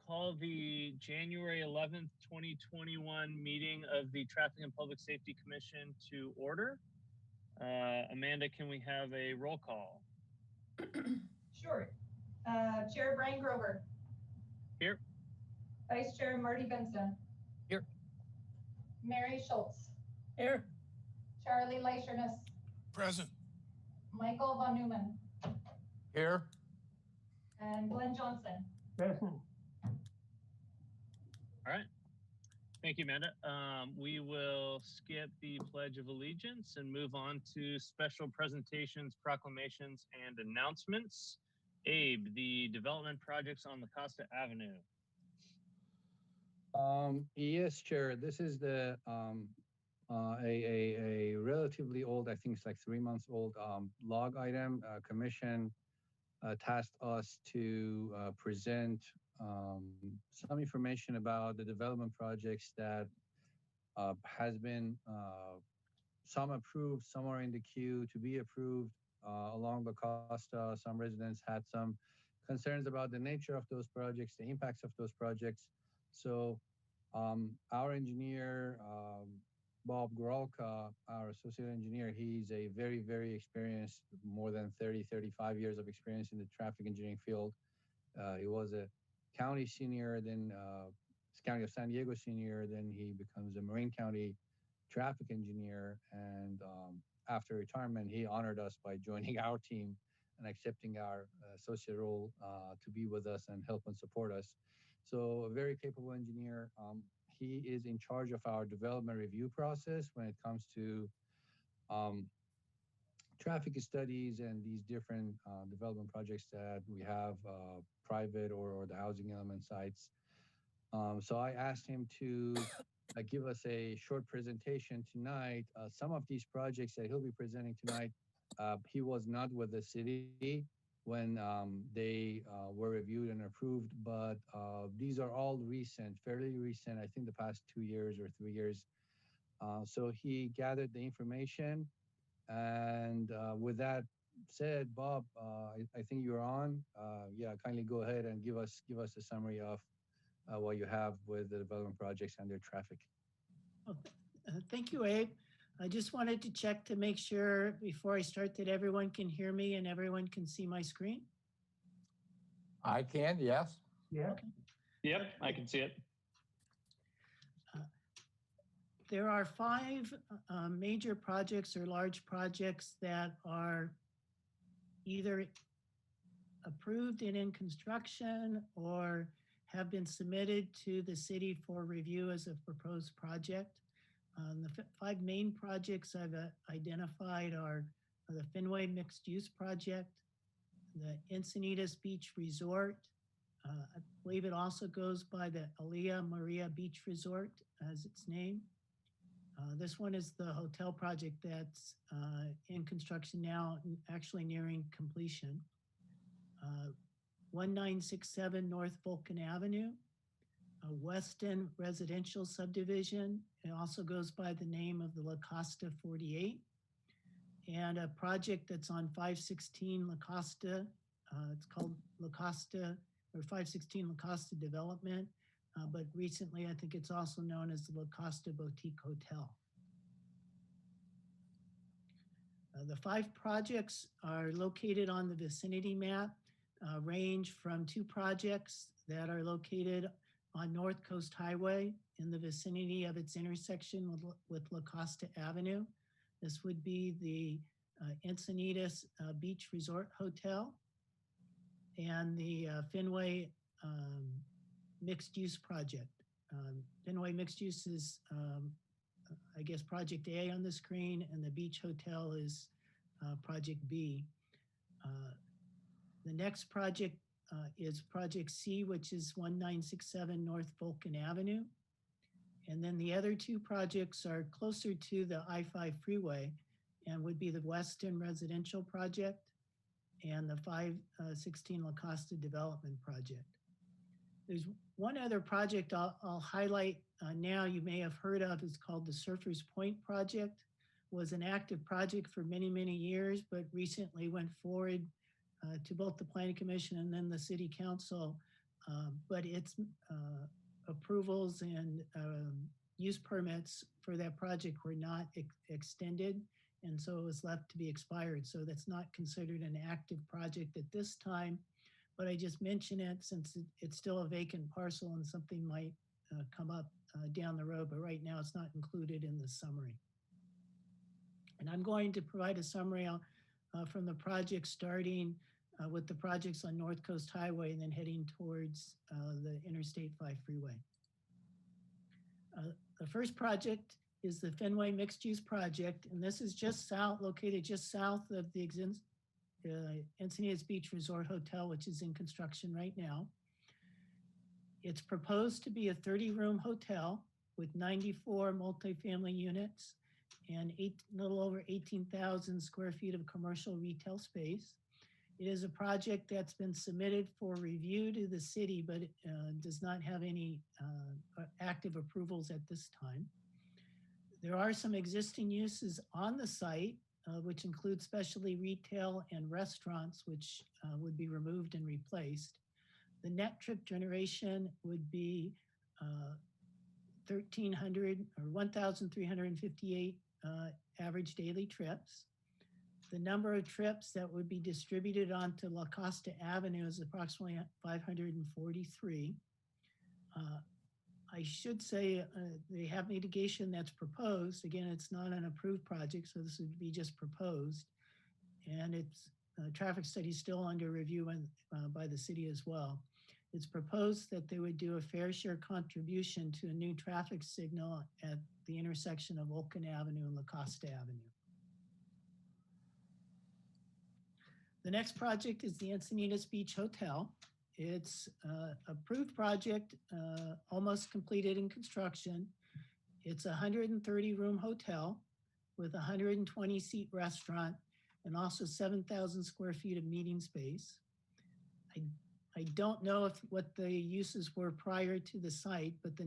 call the January 11th, 2021 meeting of the Traffic and Public Safety Commission to order. Amanda, can we have a roll call? Sure. Chair Brian Grover. Here. Vice Chair Marty Benson. Here. Mary Schultz. Here. Charlie Leischernis. Present. Michael Von Neumann. Here. And Glenn Johnson. Present. All right. Thank you, Amanda. We will skip the Pledge of Allegiance and move on to special presentations, proclamations, and announcements. Abe, the development projects on La Costa Avenue. Yes, Chair. This is the a relatively old, I think it's like 3 months old log item. Commission tasked us to present some information about the development projects that has been some approved, some are in the queue to be approved along the Costa. Some residents had some concerns about the nature of those projects, the impacts of those projects. So our engineer, Bob Goralka, our associate engineer, he's a very, very experienced, more than 30, 35 years of experience in the traffic engineering field. He was a county senior, then County of San Diego senior, then he becomes a Marin County traffic engineer. And after retirement, he honored us by joining our team and accepting our associate role to be with us and help and support us. So a very capable engineer. He is in charge of our development review process when it comes to traffic studies and these different development projects that we have, private or the housing element sites. So I asked him to give us a short presentation tonight. Some of these projects that he'll be presenting tonight, he was not with the city when they were reviewed and approved, but these are all recent, fairly recent, I think the past 2 years or 3 years. So he gathered the information, and with that said, Bob, I think you're on. Yeah, kindly go ahead and give us a summary of what you have with the development projects and their traffic. Well, thank you, Abe. I just wanted to check to make sure before I start that everyone can hear me and everyone can see my screen. I can, yes. Yeah. Okay. Yep, I can see it. There are 5 major projects or large projects that are either approved and in construction or have been submitted to the city for review as a proposed project. The 5 main projects I've identified are the Fenway Mixed Use Project, the Encinitas Beach Resort. I believe it also goes by the Alea Maria Beach Resort as its name. This one is the hotel project that's in construction now, actually nearing completion. 1967 North Vulcan Avenue, a Weston residential subdivision. It also goes by the name of the La Costa 48. And a project that's on 516 La Costa. It's called La Costa, or 516 La Costa Development. But recently, I think it's also known as the La Costa Boutique Hotel. The 5 projects are located on the vicinity map, range from 2 projects that are located on North Coast Highway in the vicinity of its intersection with La Costa Avenue. This would be the Encinitas Beach Resort Hotel and the Fenway Mixed Use Project. Fenway Mixed Use is, I guess, Project A on the screen, and the Beach Hotel is Project B. The next project is Project C, which is 1967 North Vulcan Avenue. And then the other 2 projects are closer to the I-5 freeway and would be the Weston Residential Project and the 516 La Costa Development Project. There's one other project I'll highlight now you may have heard of. It's called the Surfers Point Project. Was an active project for many, many years, but recently went forward to both the Planning Commission and then the City Council but its approvals and use permits for that project were not extended, and so it was left to be expired. So that's not considered an active project at this time, but I just mention it since it's still a vacant parcel and something might come up down the road, but right now it's not included in the summary. And I'm going to provide a summary from the project starting with the projects on North Coast Highway and then heading towards the Interstate 5 freeway. The first project is the Fenway Mixed Use Project, and this is just south, located just south of the Encinitas Beach Resort Hotel, which is in construction right now. It's proposed to be a 30-room hotel with 94 multifamily units and a little over 18,000 square feet of commercial retail space. It is a project that's been submitted for review to the city, but it does not have any active approvals at this time. There are some existing uses on the site, which include specialty retail and restaurants, which would be removed and replaced. The net trip generation would be 1,300 or 1,358 average daily trips. The number of trips that would be distributed onto La Costa Avenue is approximately 543. I should say they have mitigation that's proposed. Again, it's not an approved project, so this would be just proposed. And it's traffic study still under review by the city as well. It's proposed that they would do a fair share contribution to a new traffic signal at the intersection of Vulcan Avenue and La Costa Avenue. The next project is the Encinitas Beach Hotel. It's approved project, almost completed in construction. It's a 130-room hotel with a 120-seat restaurant and also 7,000 square feet of meeting space. I don't know what the uses were prior to the site, but the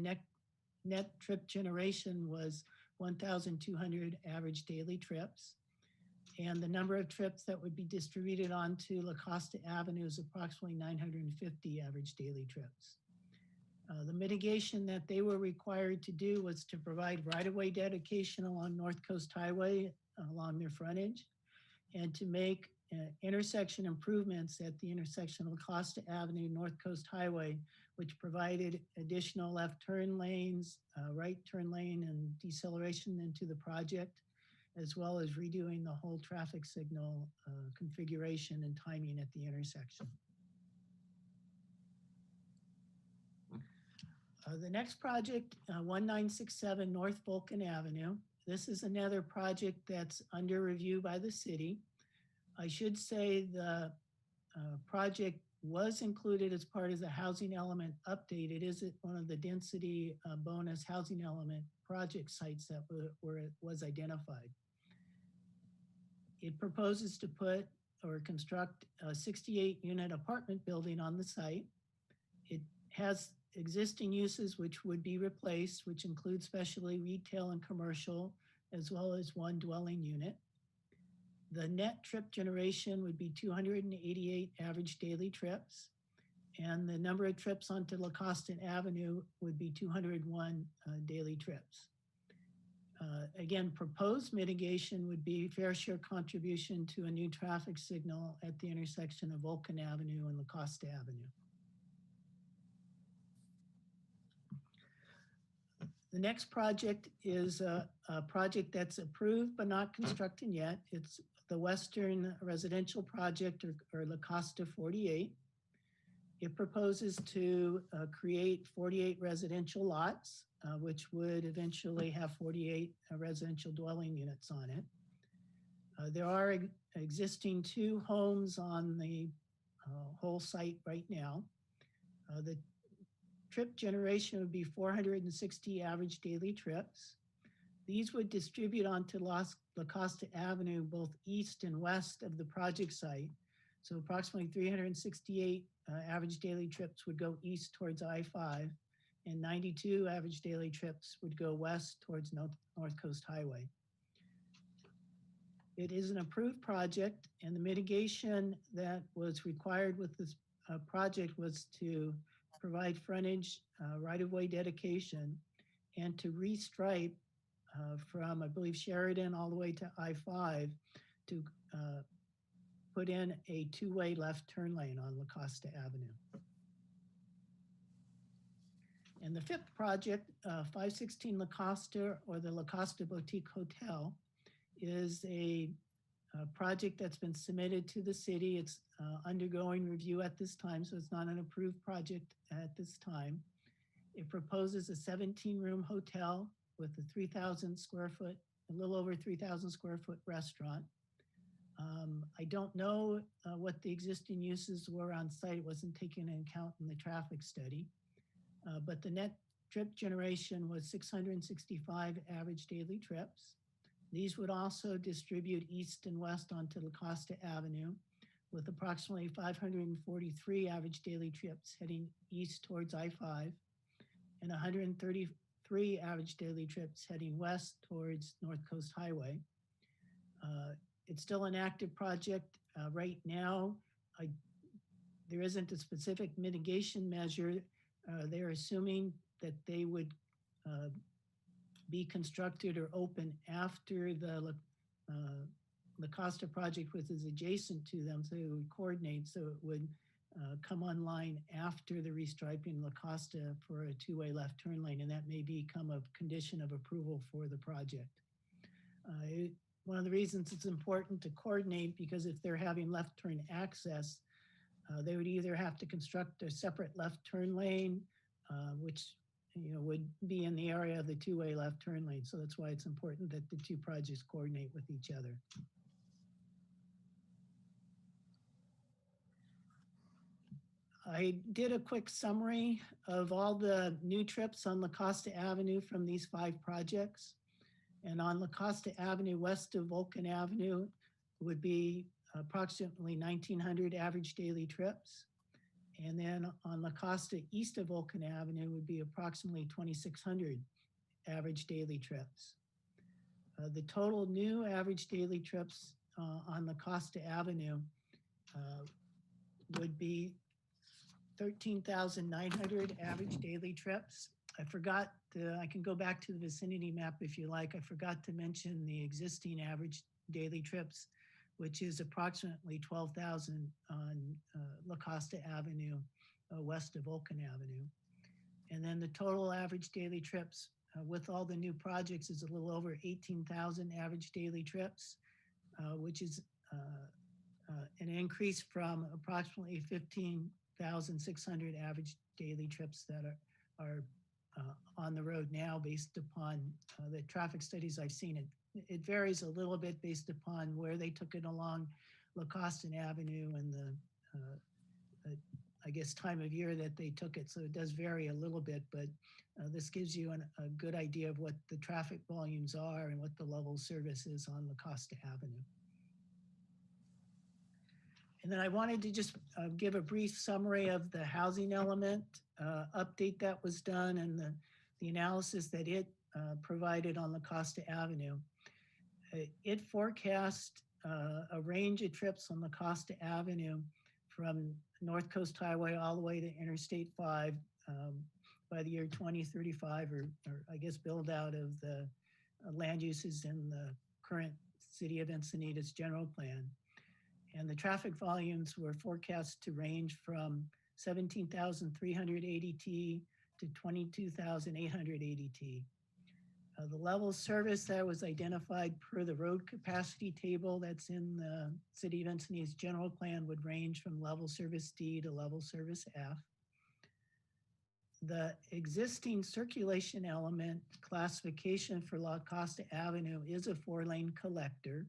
net trip generation was 1,200 average daily trips. And the number of trips that would be distributed onto La Costa Avenue is approximately 950 average daily trips. The mitigation that they were required to do was to provide right-of-way dedication along North Coast Highway along their frontage, and to make intersection improvements at the intersection of La Costa Avenue, North Coast Highway, which provided additional left turn lanes, right turn lane, and deceleration into the project, as well as redoing the whole traffic signal configuration and timing at the intersection. The next project, 1967 North Vulcan Avenue. This is another project that's under review by the city. I should say the project was included as part of the housing element update. It is one of the density bonus housing element project sites that was identified. It proposes to put or construct a 68-unit apartment building on the site. It has existing uses which would be replaced, which include specialty retail and commercial, as well as one dwelling unit. The net trip generation would be 288 average daily trips, and the number of trips onto La Costa Avenue would be 201 daily trips. Again, proposed mitigation would be fair share contribution to a new traffic signal at the intersection of Vulcan Avenue and La Costa Avenue. The next project is a project that's approved but not constructed yet. It's the Western Residential Project, or La Costa 48. It proposes to create 48 residential lots, which would eventually have 48 residential dwelling units on it. There are existing 2 homes on the whole site right now. The trip generation would be 460 average daily trips. These would distribute onto La Costa Avenue, both east and west of the project site. So approximately 368 average daily trips would go east towards I-5, and 92 average daily trips would go west towards North Coast Highway. It is an approved project, and the mitigation that was required with this project was to provide frontage, right-of-way dedication, and to restripe from, I believe, Sheridan all the way to I-5 to put in a two-way left turn lane on La Costa Avenue. And the fifth project, 516 La Costa, or the La Costa Boutique Hotel, is a project that's been submitted to the city. It's undergoing review at this time, so it's not an approved project at this time. It proposes a 17-room hotel with a 3,000 square foot, a little over 3,000 square foot restaurant. I don't know what the existing uses were on site. It wasn't taken into account in the traffic study. But the net trip generation was 665 average daily trips. These would also distribute east and west onto La Costa Avenue with approximately 543 average daily trips heading east towards I-5 and 133 average daily trips heading west towards North Coast Highway. It's still an active project right now. There isn't a specific mitigation measure. They're assuming that they would be constructed or open after the La Costa project, which is adjacent to them, so it would coordinate, so it would come online after the restriping La Costa for a two-way left turn lane, and that may become a condition of approval for the project. One of the reasons it's important to coordinate, because if they're having left turn access, they would either have to construct a separate left turn lane, which would be in the area of the two-way left turn lane. So that's why it's important that the two projects coordinate with each other. I did a quick summary of all the new trips on La Costa Avenue from these 5 projects. And on La Costa Avenue, west of Vulcan Avenue, would be approximately 1,900 average daily trips. And then on La Costa east of Vulcan Avenue would be approximately 2,600 average daily trips. The total new average daily trips on La Costa Avenue would be 13,900 average daily trips. I forgot I can go back to the vicinity map if you like. I forgot to mention the existing average daily trips, which is approximately 12,000 on La Costa Avenue, west of Vulcan Avenue. And then the total average daily trips with all the new projects is a little over 18,000 average daily trips, which is an increase from approximately 15,600 average daily trips that are on the road now based upon the traffic studies I've seen. It varies a little bit based upon where they took it along La Costa Avenue and the I guess, time of year that they took it. So it does vary a little bit, but this gives you a good idea of what the traffic volumes are and what the level of service is on La Costa Avenue. And then I wanted to just give a brief summary of the housing element update that was done and the analysis that it provided on La Costa Avenue. It forecast a range of trips on La Costa Avenue from North Coast Highway all the way to Interstate 5 by the year 2035, or I guess build out of the land uses in the current City of Encinitas general plan. And the traffic volumes were forecast to range from 17,300 ADT to 22,800 ADT. The level of service that was identified per the road capacity table that's in the City of Encinitas general plan would range from level service D to level service F. The existing circulation element classification for La Costa Avenue is a 4-lane collector.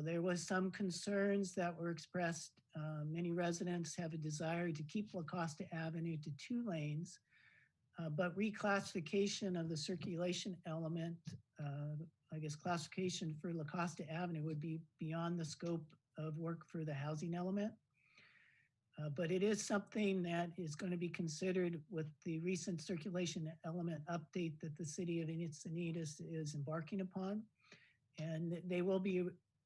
There was some concerns that were expressed. Many residents have a desire to keep La Costa Avenue to 2 lanes. But reclassification of the circulation element, I guess classification for La Costa Avenue would be beyond the scope of work for the housing element. But it is something that is going to be considered with the recent circulation element update that the City of Encinitas is embarking upon. And they will be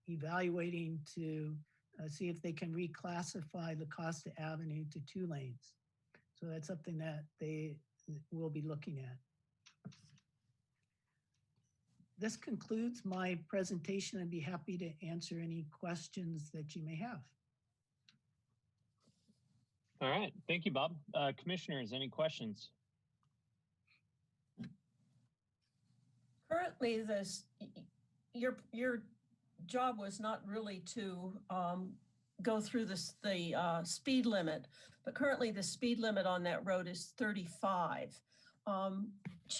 evaluating to see if they can reclassify La Costa Avenue to 2 lanes. So that's something that they will be looking at. This concludes my presentation. I'd be happy to answer any questions that you may have. All right, thank you, Bob. Commissioners, any questions? Currently, your job was not really to go through the speed limit, but currently the speed limit on that road is 35.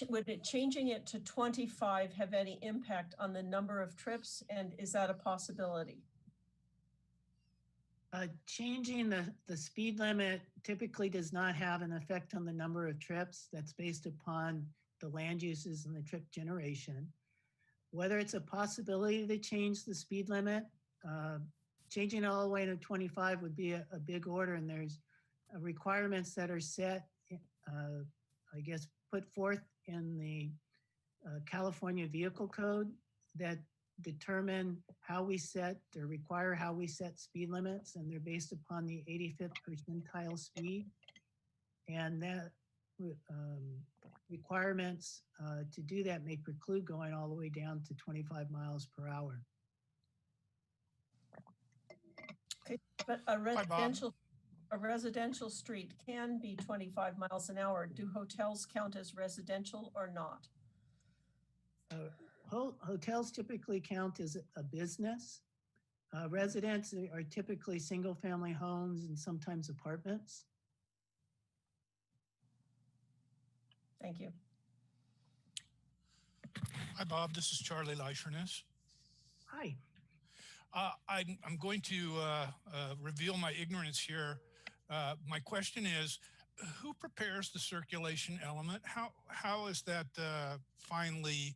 Would it changing it to 25 have any impact on the number of trips, and is that a possibility? Changing the speed limit typically does not have an effect on the number of trips. That's based upon the land uses and the trip generation. Whether it's a possibility to change the speed limit, changing it all the way to 25 would be a big order, and there's requirements that are set, I guess, put forth in the California Vehicle Code that determine how we set or require how we set speed limits, and they're based upon the 85th percentile speed. And that requirements to do that may preclude going all the way down to 25 miles per hour. Okay, but a residential street can be 25 miles an hour. Do hotels count as residential or not? Hotels typically count as a business. Residents are typically single family homes and sometimes apartments. Thank you. Hi, Bob. This is Charlie Leisherness. Hi. I'm going to reveal my ignorance here. My question is, who prepares the circulation element? How is that finally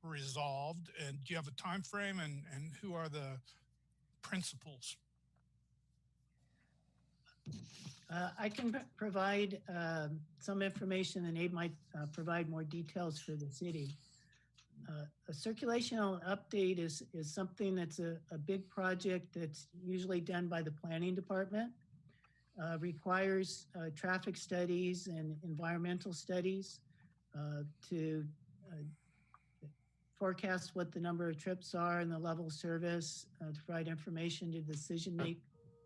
resolved? And do you have a time frame? And who are the principals? I can provide some information, and Abe might provide more details for the city. A circulation update is something that's a big project that's usually done by the planning department. Requires traffic studies and environmental studies to forecast what the number of trips are and the level of service, to provide information to decision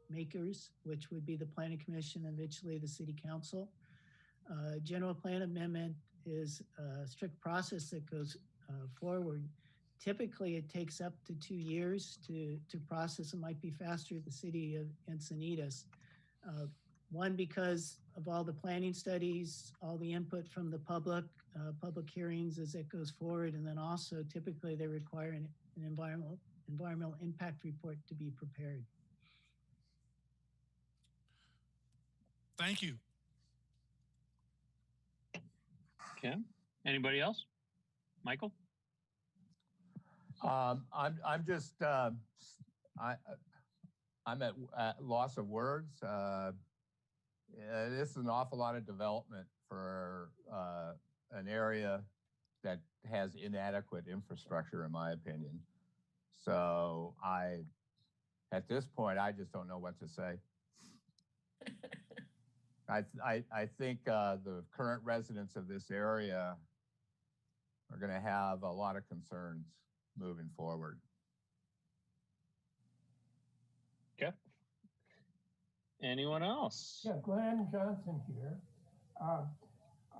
makers, which would be the Planning Commission and eventually the City Council. General plan amendment is a strict process that goes forward. Typically, it takes up to 2 years to process. It might be faster at the city of Encinitas. One, because of all the planning studies, all the input from the public hearings as it goes forward, and then also typically they require an environmental impact report to be prepared. Thank you. Okay. Anybody else? Michael? I'm just I'm at loss of words. This is an awful lot of development for an area that has inadequate infrastructure, in my opinion. So at this point, I just don't know what to say. I think the current residents of this area are going to have a lot of concerns moving forward. Okay. Anyone else? Yeah, Glenn Johnson here.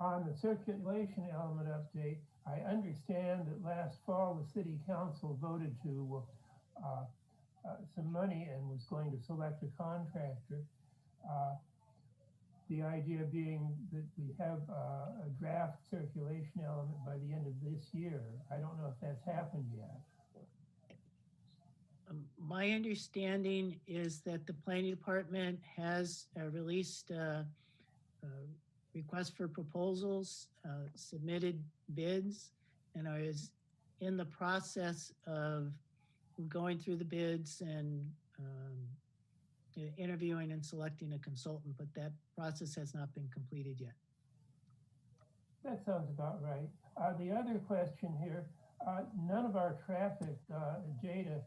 On the circulation element update, I understand that last fall the City Council voted to some money and was going to select a contractor. The idea being that we have a draft circulation element by the end of this year. I don't know if that's happened yet. My understanding is that the planning department has released requests for proposals, submitted bids, and is in the process of going through the bids and interviewing and selecting a consultant, but that process has not been completed yet. That sounds about right. The other question here, none of our traffic data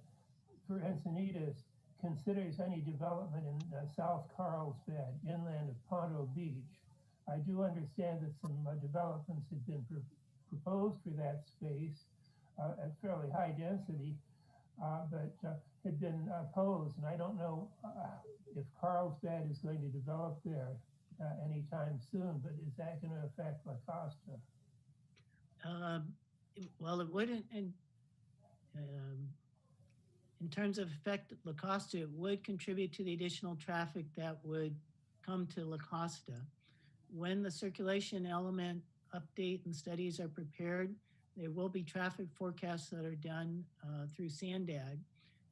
for Encinitas considers any development in South Carlsbad, inland of Ponto Beach. I do understand that some developments had been proposed for that space at fairly high density, but had been opposed. And I don't know if Carlsbad is going to develop there anytime soon, but is that going to affect La Costa? Well, it wouldn't, in terms of effect La Costa, it would contribute to the additional traffic that would come to La Costa. When the circulation element update and studies are prepared, there will be traffic forecasts that are done through SANDAG.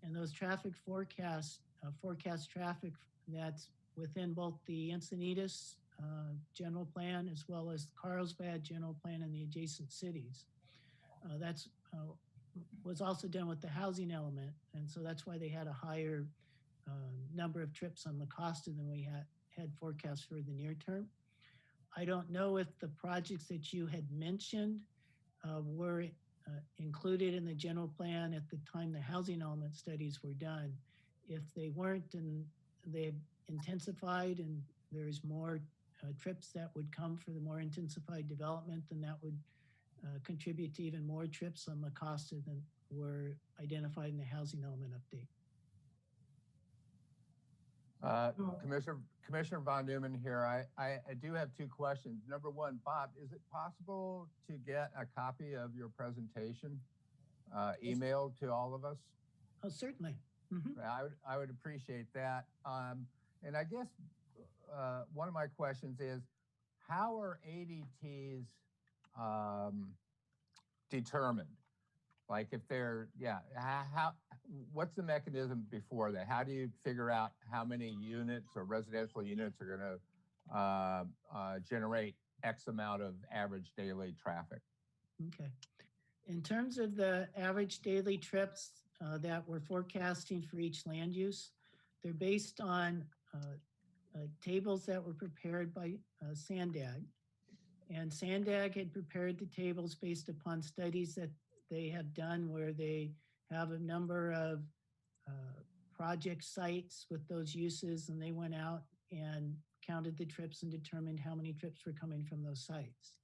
And those traffic forecasts forecast traffic that's within both the Encinitas general plan as well as Carlsbad general plan and the adjacent cities. That's was also done with the housing element. And so that's why they had a higher number of trips on La Costa than we had forecast for the near term. I don't know if the projects that you had mentioned were included in the general plan at the time the housing element studies were done. If they weren't and they've intensified and there's more trips that would come for the more intensified development, then that would contribute to even more trips on La Costa than were identified in the housing element update. Commissioner Von Neumann here. I do have two questions. Number one, Bob, is it possible to get a copy of your presentation emailed to all of us? Oh, certainly. Mm-hmm. I would appreciate that. And I guess one of my questions is, how are ADTs determined? Like if they're, what's the mechanism before that? How do you figure out how many units or residential units are going to generate X amount of average daily traffic? Okay. In terms of the average daily trips that we're forecasting for each land use, they're based on tables that were prepared by SANDAG. And SANDAG had prepared the tables based upon studies that they have done where they have a number of project sites with those uses, and they went out and counted the trips and determined how many trips were coming from those sites.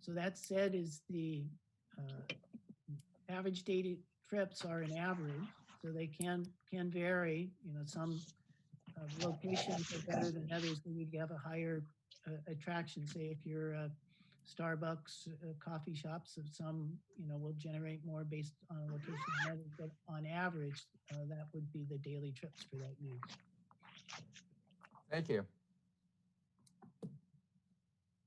So that said, is the average daily trips are an average, so they can vary. You know, some locations are better than others, and you have a higher attraction. Say if you're Starbucks, coffee shops, of some, will generate more based on location than others, but on average, that would be the daily trips for that use. Thank you.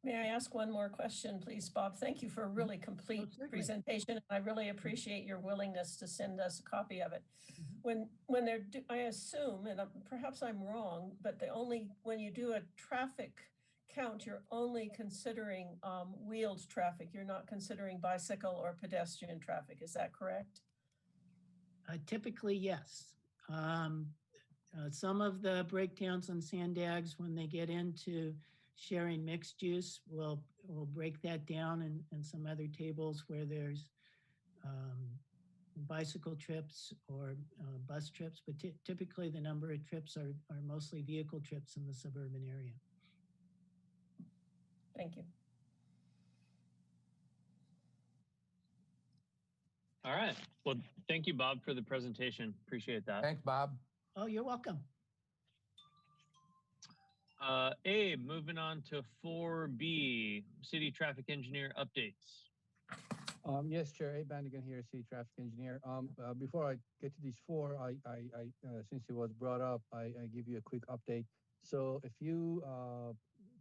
May I ask one more question, please, Bob? Thank you for a really complete presentation. I really appreciate your willingness to send us a copy of it. When they're, I assume, and perhaps I'm wrong, but when you do a traffic count, you're only considering wheeled traffic. You're not considering bicycle or pedestrian traffic. Is that correct? Typically, yes. Some of the breakdowns on SANDAGs, when they get into sharing mixed use, we'll break that down in some other tables where there's bicycle trips or bus trips, but typically the number of trips are mostly vehicle trips in the suburban area. Thank you. All right. Well, thank you, Bob, for the presentation. Appreciate that. Thanks, Bob. Oh, you're welcome. Abe, moving on to 4B, City Traffic Engineer updates. Yes, Chair. Abe Bandigan here, City Traffic Engineer. Before I get to these four, since it was brought up, I give you a quick update. So a few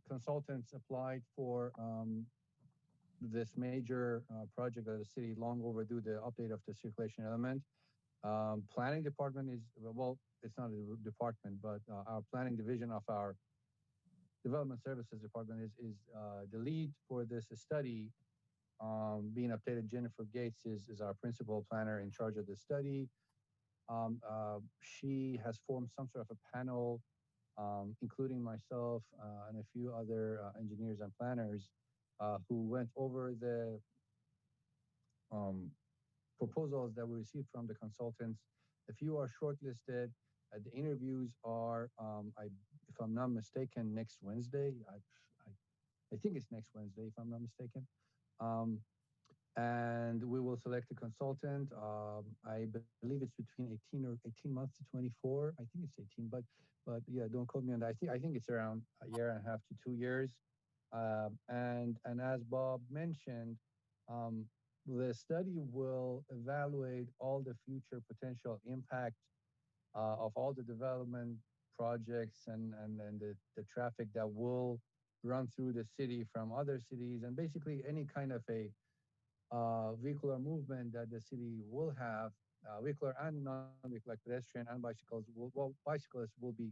consultants applied for this major project of the city, long overdue, the update of the circulation element. Planning department is, well, it's not a department, but our planning division of our development services department is the lead for this study being updated. Jennifer Gates is our principal planner in charge of the study. She has formed some sort of a panel, including myself and a few other engineers and planners who went over the proposals that we received from the consultants. A few are shortlisted. The interviews are, if I'm not mistaken, next Wednesday. I think it's next Wednesday, if I'm not mistaken. Um, and we will select a consultant. I believe it's between 18 months to 24. I think it's 18, but yeah, don't quote me on that. I think it's around a year and a half to 2 years. And as Bob mentioned, um, the study will evaluate all the future potential impact of all the development projects and the traffic that will run through the city from other cities, and basically any kind of a vehicular movement that the city will have, vehicular and non-vehicular, like pedestrian and bicycles. Well, bicyclists will be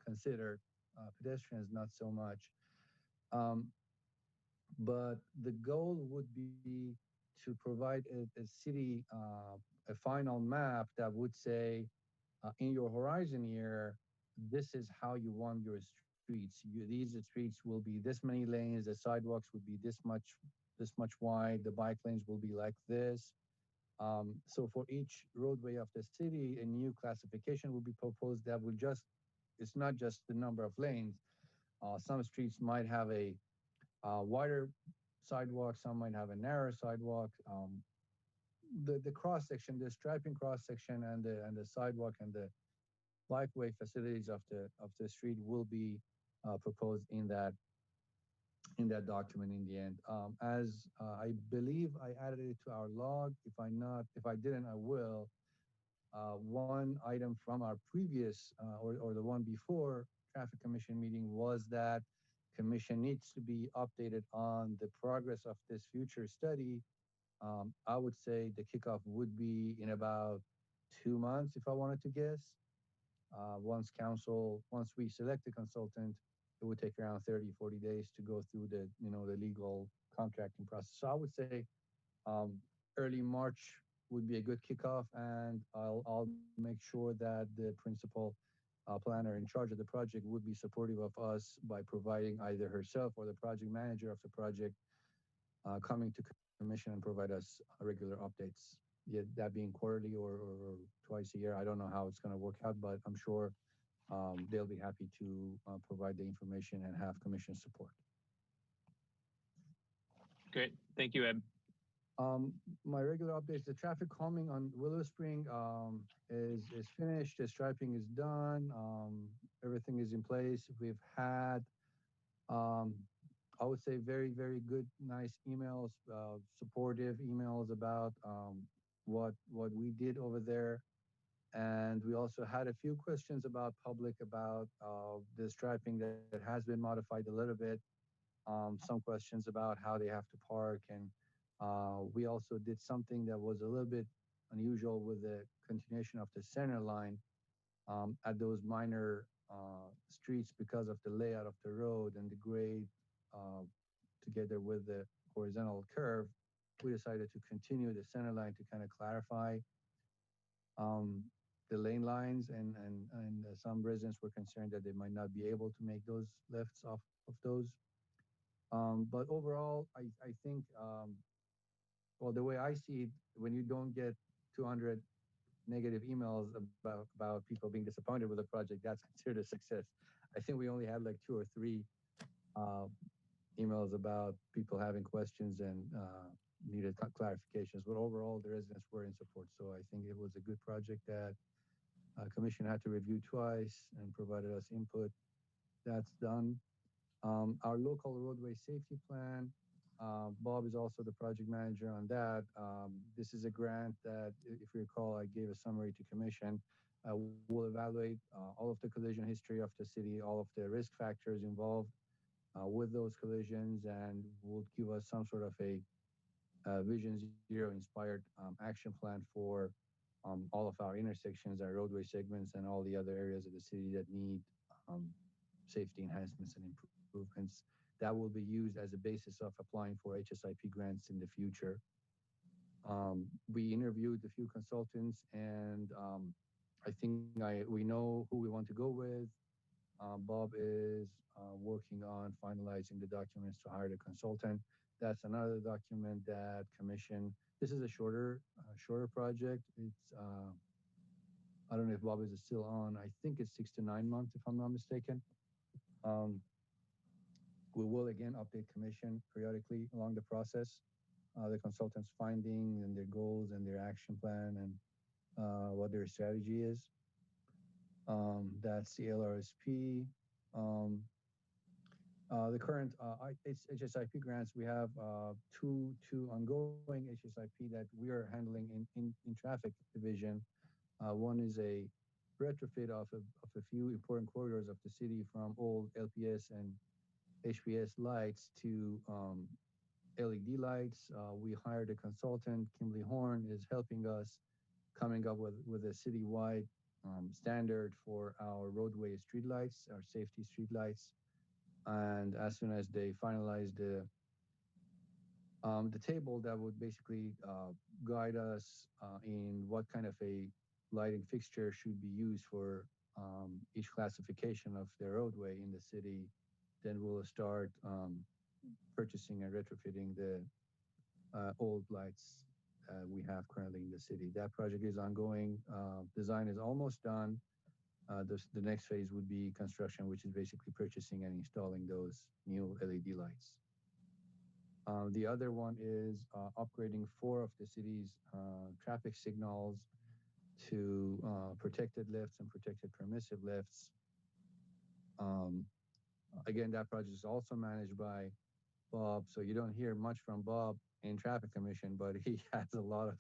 considered, pedestrians not so much. Um, but the goal would be to provide a city, a final map that would say, in your horizon year, this is how you want your streets. These streets will be this many lanes. The sidewalks would be this much wide. The bike lanes will be like this. So for each roadway of the city, a new classification will be proposed that will just, it's not just the number of lanes. Some streets might have a wider sidewalk, some might have a narrow sidewalk. The cross section, the striping cross section, and the sidewalk and the bikeway facilities of the street will be proposed in that document in the end. As I believe I added it to our log. If I didn't, I will. One item from our previous or the one before traffic commission meeting was that commission needs to be updated on the progress of this future study. I would say the kickoff would be in about 2 months, if I wanted to guess. Once we select a consultant, it would take around 30, 40 days to go through the legal contracting process. So I would say um, early March would be a good kickoff, and I'll make sure that the principal planner in charge of the project would be supportive of us by providing either herself or the project manager of the project coming to commission and provide us regular updates. Yeah, that being quarterly or twice a year. I don't know how it's going to work out, but I'm sure they'll be happy to provide the information and have commission support. Great. Thank you, Ed. My regular updates: the traffic calming on Willow Spring is finished. The striping is done. Everything is in place. We've had um, I would say very, very good, nice emails, supportive emails about what we did over there. And we also had a few questions about public about the striping that has been modified a little bit. Some questions about how they have to park, and we also did something that was a little bit unusual with the continuation of the center line at those minor streets because of the layout of the road and the grade uh, together with the horizontal curve. We decided to continue the center line to kind of clarify um, the lane lines, and some residents were concerned that they might not be able to make those lifts off of those. But overall, I think, well, the way I see it, when you don't get 200 negative emails about people being disappointed with the project, that's considered a success. I think we only had like 2 or 3 uh, emails about people having questions and needed clarifications. But overall, the residents were in support. So I think it was a good project that commission had to review twice and provided us input. That's done. Our local roadway safety plan. Bob is also the project manager on that. This is a grant that, if you recall, I gave a summary to commission. We'll evaluate all of the collision history of the city, all of the risk factors involved with those collisions, and will give us some sort of a Vision Zero inspired action plan for all of our intersections, our roadway segments, and all the other areas of the city that need um, safety enhancements and improvements. That will be used as a basis of applying for HSIP grants in the future. We interviewed a few consultants, and I think we know who we want to go with. Bob is working on finalizing the documents to hire the consultant. That's another document that commission. This is a shorter project. It's I don't know if Bob is still on. I think it's 6 to 9 months, if I'm not mistaken. We will again update commission periodically along the process, the consultants' finding and their goals and their action plan and what their strategy is. That's the LRSP. Um, the current HSIP grants, we have two ongoing HSIP that we are handling in traffic division. One is a retrofit of a few important corridors of the city from old LPS and HPS lights to LED lights. We hired a consultant. Kimberly Horn is helping us coming up with a citywide standard for our roadway streetlights, our safety streetlights. And as soon as they finalize the table that would basically guide us in what kind of a lighting fixture should be used for each classification of the roadway in the city, then we'll start purchasing and retrofitting the old lights we have currently in the city. That project is ongoing. Design is almost done. The next phase would be construction, which is basically purchasing and installing those new LED lights. The other one is upgrading 4 of the city's traffic signals to protected lifts and protected permissive lifts. Again, that project is also managed by Bob, so you don't hear much from Bob in Traffic Commission, but he has a lot of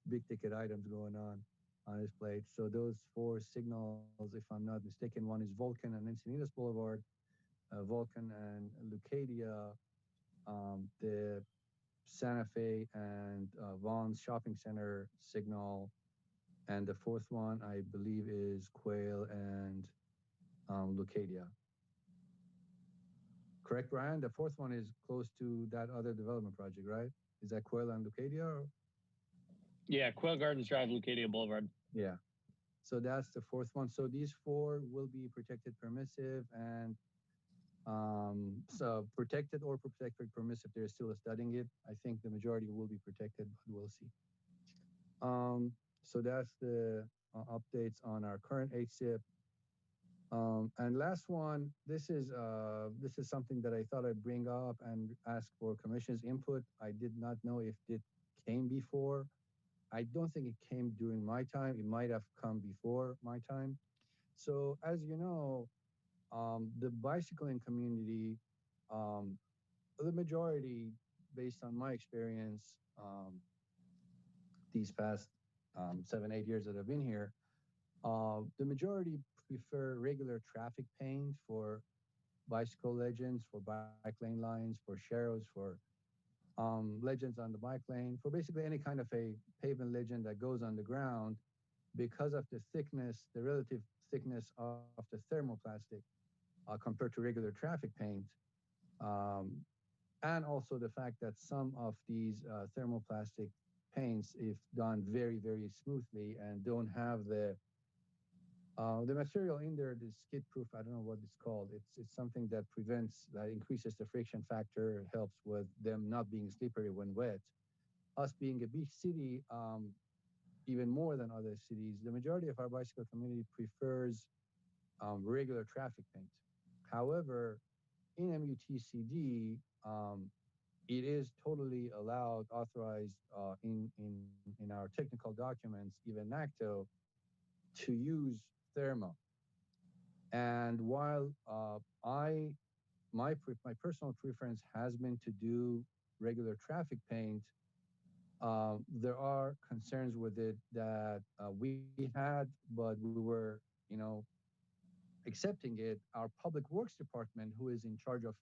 big ticket items going on his plate. So those 4 signals, if I'm not mistaken, one is Vulcan and Encinitas Boulevard, Vulcan and Lucadia, the Santa Fe and Vaughn's Shopping Center signal, and the 4th one I believe is Quail and Lucadia. Correct, Brian? The 4th one is close to that other development project, right? Is that Quail and Lucadia? Or? Yeah, Quail Gardens Drive, Lucadia Boulevard. Yeah. So that's the 4th one. So these 4 will be protected permissive and so protected or protected permissive. They're still studying it. I think the majority will be protected, but we'll see. So that's the updates on our current HSIP. And last one, this is something that I thought I'd bring up and ask for commission's input. I did not know if it came before. I don't think it came during my time. It might have come before my time. So as you know, the bicycling community, the majority, based on my experience, these past 7-8 years that I've been here, the majority prefer regular traffic paint for bicycle legends, for bike lane lines, for sharrows, for legends on the bike lane, for basically any kind of a pavement legend that goes on the ground because of the thickness, the relative thickness of the thermoplastic compared to regular traffic paint. And also the fact that some of these thermoplastic paints, if done very, very smoothly and don't have the material in there, the skid proof, I don't know what it's called. It's something that that increases the friction factor, helps with them not being slippery when wet. Us being a beach city, even more than other cities, the majority of our bicycle community prefers regular traffic paint. However, in MUTCD, it is totally allowed, authorized in our technical documents, even NACTO, to use thermo. And while my personal preference has been to do regular traffic paint, there are concerns with it that we had, but we were, accepting it. Our public works department, who is in charge of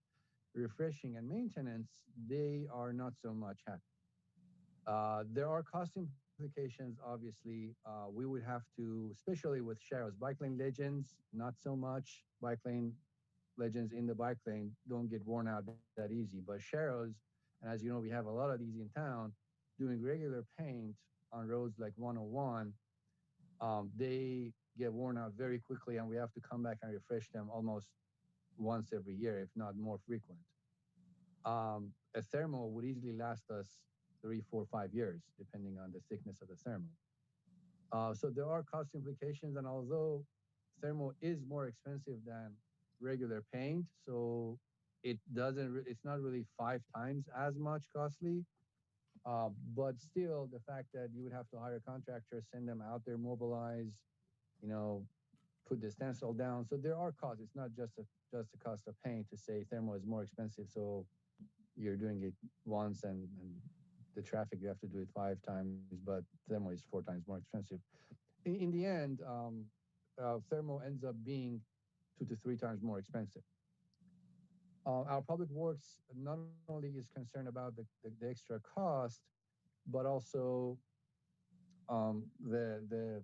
refreshing and maintenance, they are not so much happy. There are cost implications, obviously. We would have to, especially with sharrows, bike lane legends, not so much. Bike lane legends in the bike lane don't get worn out that easy. But sharrows, and as you know, we have a lot of these in town, doing regular paint on roads like 101, they get worn out very quickly, and we have to come back and refresh them almost once every year, if not more frequent. A thermal would easily last us 3, 4, 5 years, depending on the thickness of the thermal. So there are cost implications, and although thermal is more expensive than regular paint, so it's not really 5 times as much costly. But still, the fact that you would have to hire a contractor, send them out there, mobilize, you know, put the stencil down. So there are costs. It's not just the cost of paint to say thermal is more expensive. So you're doing it once and the traffic, you have to do it 5 times, but thermal is 4 times more expensive. In the end, thermal ends up being 2 to 3 times more expensive. Our public works not only is concerned about the extra cost, but also the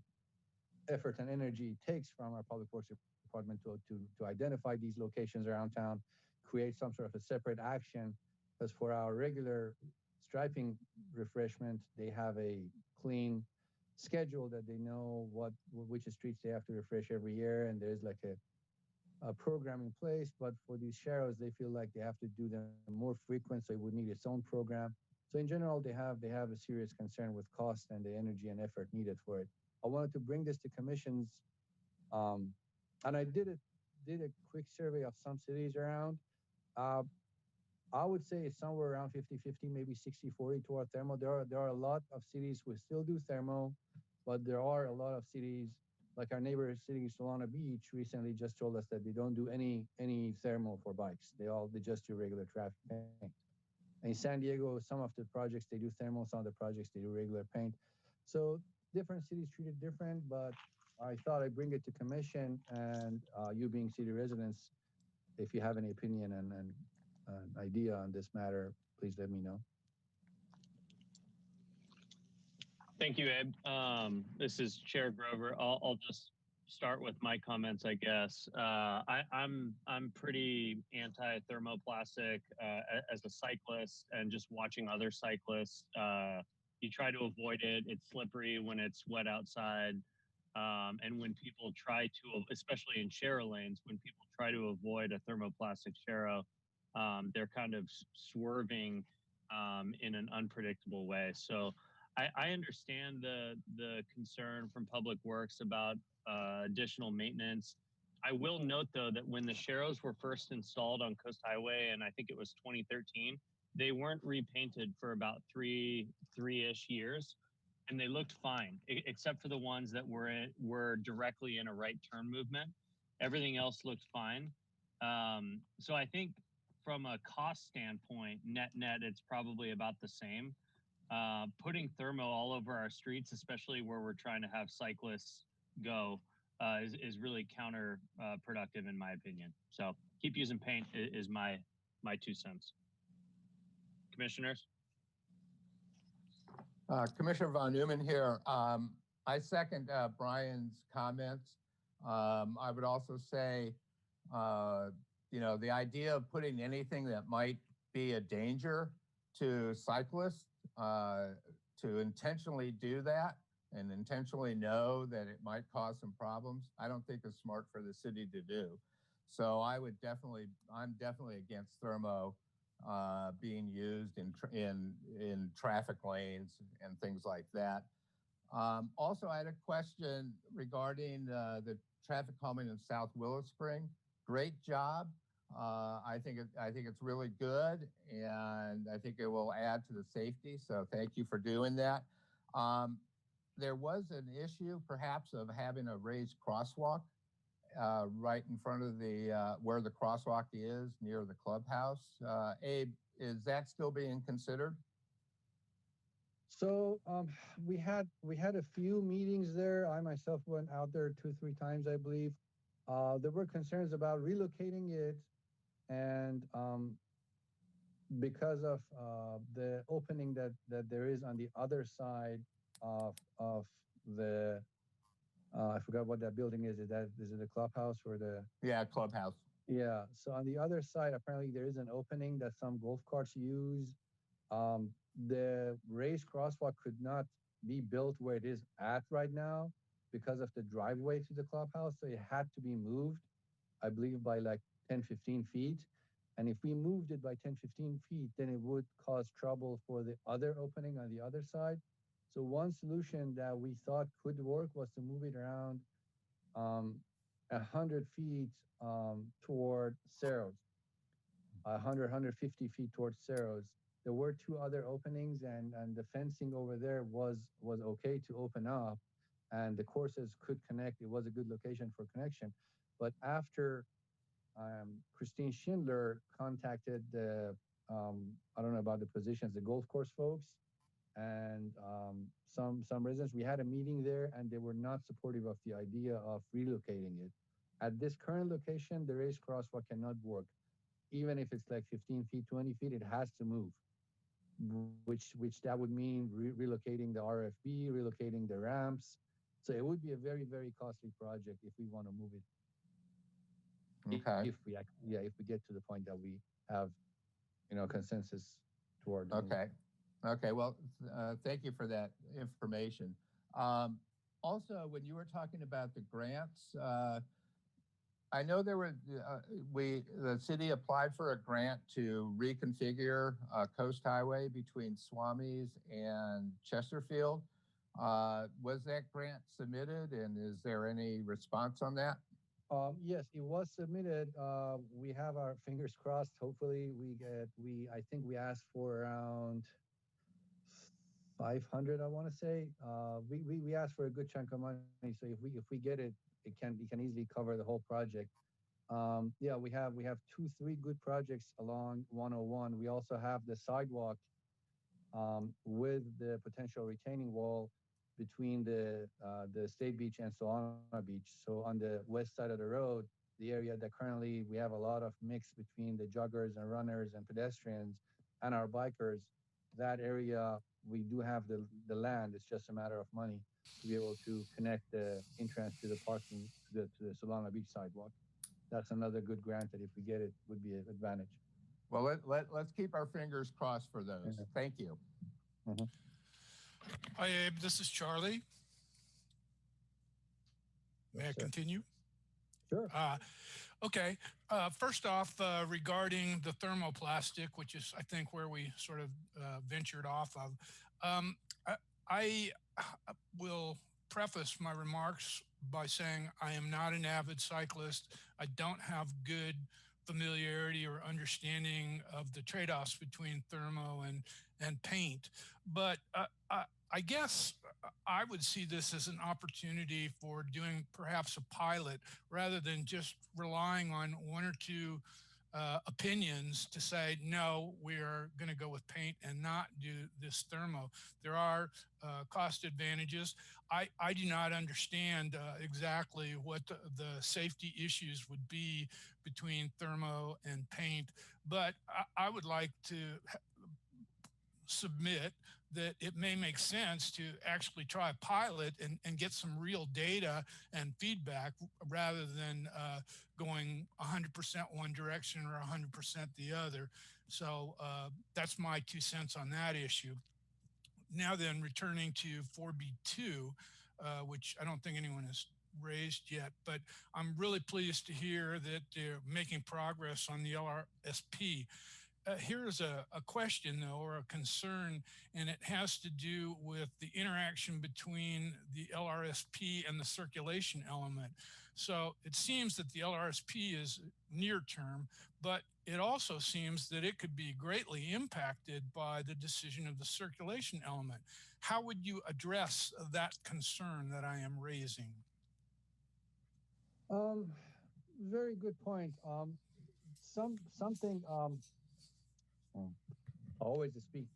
effort and energy it takes from our public works department to identify these locations around town, create some sort of a separate action. Because for our regular striping refreshment, they have a clean schedule that they know which streets they have to refresh every year, and there's like a program in place. But for these sharrows, they feel like they have to do them more frequent, so it would need its own program. So in general, they have a serious concern with cost and the energy and effort needed for it. I wanted to bring this to commissions, and I did a quick survey of some cities around. I would say it's somewhere around 50-50, maybe 60-40 toward thermal. There are a lot of cities who still do thermal, but there are a lot of cities, like our neighbor city, Solana Beach, recently just told us that they don't do any thermal for bikes. They just do regular traffic paint. In San Diego, some of the projects they do thermal, some of the projects they do regular paint. So different cities treat it different, but I thought I'd bring it to commission, and you being city residents, if you have any opinion and idea on this matter, please let me know. Thank you, Abe. This is Chair Grover. I'll just start with my comments, I guess. I'm pretty anti-thermoplastic as a cyclist, and just watching other cyclists. You try to avoid it. It's slippery when it's wet outside. And when people try to, especially in sharrow lanes, when people try to avoid a thermoplastic sharrow, they're kind of swerving in an unpredictable way. So I understand the concern from Public Works about additional maintenance. I will note, though, that when the sharrows were first installed on Coast Highway, and I think it was 2013, they weren't repainted for about three-ish years, and they looked fine, except for the ones that were directly in a right turn movement. Everything else looked fine. So I think from a cost standpoint, net, it's probably about the same. Putting thermo all over our streets, especially where we're trying to have cyclists go, is really counterproductive in my opinion. So keep using paint is my 2 cents. Commissioners? Commissioner Von Neumann here. I second Brian's comments. I would also say, the idea of putting anything that might be a danger to cyclists, to intentionally do that and intentionally know that it might cause some problems, I don't think is smart for the city to do. So I'm definitely against thermo being used in traffic lanes and things like that. Also, I had a question regarding the traffic calming in South Willow Spring. Great job. I think it's really good, and I think it will add to the safety. So thank you for doing that. There was an issue, perhaps, of having a raised crosswalk right in front of the where the crosswalk is near the clubhouse. Abe, is that still being considered? So we had a few meetings there. I myself went out there 2-3 times, I believe. There were concerns about relocating it, and because of the opening that there is on the other side of the I forgot what that building is. Is it the clubhouse or the? Yeah, clubhouse. Yeah. So on the other side, apparently there is an opening that some golf carts use. The raised crosswalk could not be built where it is at right now because of the driveway to the clubhouse. So it had to be moved, I believe, by like 10-15 feet. And if we moved it by 10-15 feet, then it would cause trouble for the other opening on the other side. So one solution that we thought could work was to move it around 100 feet toward Cerros. 150 feet towards Cerros. There were two other openings, and the fencing over there was okay to open up, and the courses could connect. It was a good location for connection. But after Christine Schindler contacted the I don't know about the positions, the golf course folks, and some residents. We had a meeting there, and they were not supportive of the idea of relocating it. At this current location, the race crosswalk cannot work. Even if it's like 15 feet, 20 feet, it has to move, which that would mean relocating the RFB, relocating the ramps. So it would be a very, very costly project if we want to move it. Okay. If we if we get to the point that we have, consensus toward the move. Okay. Okay. Well, thank you for that information. Also, when you were talking about the grants, I know there were the city applied for a grant to reconfigure Coast Highway between Swamis and Chesterfield. Was that grant submitted, and is there any response on that? Yes, it was submitted. We have our fingers crossed. Hopefully, I think we asked for around 500. I want to say. We asked for a good chunk of money. So if we get it, it can easily cover the whole project. Yeah, we have 3 good projects along 101. We also have the sidewalk with the potential retaining wall between the State Beach and Solana Beach. So on the west side of the road, the area that currently we have a lot of mix between the joggers and runners and pedestrians and our bikers, that area we do have the land. It's just a matter of money to be able to connect the entrance to the parking to the Solana Beach sidewalk. That's another good grant that if we get it would be an advantage. Well, let's keep our fingers crossed for those. Thank you. Mm-hmm. Hi, Abe. This is Charlie. May I continue? Sure. Okay. First off, regarding the thermoplastic, which is, I think, where we sort of ventured off of, I will preface my remarks by saying I am not an avid cyclist. I don't have good familiarity or understanding of the trade-offs between thermo and paint. But I guess I would see this as an opportunity for doing perhaps a pilot rather than just relying on 1 or 2 opinions to say, no, we are going to go with paint and not do this thermo. There are cost advantages. I do not understand exactly what the safety issues would be between thermo and paint, but I would like to submit that it may make sense to actually try a pilot and get some real data and feedback rather than going 100% one direction or 100% the other. So that's my 2 cents on that issue. Now then, returning to 4B2, which I don't think anyone has raised yet, but I'm really pleased to hear that they're making progress on the LRSP. Here's a question, though, or a concern, and it has to do with the interaction between the LRSP and the circulation element. So it seems that the LRSP is near term, but it also seems that it could be greatly impacted by the decision of the circulation element. How would you address that concern that I am raising? Very good point. Something always to speak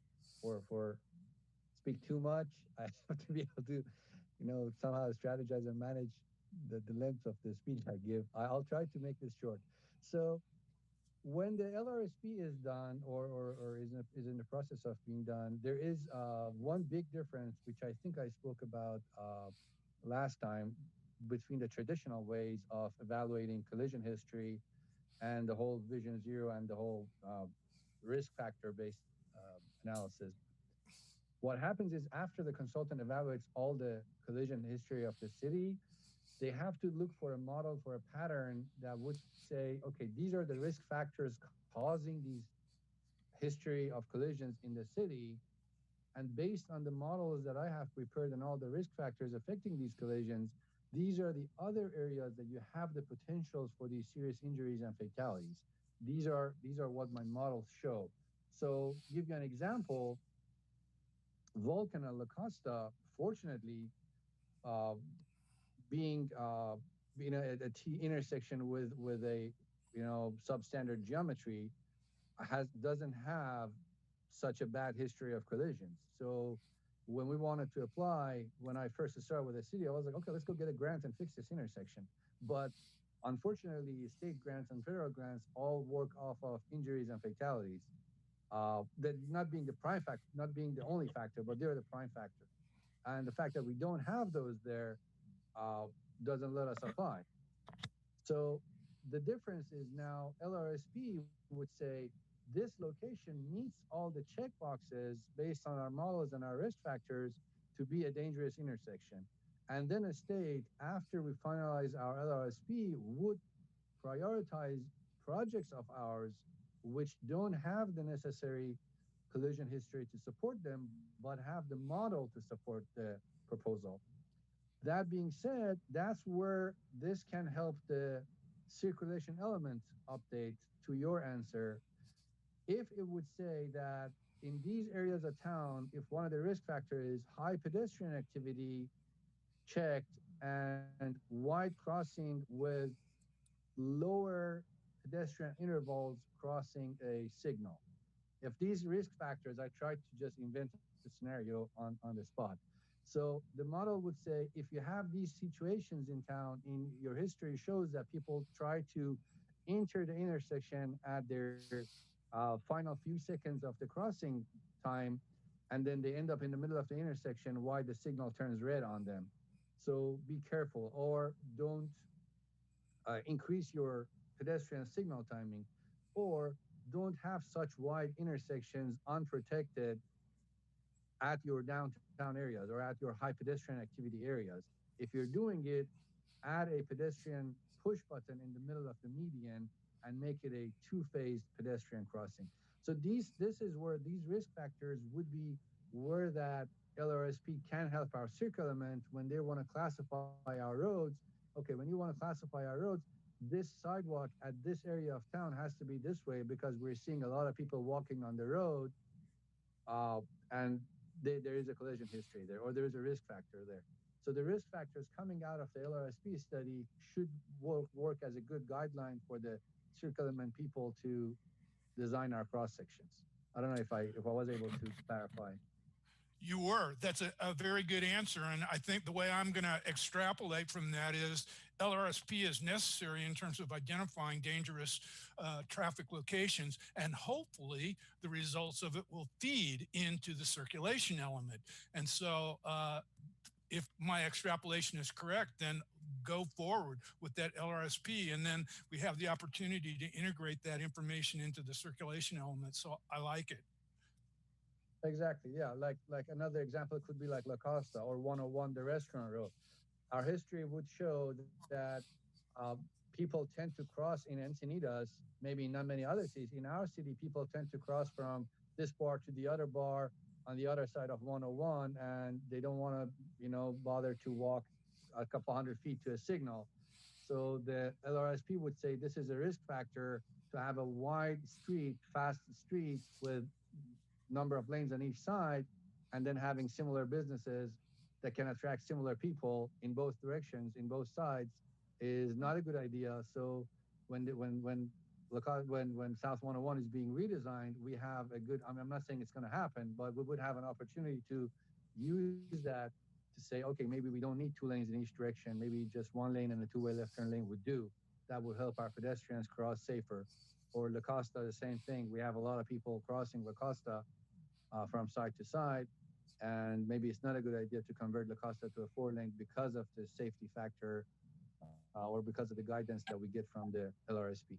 speak too much. I have to be able to, somehow strategize and manage the length of the speech I give. I'll try to make this short. So when the LRSP is done or is in the process of being done, there is one big difference, which I think I spoke about last time, between the traditional ways of evaluating collision history and the whole Vision Zero and the whole risk factor-based analysis. What happens is after the consultant evaluates all the collision history of the city, they have to look for a model for a pattern that would say, okay, these are the risk factors causing these history of collisions in the city. And based on the models that I have prepared and all the risk factors affecting these collisions, these are the other areas that you have the potentials for these serious injuries and fatalities. these are what my models show. So give you an example, Vulcan and La Costa, fortunately, uh, being at a T intersection with a substandard geometry, doesn't have such a bad history of collisions. So when we wanted to apply, when I first started with the city, I was like, okay, let's go get a grant and fix this intersection. But unfortunately, state grants and federal grants all work off of injuries and fatalities. That not being the prime factor, not being the only factor, but they're the prime factor. And the fact that we don't have those there uh, doesn't let us apply. So the difference is now LRSP would say this location meets all the check boxes based on our models and our risk factors to be a dangerous intersection. And then a state, after we finalize our LRSP, would prioritize projects of ours which don't have the necessary collision history to support them, but have the model to support the proposal. That being said, that's where this can help the circulation element update to your answer. If it would say that in these areas of town, if one of the risk factors is high pedestrian activity checked and wide crossing with lower pedestrian intervals crossing a signal. If these risk factors, I tried to just invent a scenario on the spot. So the model would say, if you have these situations in town, in your history shows that people try to enter the intersection at their final few seconds of the crossing time, and then they end up in the middle of the intersection while the signal turns red on them. So be careful, or don't increase your pedestrian signal timing, or don't have such wide intersections unprotected at your downtown areas or at your high pedestrian activity areas. If you're doing it, add a pedestrian push button in the middle of the median and make it a two-phased pedestrian crossing. So this is where these risk factors would be where that LRSP can help our circle element when they want to classify our roads. Okay, when you want to classify our roads, this sidewalk at this area of town has to be this way because we're seeing a lot of people walking on the road, and there is a collision history there, or there is a risk factor there. So the risk factors coming out of the LRSP study should work as a good guideline for the circle element people to design our cross sections. I don't know if I was able to clarify. You were. That's a very good answer. And I think the way I'm going to extrapolate from that is LRSP is necessary in terms of identifying dangerous traffic locations. And hopefully the results of it will feed into the circulation element. And so if my extrapolation is correct, then go forward with that LRSP. And then we have the opportunity to integrate that information into the circulation element. So I like it. Exactly. Yeah. Like another example could be like La Costa or 101, the restaurant road. Our history would show that people tend to cross in Encinitas, maybe not many other cities. In our city, people tend to cross from this bar to the other bar on the other side of 101, and they don't want to, bother to walk a couple hundred feet to a signal. So the LRSP would say this is a risk factor to have a wide street, fast street with number of lanes on each side, and then having similar businesses that can attract similar people in both directions, in both sides, is not a good idea. So when South 101 is being redesigned, we have a good, I'm not saying it's going to happen, but we would have an opportunity to use that to say, okay, maybe we don't need 2 lanes in each direction. Maybe just 1 lane and a 2-way left turn lane would do. That would help our pedestrians cross safer. Or La Costa, the same thing. We have a lot of people crossing La Costa from side to side, and maybe it's not a good idea to convert La Costa to a 4-lane because of the safety factor or because of the guidance that we get from the LRSP.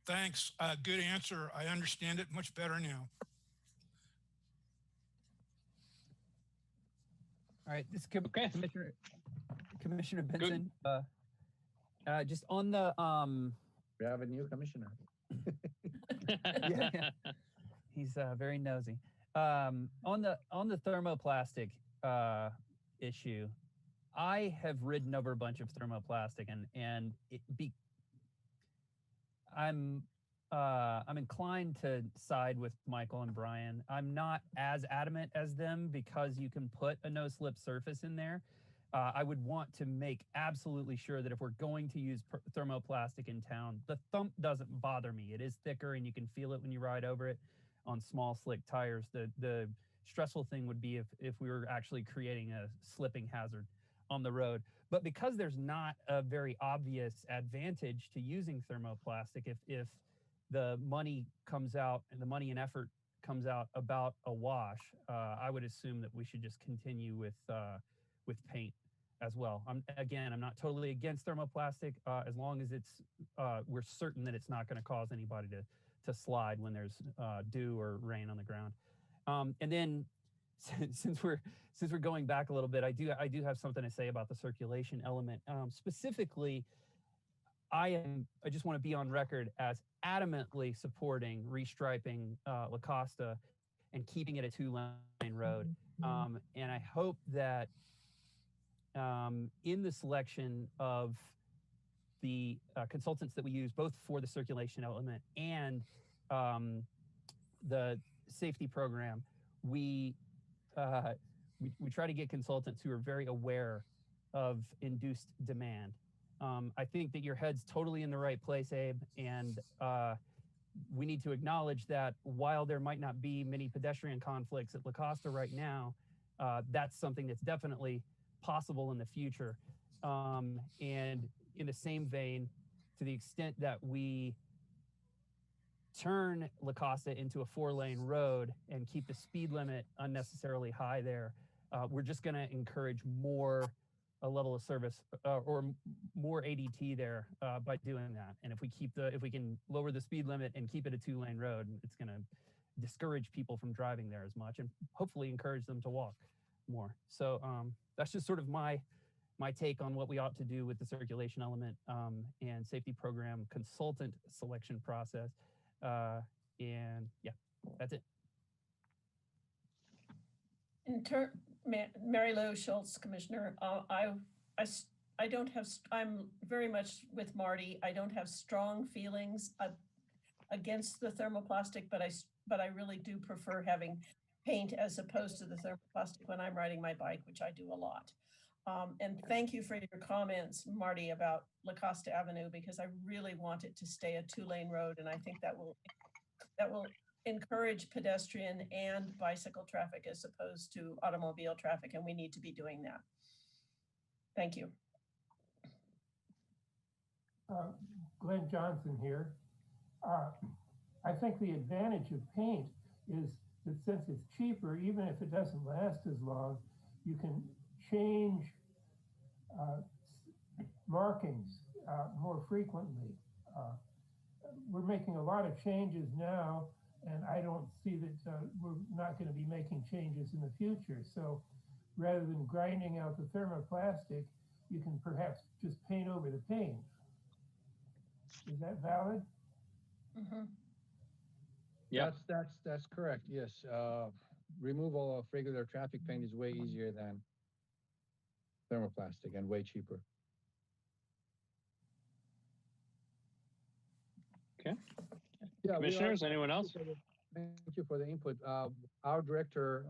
Thanks. Good answer. I understand it much better now. All right, this is Okay. Commissioner Benson. Just on the We have a new commissioner. yeah. He's very nosy. On the thermoplastic issue, I have ridden over a bunch of thermoplastic, and I'm I'm inclined to side with Michael and Brian. I'm not as adamant as them because you can put a no slip surface in there. I would want to make absolutely sure that if we're going to use thermoplastic in town, the thump doesn't bother me. It is thicker and you can feel it when you ride over it on small slick tires. The stressful thing would be if we were actually creating a slipping hazard on the road. But because there's not a very obvious advantage to using thermoplastic, if the money comes out and the money and effort comes out about a wash, I would assume that we should just continue with paint as well. I'm not totally against thermoplastic as long as it's we're certain that it's not going to cause anybody to slide when there's dew or rain on the ground. And then since we're going back a little bit, I do have something to say about the circulation element. Specifically, I just want to be on record as adamantly supporting restriping La Costa and keeping it a 2-lane road. And I hope that in the selection of the consultants that we use, both for the circulation element and the safety program, we try to get consultants who are very aware of induced demand. I think that your head's totally in the right place, Abe, and we need to acknowledge that while there might not be many pedestrian conflicts at La Costa right now, that's something that's definitely possible in the future. And in the same vein, to the extent that we turn La Costa into a 4-lane road and keep the speed limit unnecessarily high there, we're just going to encourage a level of service or more ADT there by doing that. And if we can lower the speed limit and keep it a 2-lane road, it's going to discourage people from driving there as much and hopefully encourage them to walk more. So that's just sort of my take on what we ought to do with the circulation element and safety program consultant selection process. And yeah, that's it. Mary Lou Schultz, Commissioner, I don't have, I'm very much with Marty. I don't have strong feelings against the thermoplastic, but I really do prefer having paint as opposed to the thermoplastic when I'm riding my bike, which I do a lot. And thank you for your comments, Marty, about La Costa Avenue, because I really want it to stay a 2-lane road. And I think that will encourage pedestrian and bicycle traffic as opposed to automobile traffic. And we need to be doing that. Thank you. Glenn Johnson here. I think the advantage of paint is that since it's cheaper, even if it doesn't last as long, you can change markings more frequently. We're making a lot of changes now, and I don't see that we're not going to be making changes in the future. So rather than grinding out the thermoplastic, you can perhaps just paint over the paint. Is that valid? Mm-hmm. Yep. That's correct. Yes. Removal of regular traffic paint is way easier than thermoplastic and way cheaper. Okay. Yeah, Commissioners, anyone else? Thank you for the input. Our director,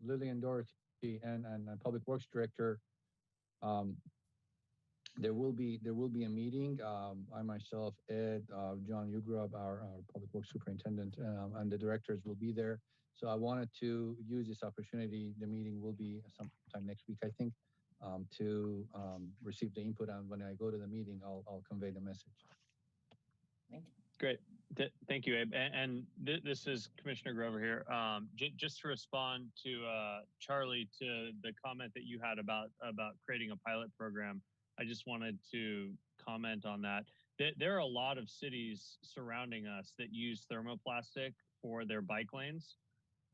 Lillian Doherty, and Public Works Director, there will be a meeting. I myself, Ed, John Ugrub, our Public Works Superintendent, and the directors will be there. So I wanted to use this opportunity. The meeting will be sometime next week, I think, to receive the input. And when I go to the meeting, I'll convey the message. Thank you. Great. Thank you, Abe. And this is Commissioner Grover here. Just to respond to Charlie, to the comment that you had about creating a pilot program, I just wanted to comment on that. There are a lot of cities surrounding us that use thermoplastic for their bike lanes.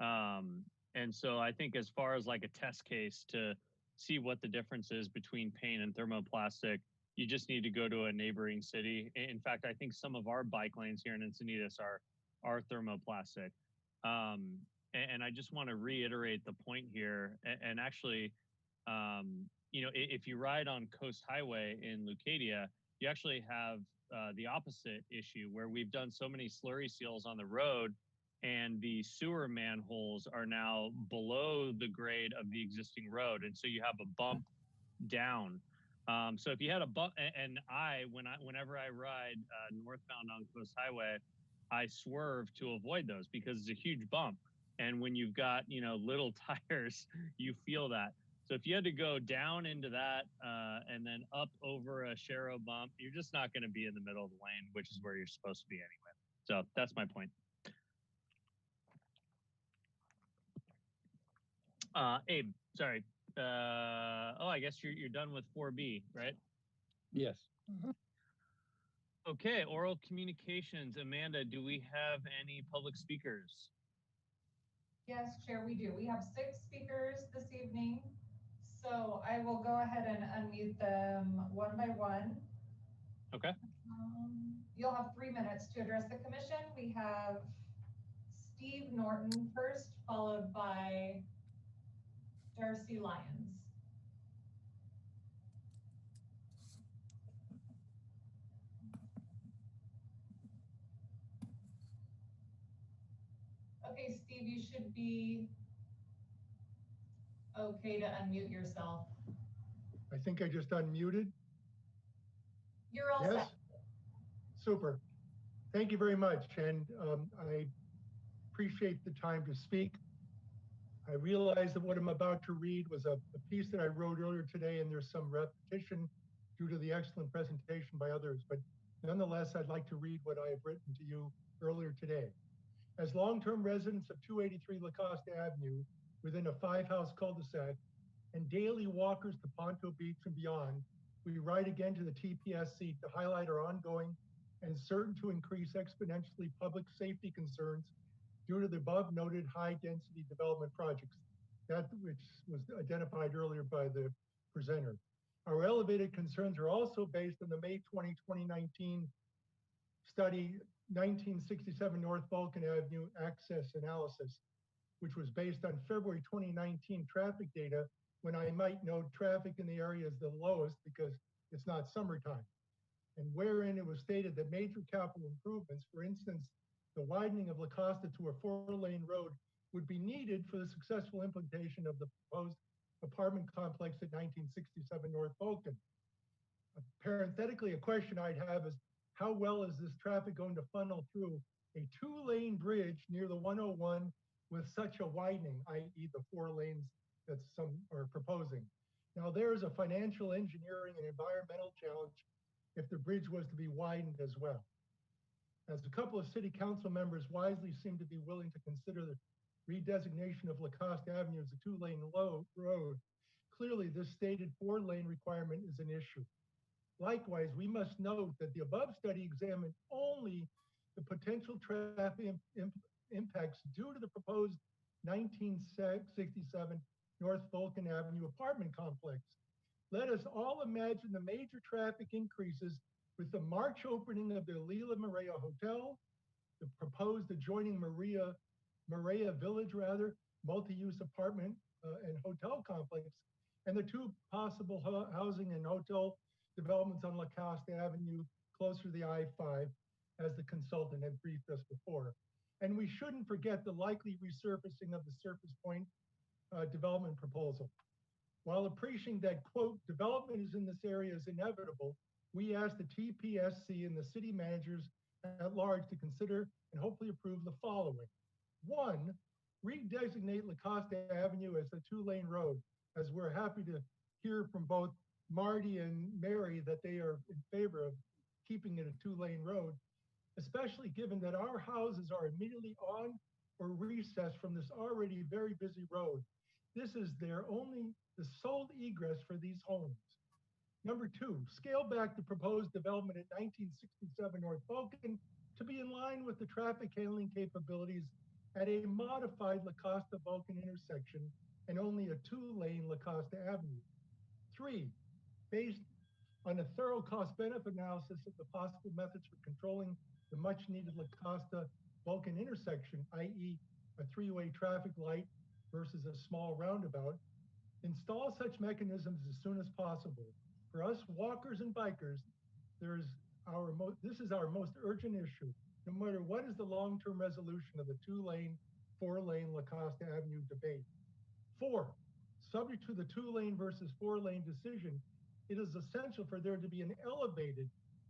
And so I think as far as like a test case to see what the difference is between paint and thermoplastic, you just need to go to a neighboring city. In fact, I think some of our bike lanes here in Encinitas are thermoplastic. And I just want to reiterate the point here. And actually, you know, if you ride on Coast Highway in Leucadia, you actually have the opposite issue where we've done so many slurry seals on the road and the sewer manholes are now below the grade of the existing road. And so you have a bump down. So if you had a bump, and whenever I ride northbound on Coast Highway, I swerve to avoid those because it's a huge bump. And when you've got, little tires, you feel that. So if you had to go down into that and then up over a Sharrow bump, you're just not going to be in the middle of the lane, which is where you're supposed to be anyway. So that's my point. Abe, sorry. I guess you're done with 4B, right? Yes. Okay, oral communications. Amanda, do we have any public speakers? Yes, Chair, we do. We have 6 speakers this evening. So I will go ahead and unmute them one by one. Okay. You'll have 3 minutes to address the commission. We have Steve Norton first, followed by Darcy Lyons. Okay, Steve, you should be okay to unmute yourself. I think I just unmuted. You're all Yes? set. Super. Thank you very much. And I appreciate the time to speak. I realize that what I'm about to read was a piece that I wrote earlier today, and there's some repetition due to the excellent presentation by others. But nonetheless, I'd like to read what I have written to you earlier today. As long-term residents of 283 Lacoste Avenue, within a 5-house cul-de-sac, and daily walkers to Ponto Beach and beyond, we write again to the TPSC to highlight our ongoing and certain to increase exponentially public safety concerns due to the above noted high density development projects, that which was identified earlier by the presenter. Our elevated concerns are also based on the May 20, 2019 study 1967 North Vulcan Avenue access analysis, which was based on February 2019 traffic data, when I might note traffic in the area is the lowest because it's not summertime. And wherein it was stated that major capital improvements, for instance, the widening of La Costa to a 4-lane road, would be needed for the successful implementation of the proposed apartment complex at 1967 North Vulcan. Parenthetically, a question I'd have is, how well is this traffic going to funnel through a 2-lane bridge near the 101 with such a widening, i.e. the 4 lanes that some are proposing? Now, there is a financial, engineering, and environmental challenge if the bridge was to be widened as well. As a couple of city council members wisely seem to be willing to consider the redesignation of Lacoste Avenue as a 2-lane road, clearly this stated 4-lane requirement is an issue. Likewise, we must note that the above study examined only the potential traffic impacts due to the proposed 1967 North Vulcan Avenue apartment complex. Let us all imagine the major traffic increases with the March opening of the Lila Maria Hotel, the proposed adjoining Maria Village, multi-use apartment and hotel complex, and the 2 possible housing and hotel developments on Lacoste Avenue closer to the I-5, as the consultant had briefed us before. And we shouldn't forget the likely resurfacing of the Surface Point development proposal. While appreciating that, quote, development is in this area is inevitable, we ask the TPSC and the city managers at large to consider and hopefully approve the following. 1, redesignate Lacoste Avenue as a 2-lane road, as we're happy to hear from both Marty and Mary that they are in favor of keeping it a 2-lane road, especially given that our houses are immediately on or recessed from this already very busy road. This is the sole egress for these homes. Number 2, scale back the proposed development at 1967 North Vulcan to be in line with the traffic handling capabilities at a modified Lacoste Vulcan intersection and only a 2-lane Lacoste Avenue. 3, based on a thorough cost-benefit analysis of the possible methods for controlling the much-needed Lacoste Vulcan intersection, i.e. a 3-way traffic light versus a small roundabout, install such mechanisms as soon as possible. For us walkers and bikers, there's this is our most urgent issue, no matter what is the long-term resolution of the 2-lane, 4-lane La Costa Avenue debate. 4, subject to the 2-lane versus 4-lane decision, it is essential for there to be an elevated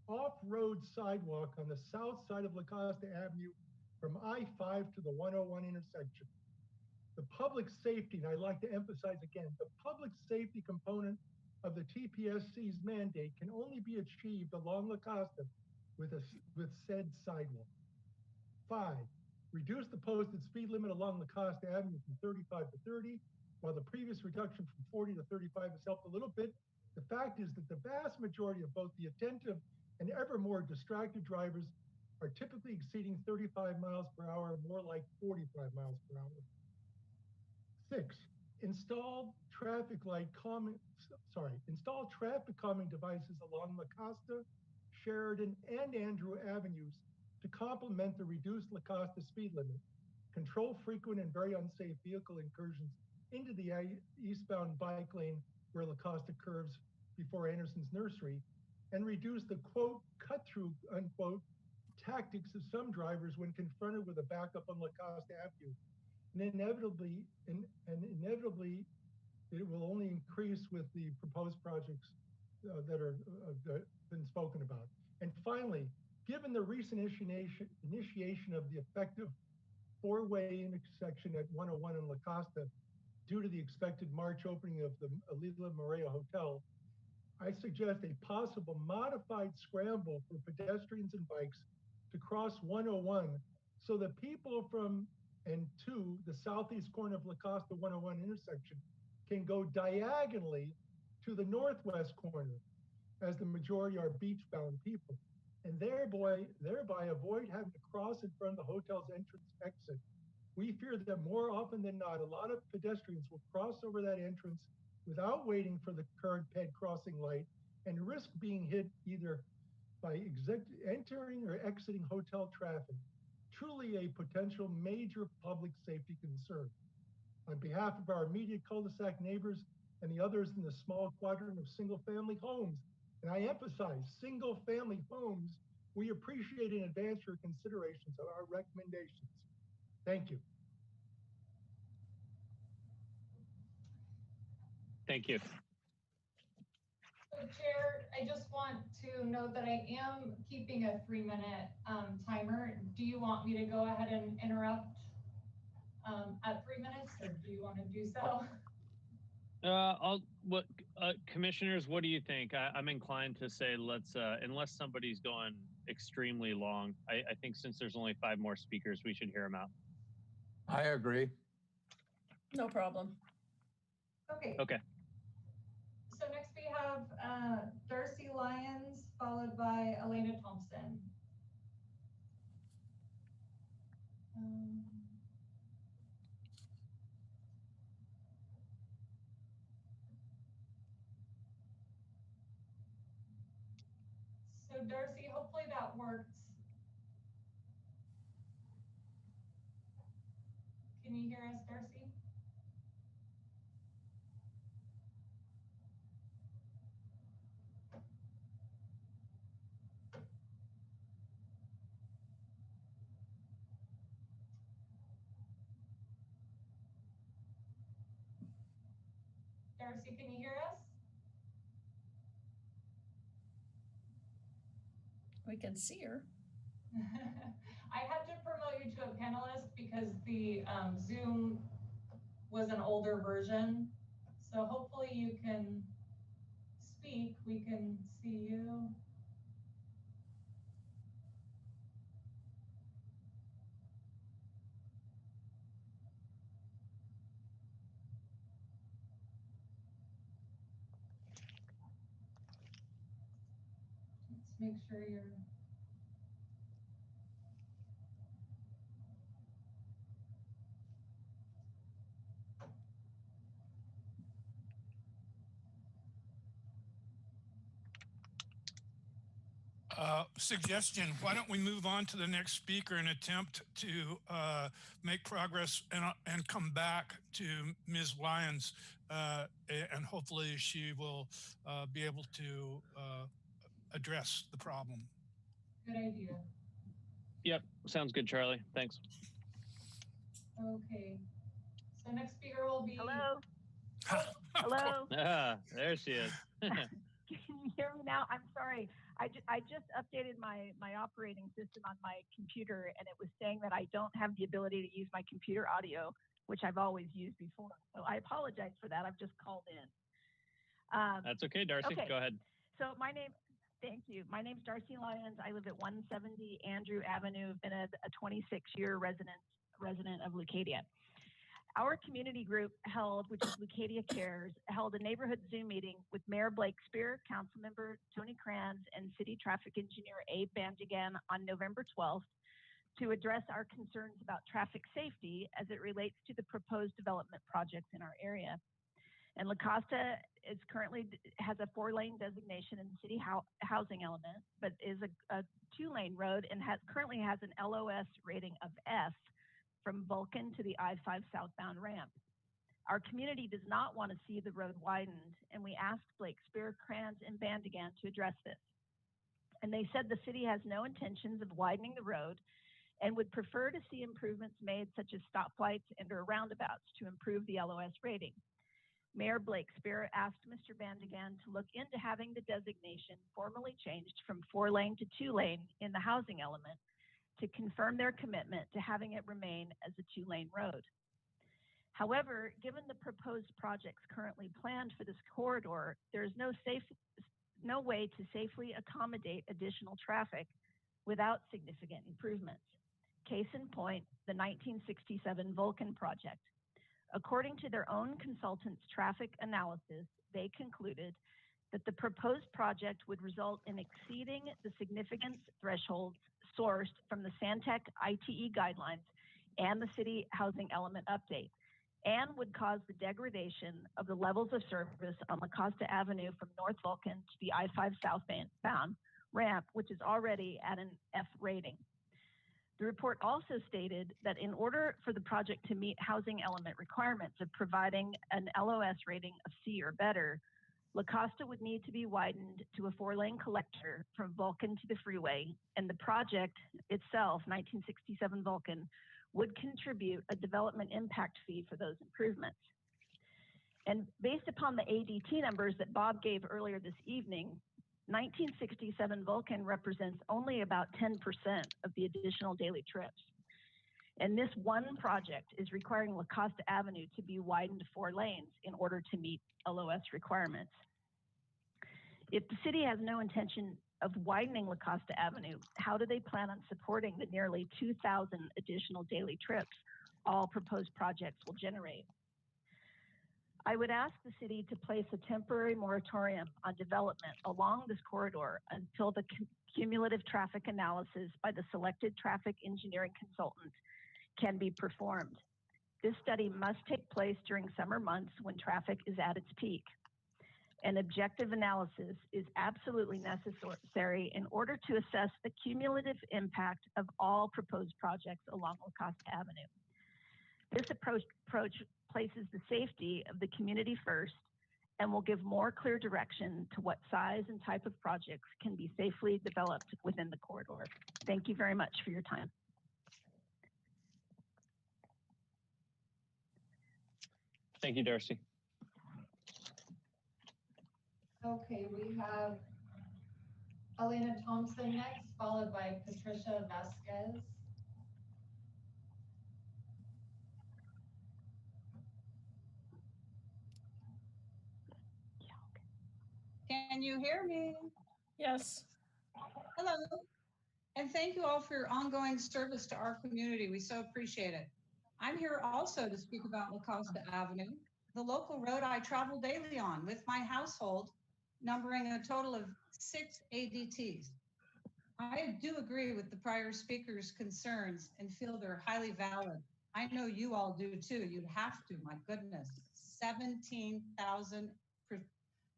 off-road sidewalk on the south side of La Costa Avenue from I-5 to the 101 intersection. The public safety, and I'd like to emphasize again, the public safety component of the TPSC's mandate can only be achieved along La Costa with said sidewalk. 5, reduce the posted speed limit along La Costa Avenue from 35 to 30, while the previous reduction from 40 to 35 has helped a little bit. The fact is that the vast majority of both the attentive and ever more distracted drivers are typically exceeding 35 miles per hour, more like 45 miles per hour. 6, install traffic calming devices along La Costa, Sheridan, and Andrew Avenues to complement the reduced La Costa speed limit, control frequent and very unsafe vehicle incursions into the eastbound bike lane where La Costa curves before Anderson's nursery, and reduce the quote cut-through unquote tactics of some drivers when confronted with a backup on La Costa Avenue. And inevitably, it will only increase with the proposed projects that are been spoken about. And finally, given the recent initiation of the effective 4-way intersection at 101 in La Costa, due to the expected March opening of the Alila Maria Hotel, I suggest a possible modified scramble for pedestrians and bikes to cross 101 so that people from and to the southeast corner of La Costa 101 intersection can go diagonally to the northwest corner, as the majority are beach-bound people, and thereby avoid having to cross in front of the hotel's entrance exit. We fear that more often than not, a lot of pedestrians will cross over that entrance without waiting for the current ped crossing light and risk being hit either by entering or exiting hotel traffic. Truly a potential major public safety concern. On behalf of our immediate cul-de-sac neighbors and the others in the small quadrant of single-family homes, and I emphasize single-family homes, we appreciate in advance your considerations of our recommendations. Thank you. Thank you. So Chair, I just want to note that I am keeping a 3-minute timer. Do you want me to go ahead and interrupt at 3 minutes, or do you want to do so? Commissioners, what do you think? I'm inclined to say let's, unless somebody's going extremely long, I think since there's only 5 more speakers, we should hear them out. I agree. No problem. Okay. Okay. So next we have Darcy Lyons, followed by Elena Thompson. So Darcy, hopefully that works. Can you hear us, Darcy? Darcy, can you hear us? We can see her. I had to promote you to a panelist because the Zoom was an older version. So hopefully you can speak. We can see you. Let's make sure you're. Suggestion, why don't we move on to the next speaker and attempt to make progress and come back to Ms. Lyons, and hopefully she will be able to address the problem. Good idea. Yep, sounds good, Charlie. Thanks. Okay. So next speaker will be. Hello. Hello. Ah, there she is. Can you hear me now? I'm sorry. I just updated my operating system on my computer, and it was saying that I don't have the ability to use my computer audio, which I've always used before. So I apologize for that. I've just called in. That's okay, Darcy. Okay. Go ahead. So thank you. My name's Darcy Lyons. I live at 170 Andrew Avenue. Been a 26-year resident of Leucadia. Our community group which is Leucadia Cares, held a neighborhood Zoom meeting with Mayor Blake Spear, Councilmember Tony Kranz, and City Traffic Engineer Abe Bandigan on November 12th to address our concerns about traffic safety as it relates to the proposed development projects in our area. And La Costa has a 4-lane designation in the city housing element, but is a 2-lane road and currently has an LOS rating of F from Vulcan to the I-5 southbound ramp. Our community does not want to see the road widened, and we asked Blake Spear, Kranz, and Bandigan to address this. And they said the city has no intentions of widening the road and would prefer to see improvements made such as stoplights and or roundabouts to improve the LOS rating. Mayor Blake Spear asked Mr. Bandigan to look into having the designation formally changed from 4-lane to 2-lane in the housing element to confirm their commitment to having it remain as a 2-lane road. However, given the proposed projects currently planned for this corridor, there is no way to safely accommodate additional traffic without significant improvements. Case in point, the 1967 Vulcan project. According to their own consultant's traffic analysis, they concluded that the proposed project would result in exceeding the significance thresholds sourced from the Santec ITE guidelines and the city housing element update, and would cause the degradation of the levels of service on La Costa Avenue from North Vulcan to the I-5 southbound ramp, which is already at an F rating. The report also stated that in order for the project to meet housing element requirements of providing an LOS rating of C or better, La Costa would need to be widened to a 4-lane collector from Vulcan to the freeway, and the project itself, 1967 Vulcan, would contribute a development impact fee for those improvements. And based upon the ADT numbers that Bob gave earlier this evening, 1967 Vulcan represents only about 10% of the additional daily trips. And this one project is requiring La Costa Avenue to be widened to 4 lanes in order to meet LOS requirements. If the city has no intention of widening La Costa Avenue, how do they plan on supporting the nearly 2,000 additional daily trips all proposed projects will generate? I would ask the city to place a temporary moratorium on development along this corridor until the cumulative traffic analysis by the selected traffic engineering consultant can be performed. This study must take place during summer months when traffic is at its peak. An objective analysis is absolutely necessary in order to assess the cumulative impact of all proposed projects along La Costa Avenue. This approach places the safety of the community first and will give more clear direction to what size and type of projects can be safely developed within the corridor. Thank you very much for your time. Thank you, Darcy. Okay, we have Elena Thompson next, followed by Patricia Vasquez. Can you hear me? Yes. Hello. And thank you all for your ongoing service to our community. We so appreciate it. I'm here also to speak about La Costa Avenue, the local road I travel daily on with my household, numbering a total of 6 ADTs. I do agree with the prior speaker's concerns and feel they're highly valid. I know you all do too. You'd have to, my goodness. 17,000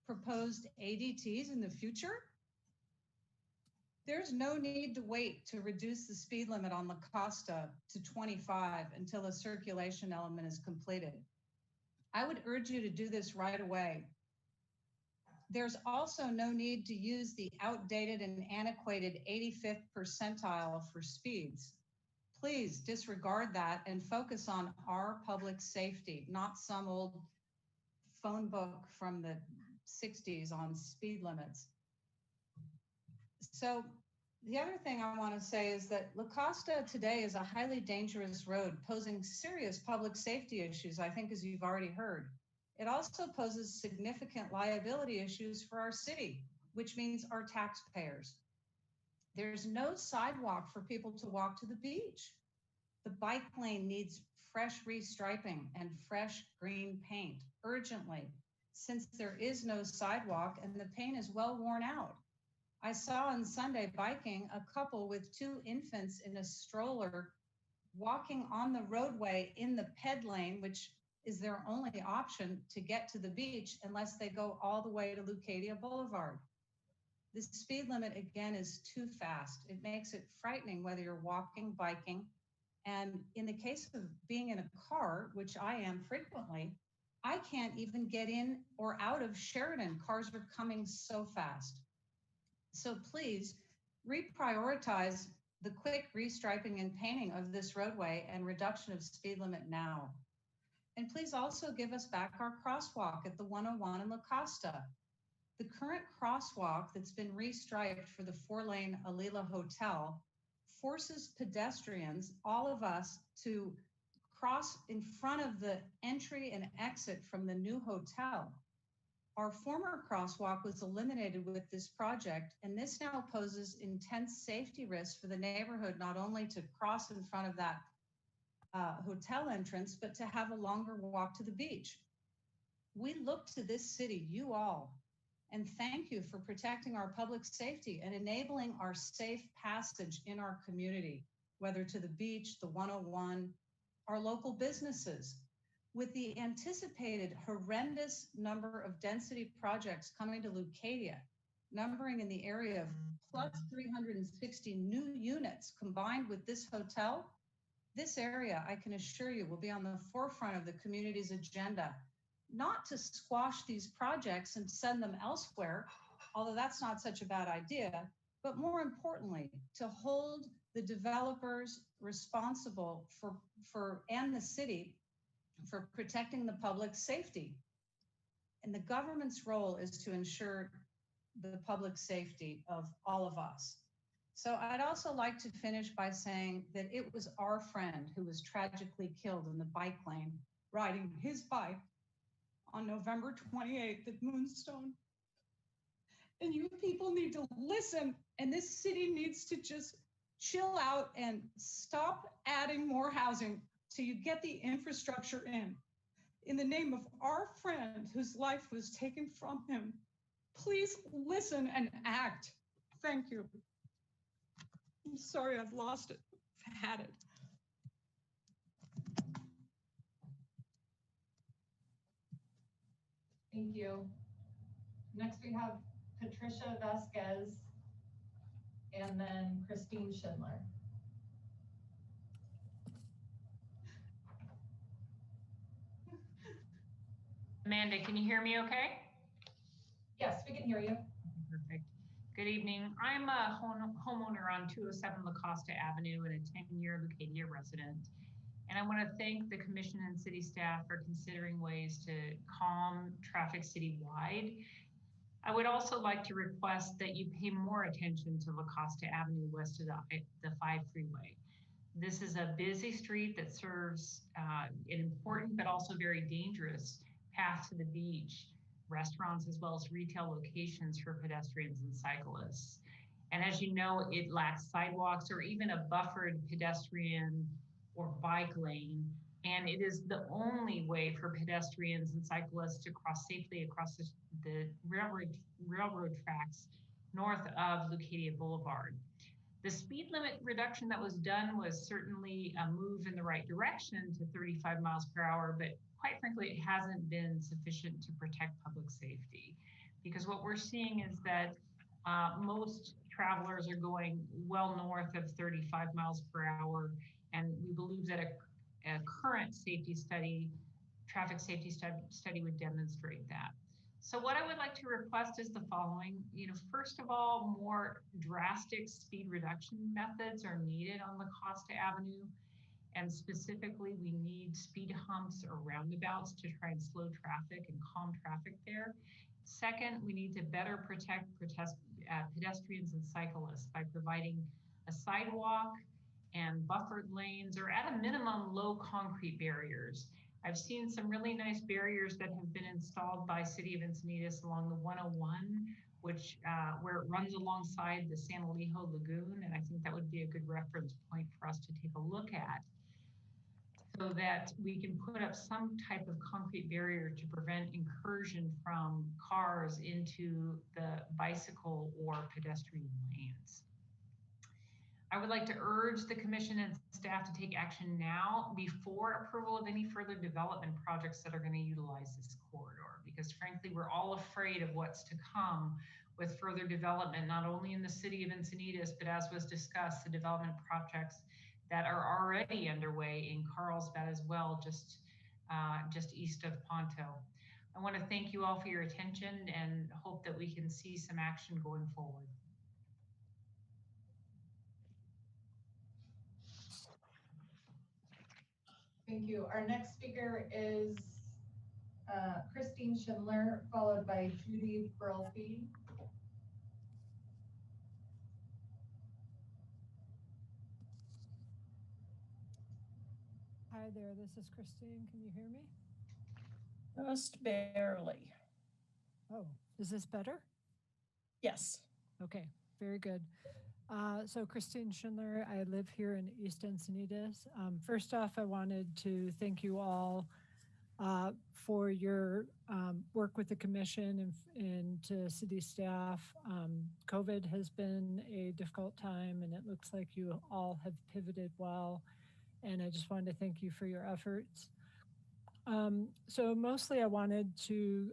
proposed ADTs in the future? There's no need to wait to reduce the speed limit on La Costa to 25 until a circulation element is completed. I would urge you to do this right away. There's also no need to use the outdated and antiquated 85th percentile for speeds. Please disregard that and focus on our public safety, not some old phone book from the 60s on speed limits. So the other thing I want to say is that La Costa today is a highly dangerous road, posing serious public safety issues, I think, as you've already heard. It also poses significant liability issues for our city, which means our taxpayers. There's no sidewalk for people to walk to the beach. The bike lane needs fresh restriping and fresh green paint urgently, since there is no sidewalk and the paint is well worn out. I saw on Sunday biking a couple with 2 infants in a stroller walking on the roadway in the ped lane, which is their only option to get to the beach unless they go all the way to Leucadia Boulevard. The speed limit, again, is too fast. It makes it frightening whether you're walking, biking, and in the case of being in a car, which I am frequently, I can't even get in or out of Sheridan. Cars are coming so fast. So please reprioritize the quick restriping and painting of this roadway and reduction of speed limit now. And please also give us back our crosswalk at the 101 in La Costa. The current crosswalk that's been restriped for the 4-lane Alila Hotel forces pedestrians, all of us, to cross in front of the entry and exit from the new hotel. Our former crosswalk was eliminated with this project, and this now poses intense safety risks for the neighborhood, not only to cross in front of that hotel entrance, but to have a longer walk to the beach. We look to this city, you all, and thank you for protecting our public safety and enabling our safe passage in our community, whether to the beach, the 101, our local businesses. With the anticipated horrendous number of density projects coming to Leucadia, numbering in the area of plus 360 new units combined with this hotel, this area, I can assure you, will be on the forefront of the community's agenda, not to squash these projects and send them elsewhere, although that's not such a bad idea, but more importantly, to hold the developers responsible for and the city for protecting the public safety. And the government's role is to ensure the public safety of all of us. So I'd also like to finish by saying that it was our friend who was tragically killed in the bike lane, riding his bike on November 28th at Moonstone. And you people need to listen, and this city needs to just chill out and stop adding more housing till you get the infrastructure in the name of our friend whose life was taken from him. Please listen and act. Thank you. I'm sorry I've lost it. I've had it. Thank you. Next we have Patricia Vasquez and then Christine Schindler. Amanda, can you hear me okay? Yes, we can hear you. Perfect. Good evening. I'm a homeowner on 207 La Costa Avenue and a 10-year Leucadia resident. And I want to thank the commission and city staff for considering ways to calm traffic citywide. I would also like to request that you pay more attention to La Costa Avenue west of the 5 freeway. This is a busy street that serves an important but also very dangerous path to the beach, restaurants, as well as retail locations for pedestrians and cyclists. And as you know, it lacks sidewalks or even a buffered pedestrian or bike lane. And it is the only way for pedestrians and cyclists to cross safely across the railroad tracks north of Leucadia Boulevard. The speed limit reduction that was done was certainly a move in the right direction to 35 miles per hour, but quite frankly, it hasn't been sufficient to protect public safety. Because what we're seeing is that most travelers are going well north of 35 miles per hour. And we believe that a current safety study, traffic safety study would demonstrate that. So what I would like to request is the following. First of all, more drastic speed reduction methods are needed on La Costa Avenue. And specifically, we need speed humps or roundabouts to try and slow traffic and calm traffic there. Second, we need to better protect pedestrians and cyclists by providing a sidewalk and buffered lanes, or at a minimum, low concrete barriers. I've seen some really nice barriers that have been installed by City of Encinitas along the 101, which where it runs alongside the San Elijo Lagoon, and I think that would be a good reference point for us to take a look at, so that we can put up some type of concrete barrier to prevent incursion from cars into the bicycle or pedestrian lanes. I would like to urge the commission and staff to take action now before approval of any further development projects that are going to utilize this corridor, because frankly, we're all afraid of what's to come with further development, not only in the city of Encinitas, but as was discussed, the development projects that are already underway in Carlsbad as well, just east of Ponto. I want to thank you all for your attention and hope that we can see some action going forward. Thank you. Our next speaker is Christine Schindler, followed by Judy Burlfee. Hi there, this is Christine. Can you hear me? Just barely. Oh, is this better? Yes. Okay, very good. So Christine Schindler, I live here in East Encinitas. First off, I wanted to thank you all for your work with the commission and to city staff. COVID has been a difficult time, and it looks like you all have pivoted well. And I just wanted to thank you for your efforts. So mostly I wanted to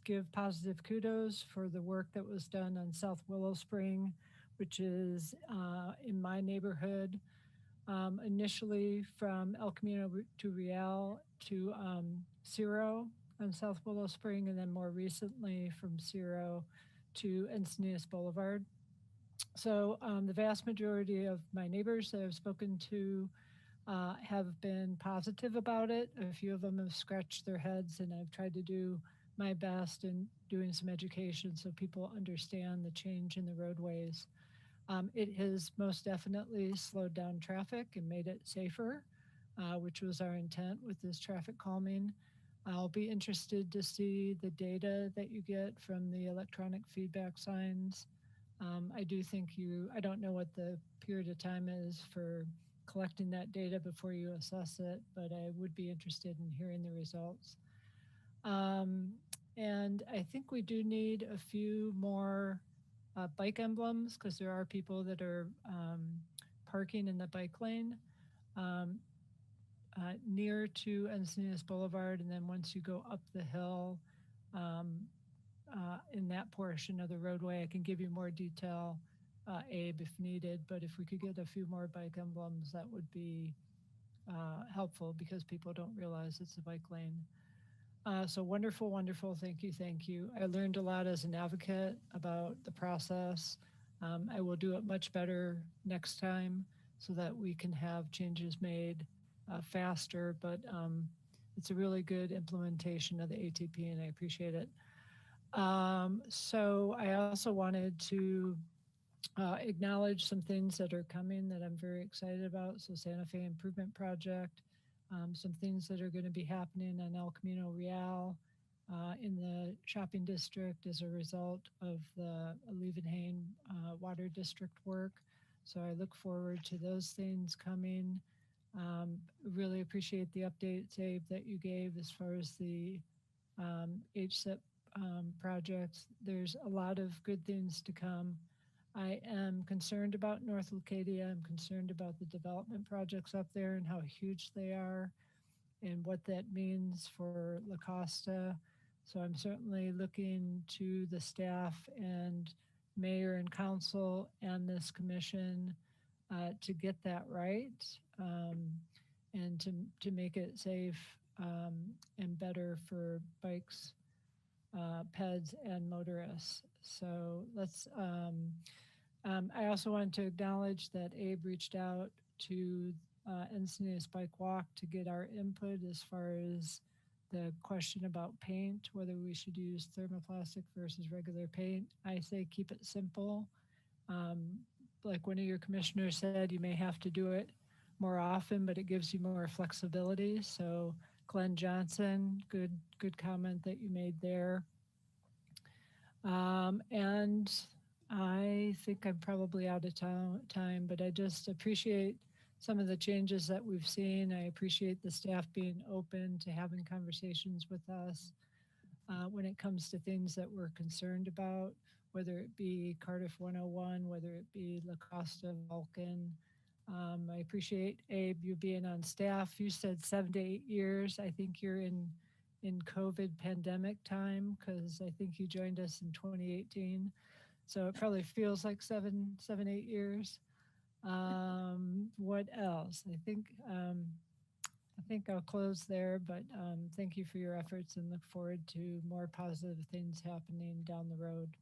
give positive kudos for the work that was done on South Willow Spring, which is in my neighborhood, initially from El Camino to Real to Ciro on South Willow Spring, and then more recently from Ciro to Encinitas Boulevard. So the vast majority of my neighbors that I've spoken to have been positive about it. A few of them have scratched their heads, and I've tried to do my best in doing some education so people understand the change in the roadways. It has most definitely slowed down traffic and made it safer, which was our intent with this traffic calming. I'll be interested to see the data that you get from the electronic feedback signs. I do think I don't know what the period of time is for collecting that data before you assess it, but I would be interested in hearing the results. And I think we do need a few more bike emblems, because there are people that are parking in the bike lane near to Encinitas Boulevard, and then once you go up the hill in that portion of the roadway. I can give you more detail, Abe, if needed, but if we could get a few more bike emblems, that would be helpful, because people don't realize it's a bike lane. So wonderful, wonderful. Thank you, thank you. I learned a lot as an advocate about the process. I will do it much better next time so that we can have changes made faster, but it's a really good implementation of the ATP, and I appreciate it. So I also wanted to acknowledge some things that are coming that I'm very excited about. So Santa Fe Improvement Project, some things that are going to be happening on El Camino Real in the shopping district as a result of the Leeuwenhoek Water District work. So I look forward to those things coming. Really appreciate the updates, Abe, that you gave as far as the HSIP projects. There's a lot of good things to come. I am concerned about North Leucadia. I'm concerned about the development projects up there and how huge they are and what that means for La Costa. So I'm certainly looking to the staff and mayor and council and this commission to get that right and to make it safe and better for bikes peds and motorists. So let's, I also want to acknowledge that Abe reached out to Encinitas Bike Walk to get our input as far as the question about paint, whether we should use thermoplastic versus regular paint. I say keep it simple. Like one of your commissioners said, you may have to do it more often, but it gives you more flexibility. So Glenn Johnson, good comment that you made there. And I think I'm probably out of time, but I just appreciate some of the changes that we've seen. I appreciate the staff being open to having conversations with us when it comes to things that we're concerned about, whether it be Cardiff 101, whether it be La Costa, Vulcan. I appreciate, Abe, you being on staff. You said 7 to 8 years. I think you're in COVID pandemic time, because I think you joined us in 2018. So it probably feels like 7, 8 years. What else? I think I'll close there, but thank you for your efforts and look forward to more positive things happening down the road.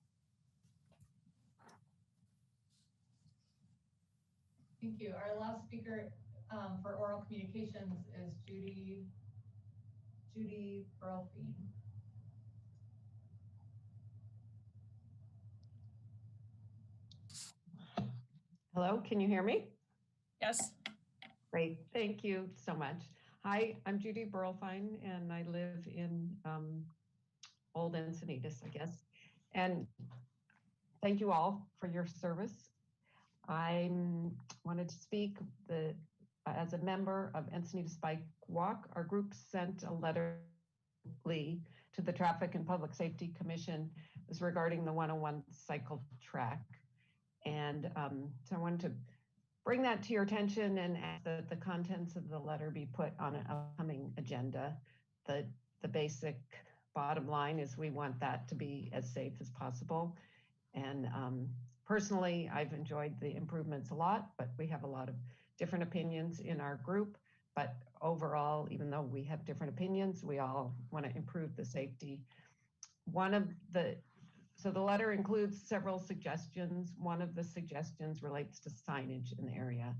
Thank you. Our last speaker for oral communications is Judy Burlfeen. Hello, can you hear me? Yes. Great, thank you so much. Hi, I'm Judy Burlfine, and I live in Old Encinitas, I guess. And thank you all for your service. I wanted to speak as a member of Encinitas Bike Walk. Our group sent a letter to the Traffic and Public Safety Commission. It was regarding the 101 cycle track. And so I wanted to bring that to your attention and ask that the contents of the letter be put on an upcoming agenda. The basic bottom line is we want that to be as safe as possible. And personally, I've enjoyed the improvements a lot, but we have a lot of different opinions in our group. But overall, even though we have different opinions, we all want to improve the safety. So the letter includes several suggestions. One of the suggestions relates to signage in the area.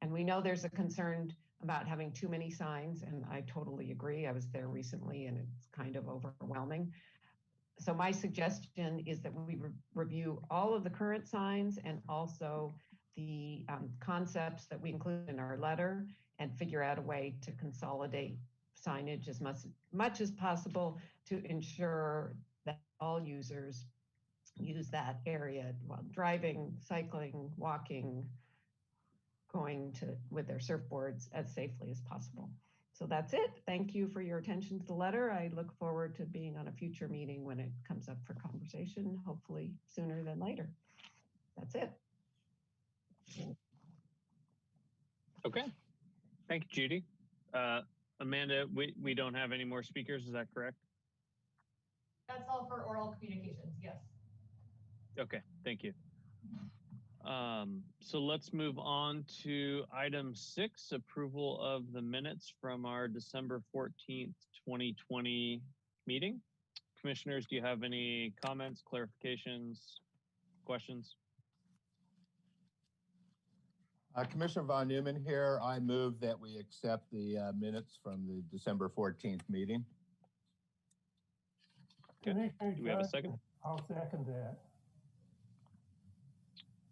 And we know there's a concern about having too many signs, and I totally agree. I was there recently and it's kind of overwhelming. So my suggestion is that we review all of the current signs and also the concepts that we include in our letter and figure out a way to consolidate signage as much as possible to ensure that all users use that area while driving, cycling, walking, going with their surfboards as safely as possible. So that's it. Thank you for your attention to the letter. I look forward to being on a future meeting when it comes up for conversation, hopefully sooner than later. That's it. Okay. Thank you, Judy. Amanda, we don't have any more speakers. Is that correct? That's all for oral communications. Yes. Okay, thank you. So let's move on to item 6, approval of the minutes from our December 14th, 2020 meeting. Commissioners, do you have any comments, clarifications, questions? Commissioner Von Neumann here. I move that we accept the minutes from the December 14th meeting. Okay. Do we have a second? I'll second that.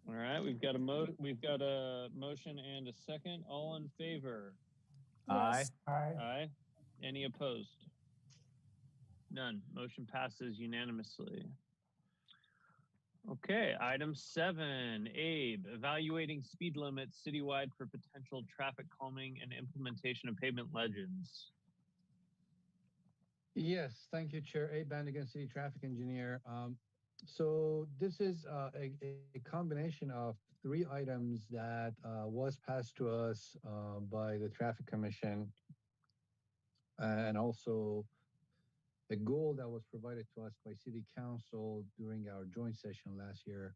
All right, we've got a motion and a second. All in favor? Yes. Aye. Aye. Any opposed? None. Motion passes unanimously. Okay, item 7, Abe, evaluating speed limits citywide for potential traffic calming and implementation of pavement legends. Yes, thank you, Chair. Abe Bandigan, City Traffic Engineer. So this is a combination of 3 items that was passed to us by the Traffic Commission, and also a goal that was provided to us by City Council during our joint session last year.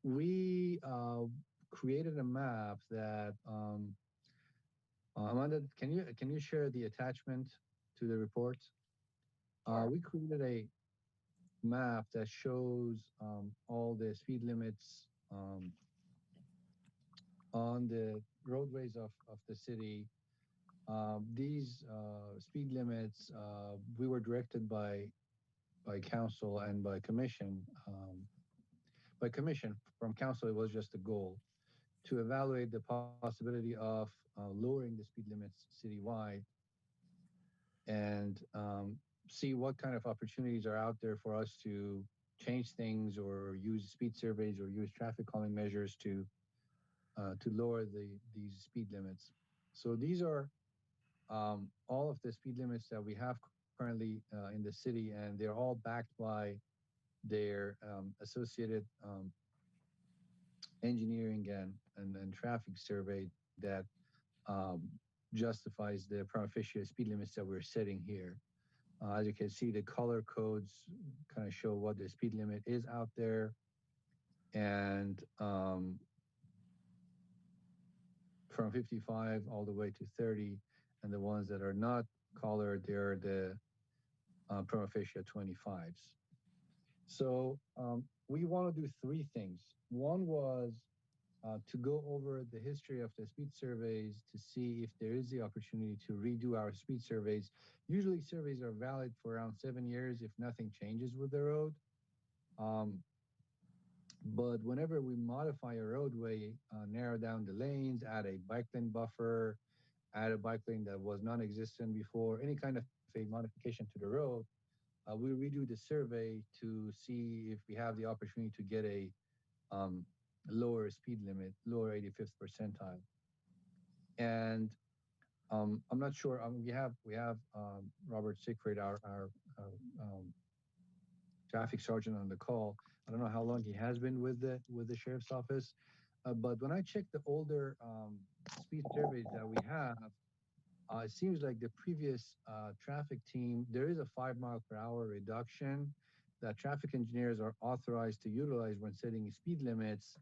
We created a map that Amanda, can you share the attachment to the report? We created a map that shows all the speed limits on the roadways of the city. These speed limits, we were directed by council and by commission. By commission from council, it was just a goal to evaluate the possibility of lowering the speed limits citywide and see what kind of opportunities are out there for us to change things or use speed surveys or use traffic calming measures to lower these speed limits. So these are all of the speed limits that we have currently in the city, and they're all backed by their associated engineering and traffic survey that um, justifies the prima facie speed limits that we're setting here. As you can see, the color codes kind of show what the speed limit is out there. And from 55 all the way to 30, and the ones that are not colored, they're the prima facie 25s. So we want to do three things. One was to go over the history of the speed surveys to see if there is the opportunity to redo our speed surveys. Usually surveys are valid for around 7 years if nothing changes with the road. But whenever we modify a roadway, narrow down the lanes, add a bike lane buffer, add a bike lane that was non-existent before, any kind of a modification to the road, we redo the survey to see if we have the opportunity to get a lower speed limit, lower 85th percentile. And I'm not sure. We have Robert Sickfried, our traffic sergeant, on the call. I don't know how long he has been with the sheriff's office, but when I check the older speed surveys that we have, it seems like the previous traffic team, there is a 5 mile per hour reduction that traffic engineers are authorized to utilize when setting speed limits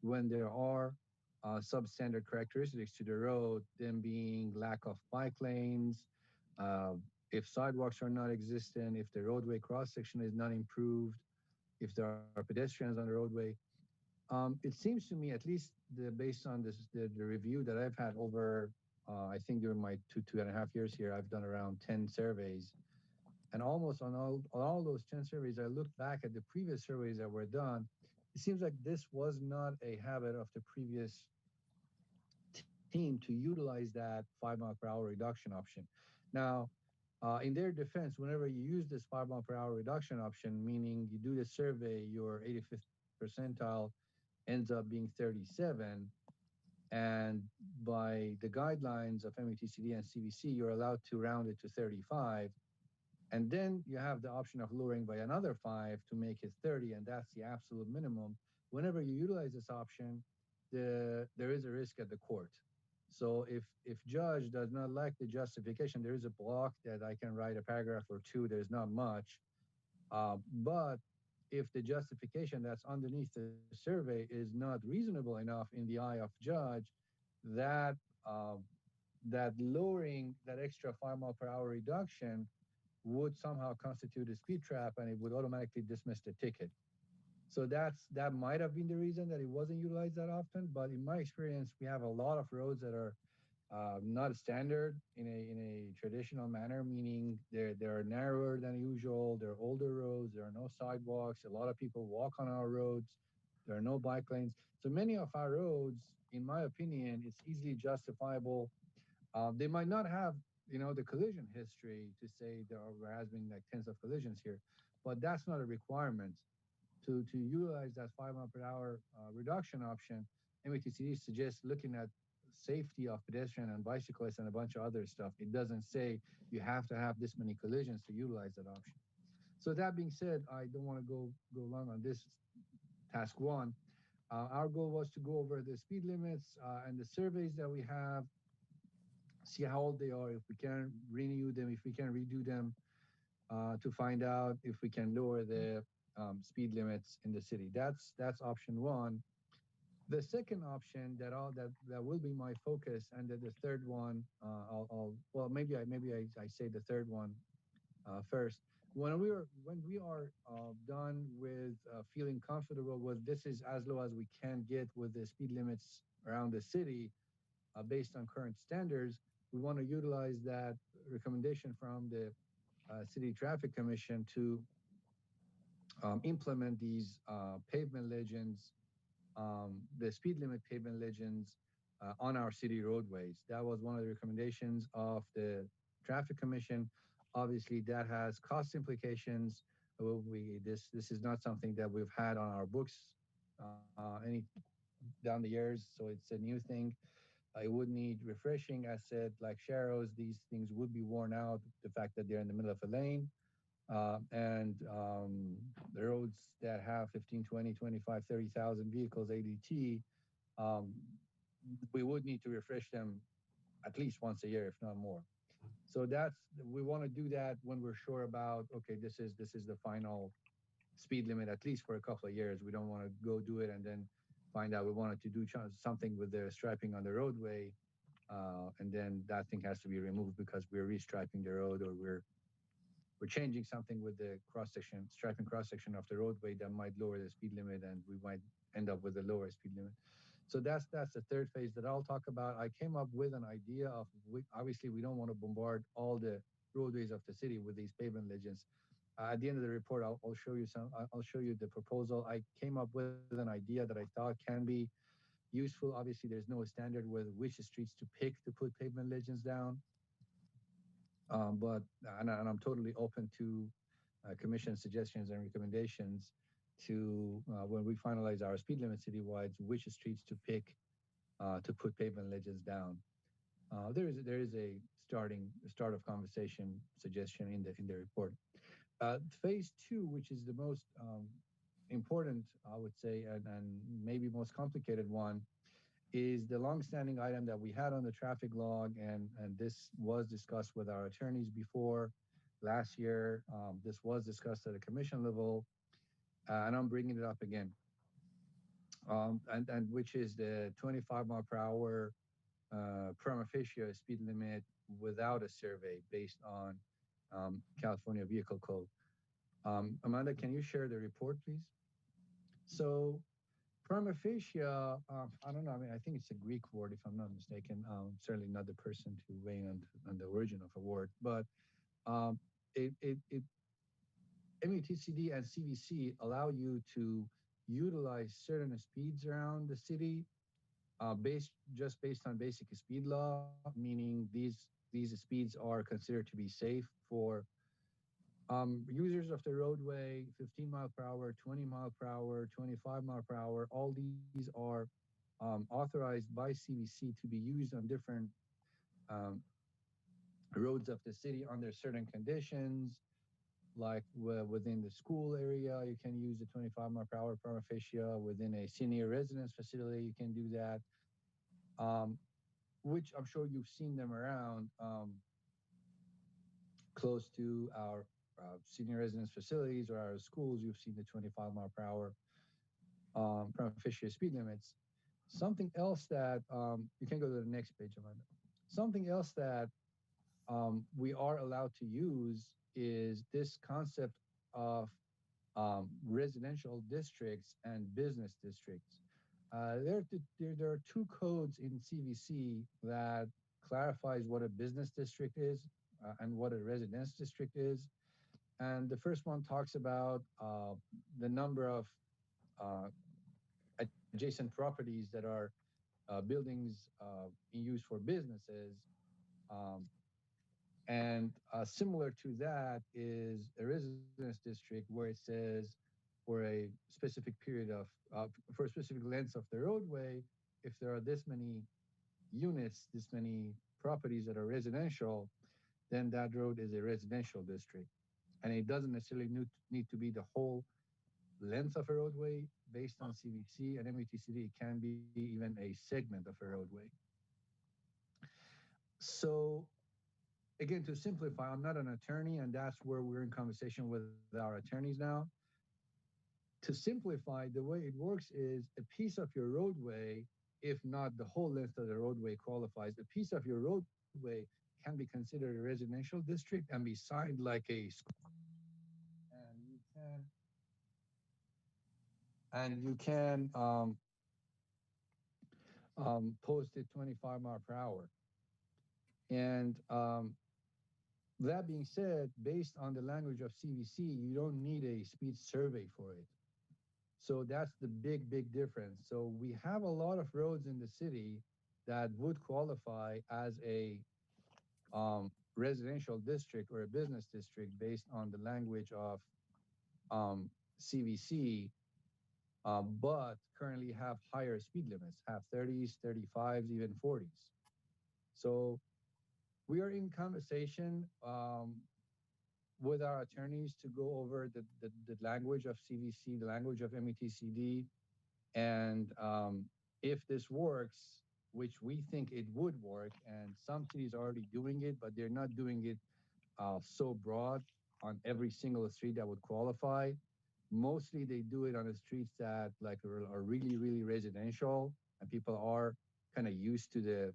when there are substandard characteristics to the road, them being lack of bike lanes, if sidewalks are not existent, if the roadway cross section is not improved, if there are pedestrians on the roadway. It seems to me, at least based on the review that I've had over, I think during my 2.5 years here, I've done around 10 surveys. And almost on all those 10 surveys, I looked back at the previous surveys that were done. It seems like this was not a habit of the previous team to utilize that 5 mile per hour reduction option. Now, in their defense, whenever you use this 5 mile per hour reduction option, meaning you do the survey, your 85th percentile ends up being 37. And by the guidelines of METCD and CVC, you're allowed to round it to 35. And then you have the option of lowering by another 5 to make it 30, and that's the absolute minimum. Whenever you utilize this option, there is a risk at the court. So if judge does not like the justification, there is a block that I can write a paragraph or two. There's not much. But if the justification that's underneath the survey is not reasonable enough in the eye of judge, that lowering that extra 5 mile per hour reduction would somehow constitute a speed trap, and it would automatically dismiss the ticket. So that might have been the reason that it wasn't utilized that often. But in my experience, we have a lot of roads that are not standard in a traditional manner, meaning they're narrower than usual. They're older roads. There are no sidewalks. A lot of people walk on our roads. There are no bike lanes. So many of our roads, in my opinion, it's easily justifiable. They might not have the collision history to say there has been like tens of collisions here, but that's not a requirement. To utilize that 5 mile per hour reduction option, METCD suggests looking at safety of pedestrian and bicyclists and a bunch of other stuff. It doesn't say you have to have this many collisions to utilize that option. So that being said, I don't want to go long on this task one. Our goal was to go over the speed limits and the surveys that we have, see how old they are, if we can renew them, if we can redo them, to find out if we can lower the speed limits in the city. That's option one. The second option that will be my focus, and the third one, maybe I say the third one first. when we are done with feeling comfortable with this is as low as we can get with the speed limits around the city based on current standards, we want to utilize that recommendation from the City Traffic Commission to implement these pavement legends, the speed limit pavement legends on our city roadways. That was one of the recommendations of the Traffic Commission. Obviously, that has cost implications. This is not something that we've had on our books any down the years, so it's a new thing. It would need refreshing. As said, like Sharrows, these things would be worn out. The fact that they're in the middle of a lane, and the roads that have 15, 20, 25, 30,000 vehicles ADT, um, we would need to refresh them at least once a year, if not more. So we want to do that when we're sure about, okay, this is the final speed limit, at least for a couple of years. We don't want to go do it and then find out we wanted to do something with the striping on the roadway, and then that thing has to be removed because we're restriping the road, or we're changing something with the striping cross section of the roadway that might lower the speed limit, and we might end up with a lower speed limit. So that's the third phase that I'll talk about. I came up with an idea of, obviously we don't want to bombard all the roadways of the city with these pavement legends. At the end of the report, I'll show you I'll show you the proposal. I came up with an idea that I thought can be useful. Obviously, there's no standard with which streets to pick to put pavement legends down. But I'm totally open to commission suggestions and recommendations to when we finalize our speed limit citywide, which streets to pick to put pavement legends down. There is a start of conversation suggestion in the report. Phase two, which is the most important, I would say, and maybe most complicated one, is the long-standing item that we had on the traffic log, and this was discussed with our attorneys before last year. This was discussed at a commission level, and I'm bringing it up again. And which is the 25 mile per hour prima facie speed limit without a survey based on California Vehicle Code. Amanda, can you share the report, please? So prima facie, I don't know. I mean, I think it's a Greek word, if I'm not mistaken. Certainly not the person to weigh on the origin of a word, but MUTCD and CVC allow you to utilize certain speeds around the city based on basic speed law, meaning these speeds are considered to be safe for users of the roadway. 15 mile per hour, 20 mile per hour, 25 mile per hour. All these are authorized by CVC to be used on different roads of the city under certain conditions. Like within the school area, you can use the 25 mile per hour prima facie. Within a senior residence facility, you can do that, which I'm sure you've seen them around close to our senior residence facilities or our schools. You've seen the 25 mile per hour prima facie speed limits. Something else that you can go to the next page, Amanda. Something else that we are allowed to use is this concept of residential districts and business districts. There are two codes in CVC that clarifies what a business district is and what a residence district is. And the first one talks about the number of adjacent properties that are buildings in use for businesses. And similar to that is a residence district where it says for a specific period of, for a specific length of the roadway, if there are this many units, this many properties that are residential, then that road is a residential district. And it doesn't necessarily need to be the whole length of a roadway. Based on CVC and MUTCD, it can be even a segment of a roadway. So again, to simplify, I'm not an attorney, and that's where we're in conversation with our attorneys now. To simplify, the way it works is a piece of your roadway, if not the whole length of the roadway qualifies, a piece of your roadway can be considered a residential district and be signed like a school. And then the rest of the roadway can be considered a business district. And the reason why this is important is because if you have a business district, and you can post it 25 mile per hour. And that being said, based on the language of CVC, you don't need a speed survey for it. So that's the big difference. So we have a lot of roads in the city that would qualify as a residential district or a business district based on the language of CVC, but currently have higher speed limits, have 30s, 35s, even 40s. So we are in conversation with our attorneys to go over the language of CVC, the language of METCD, and if this works, which we think it would work, and some cities are already doing it, but they're not doing it so broad on every single street that would qualify. Mostly they do it on the streets that like are really residential, and people are kind of used to the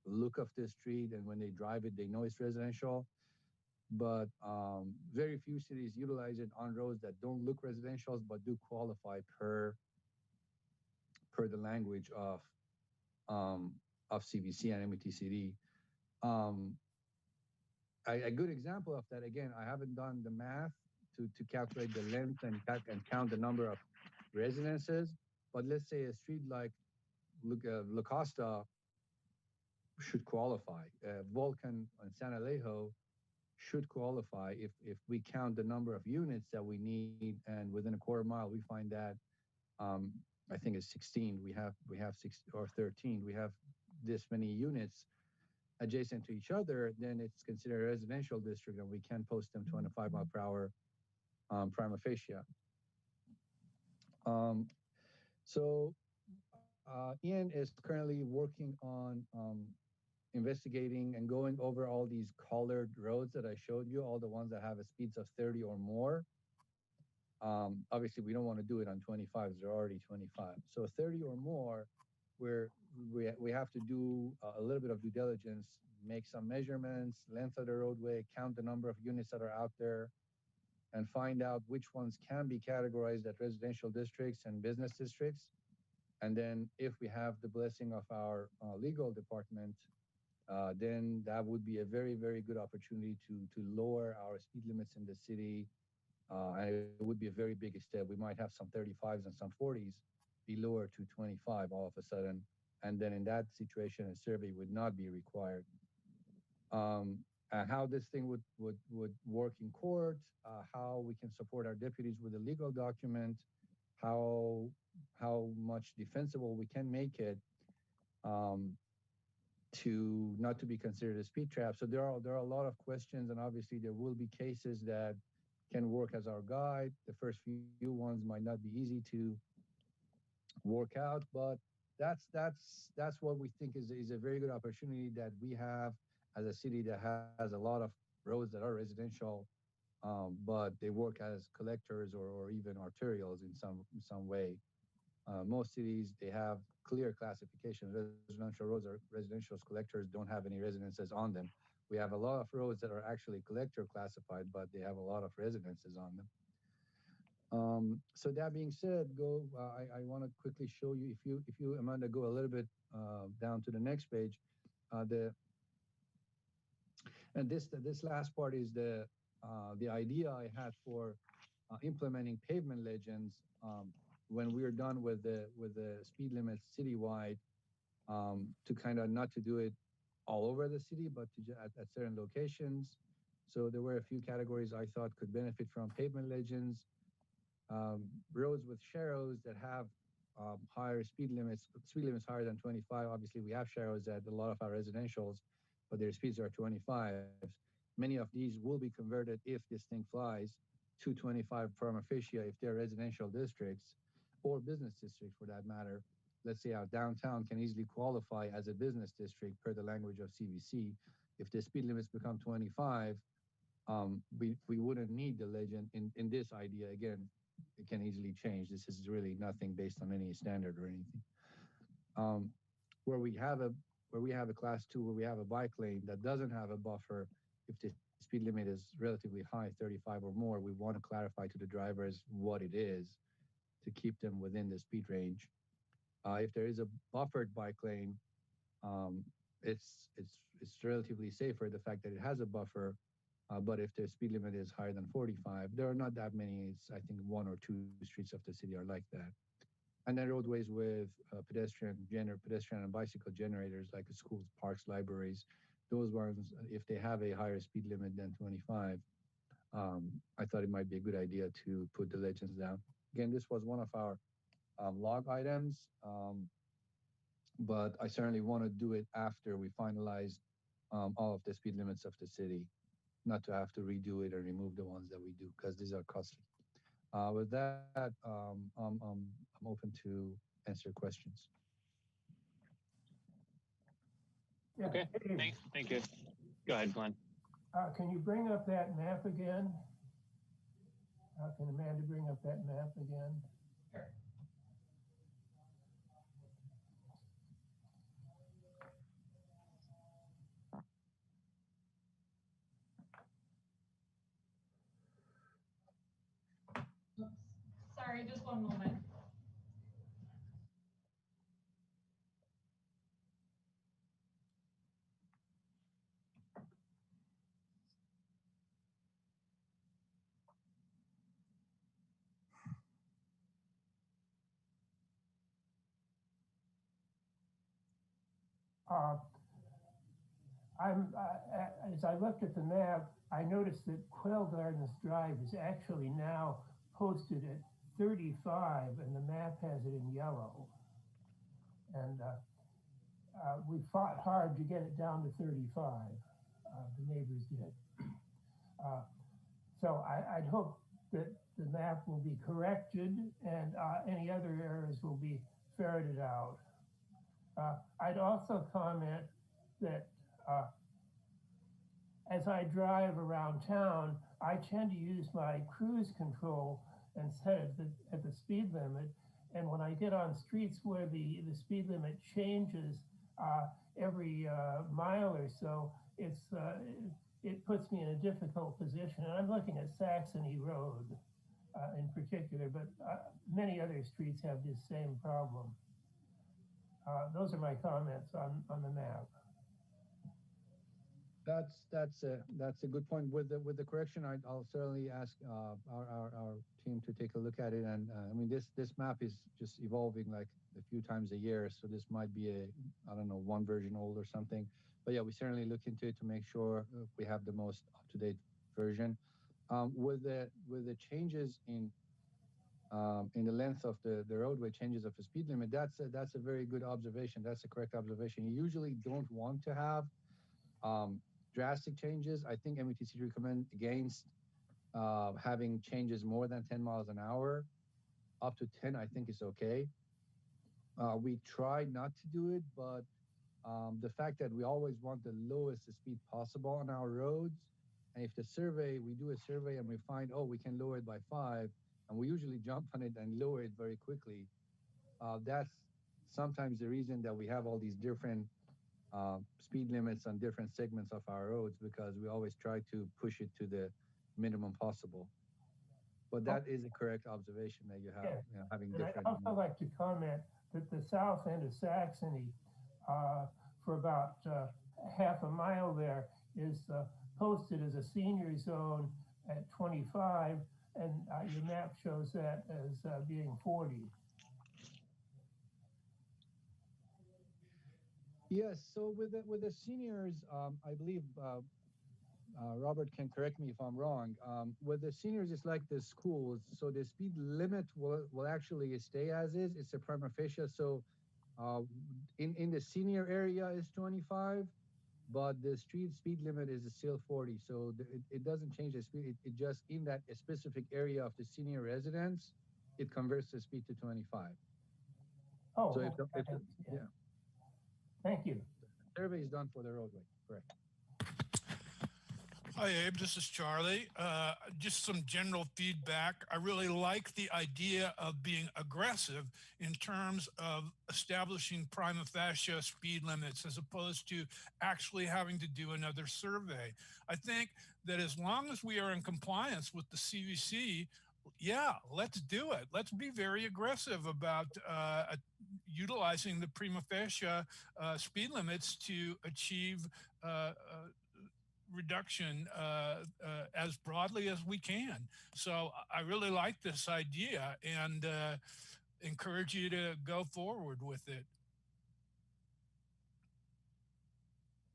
look of the street, and when they drive it, they know it's residential. But very few cities utilize it on roads that don't look residential but do qualify per the language of CVC and METCD. A good example of that, again, I haven't done the math to calculate the length and count the number of residences, but let's say a street like La Costa should qualify. Vulcan and San Alejo should qualify if we count the number of units that we need, and within a quarter mile we find that I think it's 16. We have 6 or 13. We have this many units adjacent to each other. Then it's considered a residential district, and we can post them 25 mile per hour prima facie. So Ian is currently working on investigating and going over all these colored roads that I showed you, all the ones that have a speeds of 30 or more. Obviously, we don't want to do it on 25s. They're already 25. So 30 or more, where we have to do a little bit of due diligence, make some measurements, length of the roadway, count the number of units that are out there, and find out which ones can be categorized as residential districts and business districts. And then if we have the blessing of our legal department, then that would be a very good opportunity to lower our speed limits in the city. And it would be a very big step. We might have some 35s and some 40s be lower to 25 all of a sudden. And then in that situation, a survey would not be required. How this thing would work in court, how we can support our deputies with a legal document, how much defensible we can make it to not to be considered a speed trap. So there are a lot of questions, and obviously there will be cases that can work as our guide. The first few ones might not be easy to work out, but that's what we think is a very good opportunity that we have as a city that has a lot of roads that are residential, but they work as collectors or even arterials in some way. Most cities, they have clear classification. Residential roads are residential collectors, don't have any residences on them. We have a lot of roads that are actually collector classified, but they have a lot of residences on them. So that being said, I want to quickly show you, if you Amanda, go a little bit down to the next page. And this last part is the idea I had for implementing pavement legends when we're done with the speed limits citywide, to kind of not to do it all over the city, but to at certain locations. So there were a few categories I thought could benefit from pavement legends. Roads with sharrows that have higher speed limits higher than 25. Obviously, we have sharrows at a lot of our residentials, but their speeds are 25. Many of these will be converted, if this thing flies, to 25 prima facie if they're residential districts or business districts for that matter. Let's say our downtown can easily qualify as a business district per the language of CVC. If the speed limits become 25, we wouldn't need the legend in this idea. Again, it can easily change. This is really nothing based on any standard or anything. Where we have a class 2, where we have a bike lane that doesn't have a buffer, if the speed limit is relatively high, 35 or more, we want to clarify to the drivers what it is to keep them within the speed range. If there is a buffered bike lane, it's relatively safer, the fact that it has a buffer. But if the speed limit is higher than 45, there are not that many. It's, I think, 1 or 2 streets of the city are like that. And then roadways with pedestrian and bicycle generators, like schools, parks, libraries, those ones, if they have a higher speed limit than 25, I thought it might be a good idea to put the legends down. Again, this was one of our log items, but I certainly want to do it after we finalize all of the speed limits of the city, not to have to redo it or remove the ones that we do, because these are costly. With that, I'm open to answer questions. Yeah, Okay, Dave, thank you. Go ahead, Glenn. can you bring up that map again? Can Amanda bring up that map again? Sure. Oops. Sorry, just one moment. As I looked at the map, I noticed that Quail Gardens Drive is actually now posted at 35, and the map has it in yellow. And we fought hard to get it down to 35. The neighbors did. So I'd hope that the map will be corrected and any other errors will be ferreted out. I'd also comment that as I drive around town, I tend to use my cruise control and set it at the speed limit. And when I get on streets where the speed limit changes every mile or so, it puts me in a difficult position. And I'm looking at Saxony Road in particular, but many other streets have this same problem. Those are my comments on the map. That's a good point. With the correction, I'll certainly ask our team to take a look at it. And I mean, this map is just evolving like a few times a year, so this might be I don't know, one version old or something. But yeah, we certainly look into it to make sure we have the most up-to-date version. With the changes in the length of the roadway, changes of the speed limit, that's a very good observation. That's a correct observation. You usually don't want to have drastic changes. I think MUTC recommend against having changes more than 10 miles an hour. Up to 10, I think is okay. We try not to do it, but the fact that we always want the lowest speed possible on our roads, and if we do a survey and we find, oh, we can lower it by 5, and we usually jump on it and lower it very quickly, that's sometimes the reason that we have all these different speed limits on different segments of our roads, because we always try to push it to the minimum possible. But that is a correct observation that you have, Yeah. having And different. I'd also like to comment that the south end of Saxony, for about half a mile there, is posted as a senior zone at 25, and your map shows that as being 40. Yes, so with the seniors, I believe Robert can correct me if I'm wrong. With the seniors, it's like the schools, so the speed limit will actually stay as is. It's a prima facie. So in the senior area is 25, but the street speed limit is still 40. So it doesn't change the speed. It just in that specific area of the senior residence, it converts the speed to 25. Oh, so yeah. Thank you. Survey is done for the roadway, correct. Hi, Abe. This is Charlie. Just some general feedback. I really like the idea of being aggressive in terms of establishing prima facie speed limits as opposed to actually having to do another survey. I think that as long as we are in compliance with the CVC, yeah, let's do it. Let's be very aggressive about utilizing the prima facie speed limits to achieve reduction as broadly as we can. So I really like this idea and encourage you to go forward with it.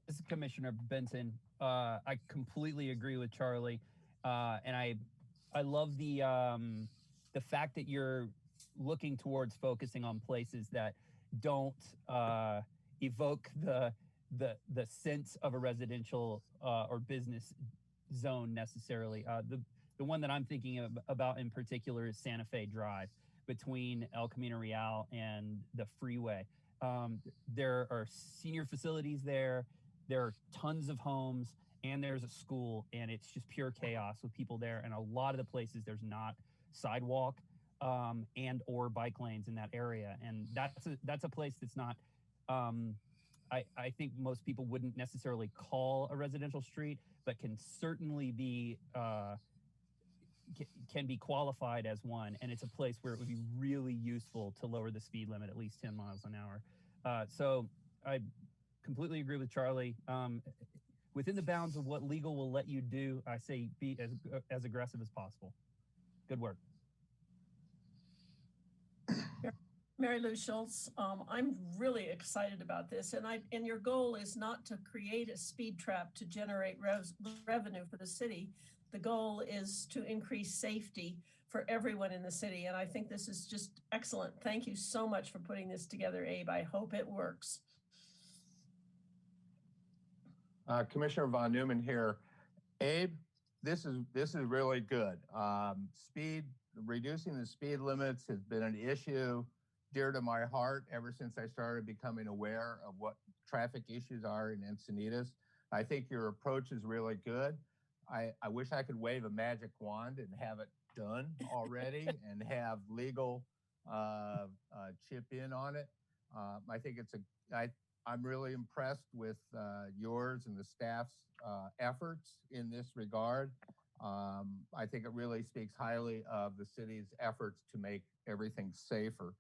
This is Commissioner Benson. I completely agree with Charlie, and I love the fact that you're looking towards focusing on places that don't evoke the sense of a residential or business zone necessarily. The one that I'm thinking about in particular is Santa Fe Drive between El Camino Real and the freeway. There are senior facilities there. There are tons of homes, and there's a school, and it's just pure chaos with people there. And a lot of the places there's not sidewalk and or bike lanes in that area, and that's a place that's not. I think most people wouldn't necessarily call a residential street, but can certainly be can be qualified as one, and it's a place where it would be really useful to lower the speed limit at least 10 miles an hour. So I completely agree with Charlie. Within the bounds of what legal will let you do, I say be as aggressive as possible. Good work. Mary Lou Schultz, I'm really excited about this, and your goal is not to create a speed trap to generate revenue for the city. The goal is to increase safety for everyone in the city, and I think this is just excellent. Thank you so much for putting this together, Abe. I hope it works. Commissioner Von Neumann here. Abe, this is really good. Reducing the speed limits has been an issue dear to my heart ever since I started becoming aware of what traffic issues are in Encinitas. I think your approach is really good. I wish I could wave a magic wand and have it done already and have legal chip in on it. I think I'm really impressed with yours and the staff's efforts in this regard. I think it really speaks highly of the city's efforts to make everything safer.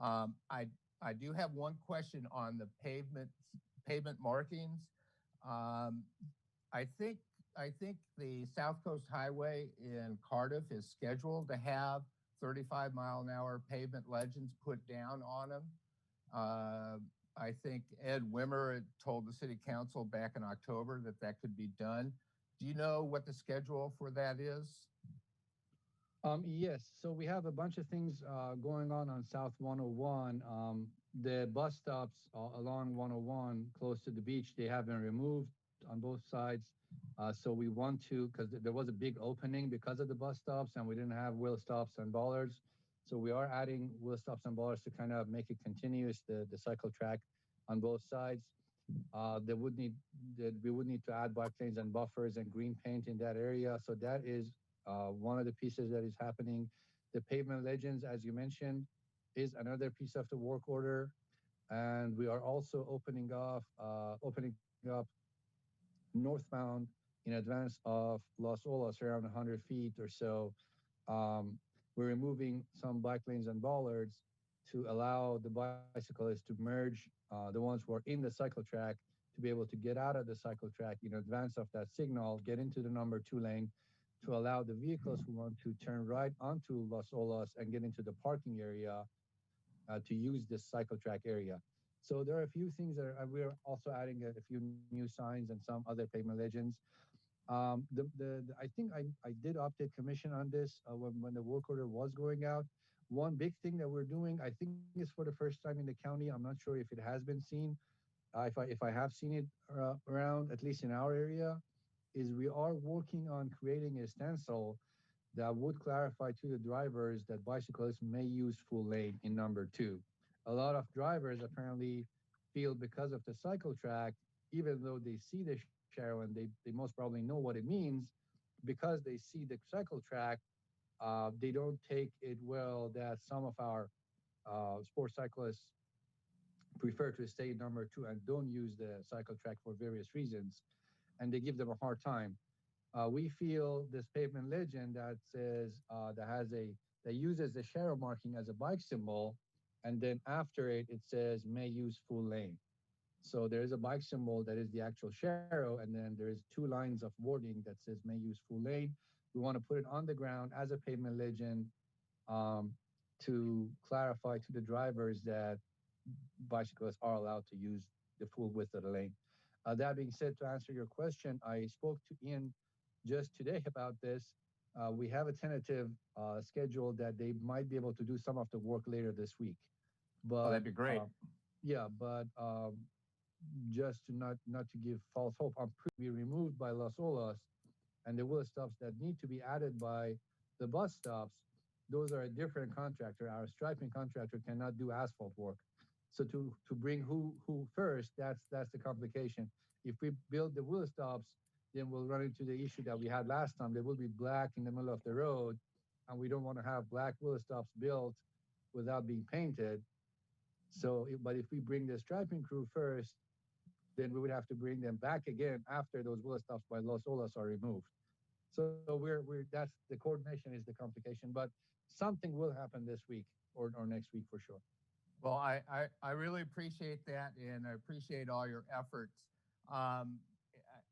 I do have one question on the pavement markings. I think the South Coast Highway in Cardiff is scheduled to have 35-mile-an-hour pavement legends put down on them. I think Ed Wimmer had told the city council back in October that could be done. Do you know what the schedule for that is? Yes, so we have a bunch of things going on South 101. The bus stops along 101 close to the beach, they have been removed on both sides. So we want to, because there was a big opening because of the bus stops and we didn't have wheel stops and bollards. So we are adding wheel stops and bollards to kind of make it continuous, the cycle track on both sides. We would need to add bike lanes and buffers and green paint in that area. So that is one of the pieces that is happening. The pavement legends, as you mentioned, is another piece of the work order. And we are also opening up northbound in advance of Las Olas, around 100 feet or so. We're removing some bike lanes and bollards to allow the bicyclists to merge the ones who are in the cycle track to be able to get out of the cycle track in advance of that signal, get into the number 2 lane to allow the vehicles who want to turn right onto Las Olas and get into the parking area to use this cycle track area. So there are a few things that we're also adding a few new signs and some other pavement legends. I think I did update commission on this when the work order was going out. One big thing that we're doing, I think is for the first time in the county, I'm not sure if it has been seen, if I have seen it around, at least in our area, is we are working on creating a stencil that would clarify to the drivers that bicyclists may use full lane in number 2. A lot of drivers apparently feel because of the cycle track, even though they see the Cheryl, and they most probably know what it means because they see the cycle track. They don't take it well that some of our sports cyclists prefer to stay number two and don't use the cycle track for various reasons, and they give them a hard time. We feel this pavement legend that says that uses the Cheryl marking as a bike symbol, and then after it says may use full lane. So there is a bike symbol that is the actual Cheryl, and then there's two lines of wording that says may use full lane. We want to put it on the ground as a pavement legend to clarify to the drivers that bicyclists are allowed to use the full width of the lane. That being said, to answer your question, I spoke to Ian just today about this. We have a tentative schedule that they might be able to do some of the work later this week. But that'd be great. Yeah, but just to not to give false hope, I'm pretty removed by Las Olas, and the wheel stops that need to be added by the bus stops. Those are a different contractor. Our striping contractor cannot do asphalt work. So to bring who first, that's the complication. If we build the wheel stops, then we'll run into the issue that we had last time. They will be black in the middle of the road, and we don't want to have black wheel stops built without being painted. So, but if we bring the striping crew first, then we would have to bring them back again after those wheel stops by Los Olas are removed. So we're that's the coordination is the complication, but something will happen this week or next week for sure. Well, I really appreciate that, and I appreciate all your efforts.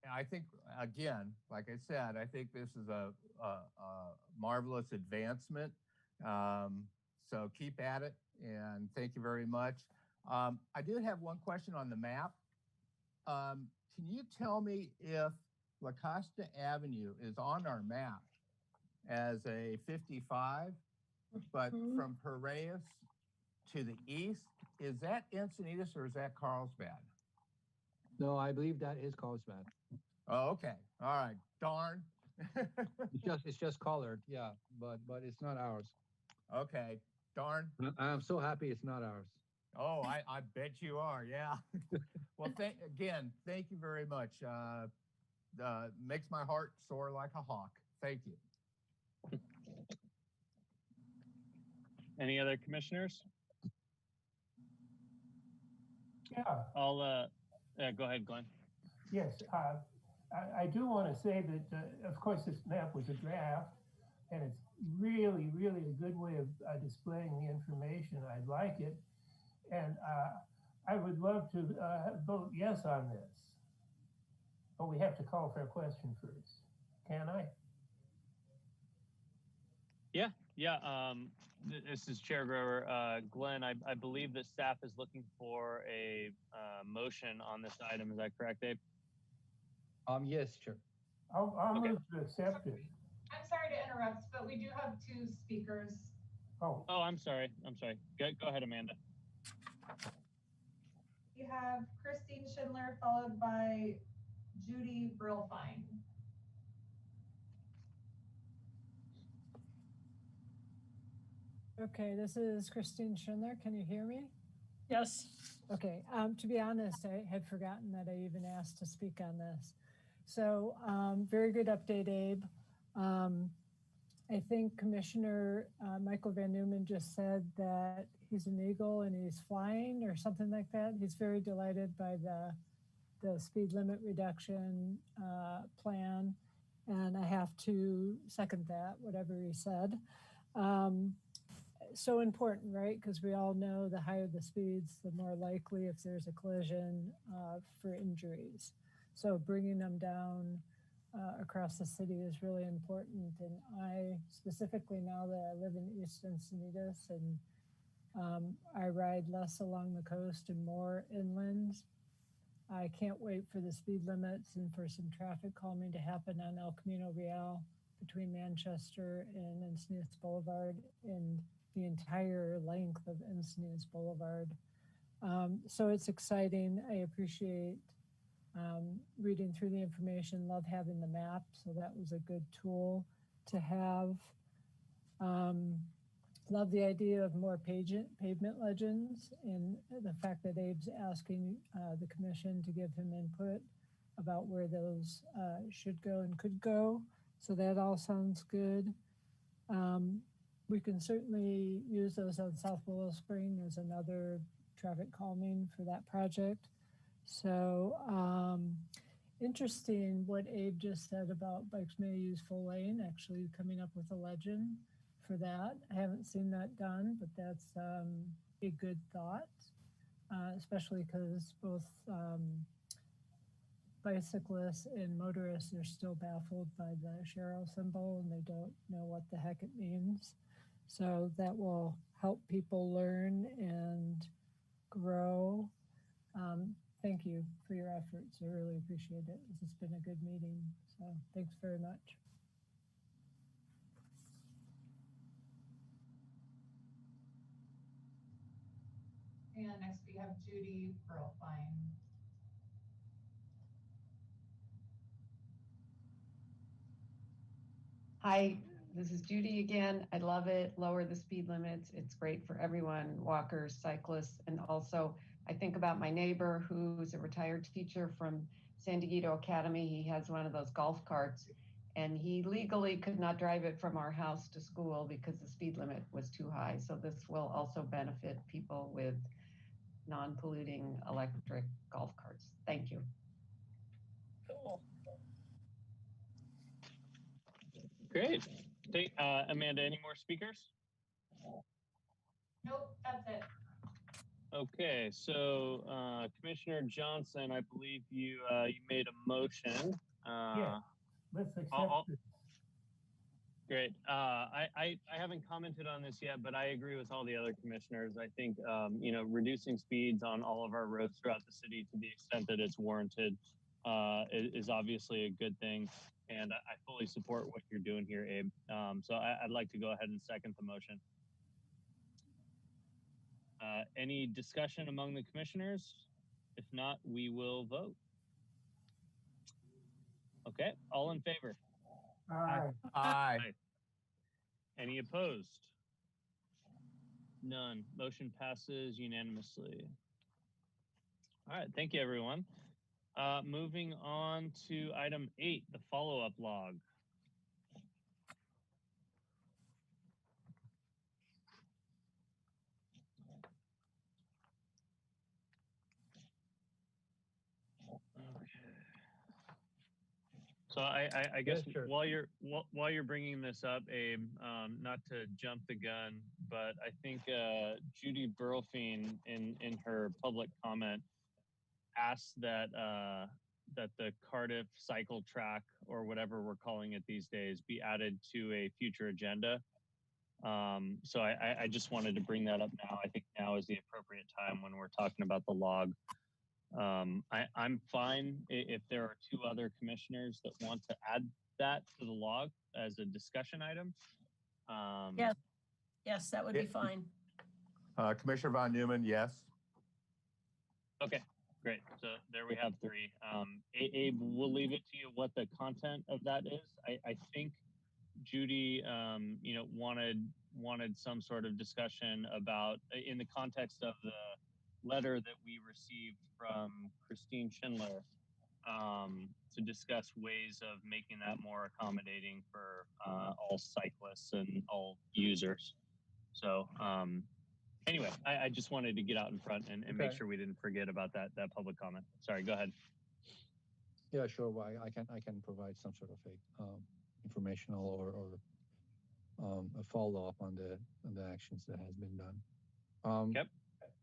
I think, again, like I said, I think this is a marvelous advancement. So keep at it, and thank you very much. I did have one question on the map. Can you tell me if La Costa Avenue is on our map as a 55, but from Piraeus to the east, is that Encinitas or is that Carlsbad? No, I believe that is Carlsbad. Oh, okay. All right. Darn. it's just colored, yeah, but it's not ours. Okay. Darn. I'm so happy it's not ours. Oh, I bet you are. Yeah. Well, again, thank you very much. Makes my heart soar like a hawk. Thank you. Any other commissioners? Yeah. I'll go ahead, Glenn. Yes, I do want to say that, of course, this map was a draft, and it's really, really a good way of displaying the information. I like it, and I would love to vote yes on this. But we have to call for a question first. Can I? Yeah. This is Chair Grover. Glenn, I believe that staff is looking for a motion on this item. Is that correct, Abe? Yes, Chair. I'll move to accept it. I'm sorry to interrupt, but we do have two speakers. Oh, I'm sorry. Go ahead, Amanda. We have Christine Schindler followed by Judy Burlfine. Okay, this is Christine Schindler. Can you hear me? Yes. Okay, to be honest, I had forgotten that I even asked to speak on this. So very good update, Abe. I think Commissioner Michael Van Neumann just said that he's an eagle and he's flying or something like that. He's very delighted by the speed limit reduction plan. And I have to second that, whatever he said. So important, right? Because we all know the higher the speeds, the more likely if there's a collision for injuries. So bringing them down across the city is really important. And I specifically, now that I live in East Encinitas and I ride less along the coast and more inland, I can't wait for the speed limits and for some traffic calming to happen on El Camino Real between Manchester and Encinitas Boulevard and the entire length of Encinitas Boulevard. So it's exciting. I appreciate reading through the information, love having the map. So that was a good tool to have. Love the idea of more pavement legends and the fact that Abe's asking the commission to give him input about where those should go and could go. So that all sounds good. We can certainly use those on South Willow Spring as another traffic calming for that project. So interesting what Abe just said about bikes may use full lane, actually coming up with a legend for that. I haven't seen that done, but that's a good thought, especially because both bicyclists and motorists are still baffled by the Shero symbol and they don't know what the heck it means. So that will help people learn and grow. Thank you for your efforts. I really appreciate it. This has been a good meeting. So thanks very much. And next we have Judy Pearlfine. Hi, this is Judy again. I love it. Lower the speed limits. It's great for everyone, walkers, cyclists, and also I think about my neighbor who's a retired teacher from San Diego Academy. He has one of those golf carts and he legally could not drive it from our house to school because the speed limit was too high. So this will also benefit people with non-polluting electric golf carts. Thank you. Cool. Great. Amanda, any more speakers? Nope, that's it. Okay, so Commissioner Johnson, I believe you made a motion. Yeah, let's accept this. Great. I haven't commented on this yet, but I agree with all the other commissioners. I think reducing speeds on all of our roads throughout the city to the extent that it's warranted is obviously a good thing. And I fully support what you're doing here, Abe. So I'd like to go ahead and second the motion. Any discussion among the commissioners? If not, we will vote. Okay, all in favor? Aye. Aye. Any opposed? None. Motion passes unanimously. All right, thank you, everyone. Moving on to item 8, the follow-up log. So I guess Yes, sure. while you're bringing this up, Abe, not to jump the gun, but I think Judy Burlfine in her public comment asked that that the Cardiff cycle track or whatever we're calling it these days be added to a future agenda. So I just wanted to bring that up now. I think now is the appropriate time when we're talking about the log. I'm fine if there are 2 other commissioners that want to add that to the log as a discussion item. Yes, that would be fine. Commissioner Von Neumann, yes. Okay, great. So there we have 3. Abe, we'll leave it to you what the content of that is. I think Judy, wanted some sort of discussion about in the context of the letter that we received from Christine Schindler to discuss ways of making that more accommodating for all cyclists and all users. So anyway, I just wanted to get out in front and make sure we didn't forget about that public comment. Sorry, go ahead. Yeah, sure. Well, I can provide some sort of a informational or a follow-up on the actions that has been done. Yep.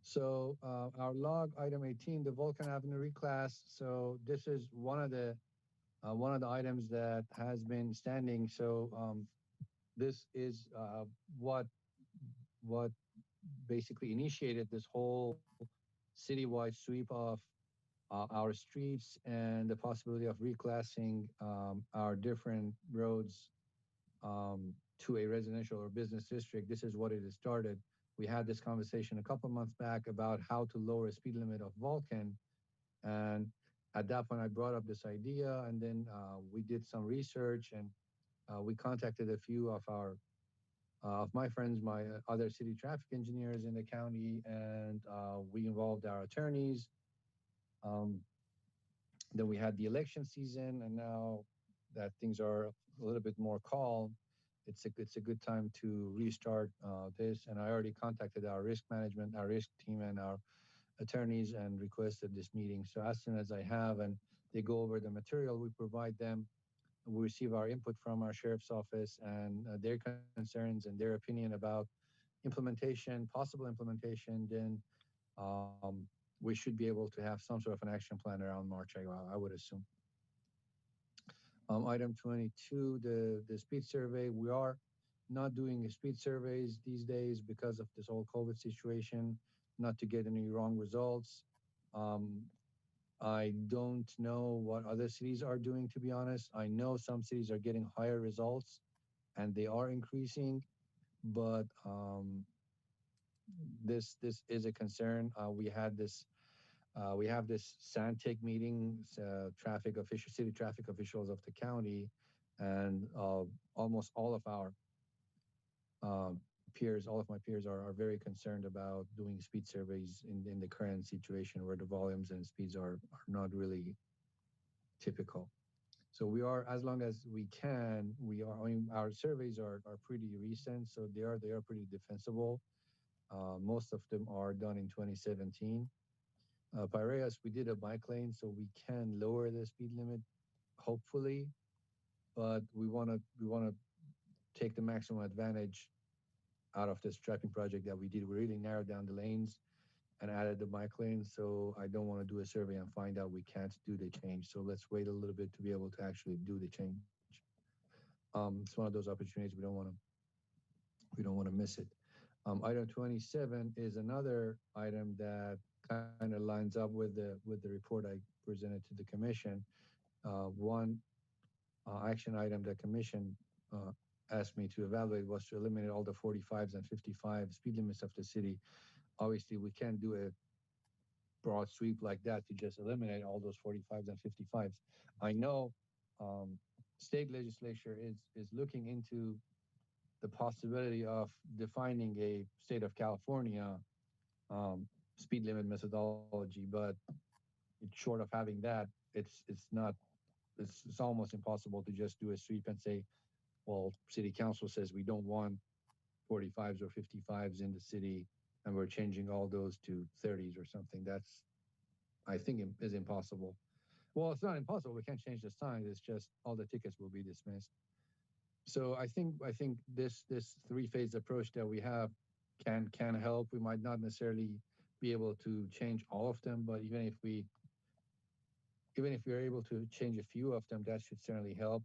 So our log item 18, the Vulcan Avenue reclass. So this is one of the items that has been standing. So this is what basically initiated this whole citywide sweep of our streets and the possibility of reclassing our different roads to a residential or business district. This is what it has started. We had this conversation a couple months back about how to lower a speed limit of Vulcan. And at that point, I brought up this idea, and then we did some research, and we contacted a few of my friends, my other city traffic engineers in the county, and we involved our attorneys. Then we had the election season, and now that things are a little bit more calm, it's a good time to restart this. And I already contacted our risk management, our risk team, and our attorneys and requested this meeting. So as soon as I have and they go over the material, we provide them. We receive our input from our sheriff's office and their concerns and their opinion about implementation, possible implementation. Then we should be able to have some sort of an action plan around March, I would assume. Item 22, the speed survey. We are not doing speed surveys these days because of this whole COVID situation, not to get any wrong results. I don't know what other cities are doing, to be honest. I know some cities are getting higher results and they are increasing, but this is a concern. We have this SANTIC meeting, city traffic officials of the county, and almost all of our peers, all of my peers are very concerned about doing speed surveys in the current situation where the volumes and speeds are not really typical. So we are, as long as we can, I mean, our surveys are pretty recent, so they are pretty defensible. Most of them are done in 2017. Piraeus, we did a bike lane, so we can lower the speed limit, hopefully, but we want to take the maximum advantage out of this striping project that we did. We really narrowed down the lanes and added the bike lane. So I don't want to do a survey and find out we can't do the change. So let's wait a little bit to be able to actually do the change. It's one of those opportunities we don't want to miss it. Item 27 is another item that kind of lines up with the report I presented to the commission. One action item the commission asked me to evaluate was to eliminate all the 45s and 55 speed limits of the city. Obviously, we can't do a broad sweep like that to just eliminate all those 45s and 55s. I know state legislature is looking into the possibility of defining a state of California speed limit methodology, but it's short of having that, it's almost impossible to just do a sweep and say, well, city council says we don't want 45s or 55s in the city, and we're changing all those to 30s or something. That's, I think, is impossible. Well, it's not impossible. We can't change the signs. It's just all the tickets will be dismissed. So I think this three-phase approach that we have can help. We might not necessarily be able to change all of them, but even if we're able to change a few of them, that should certainly help.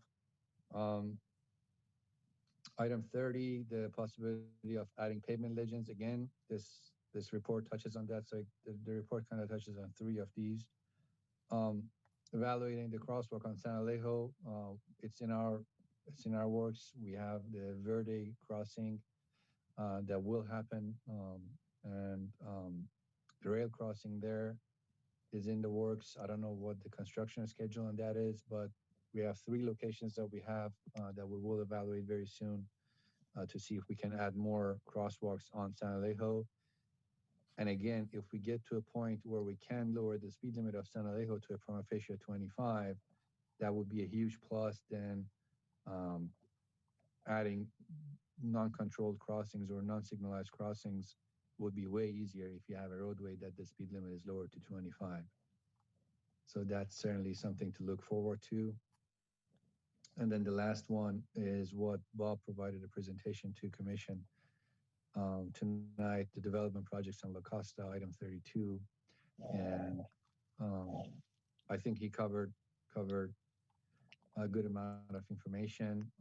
Item 30, the possibility of adding pavement legends. Again, this report touches on that. So the report kind of touches on three of these. Evaluating the crosswalk on San Alejo, it's in our works. We have the Verde crossing that will happen, and the rail crossing there is in the works. I don't know what the construction schedule on that is, but we have three locations that we have that we will evaluate very soon to see if we can add more crosswalks on San Alejo. And again, if we get to a point where we can lower the speed limit of San Alejo to a prima facie 25, that would be a huge plus. Then adding non-controlled crossings or non-signalized crossings would be way easier if you have a roadway that the speed limit is lowered to 25. So that's certainly something to look forward to. And then the last one is what Bob provided a presentation to commission tonight, the development projects on La Costa, item 32. And I think he covered a good amount of information.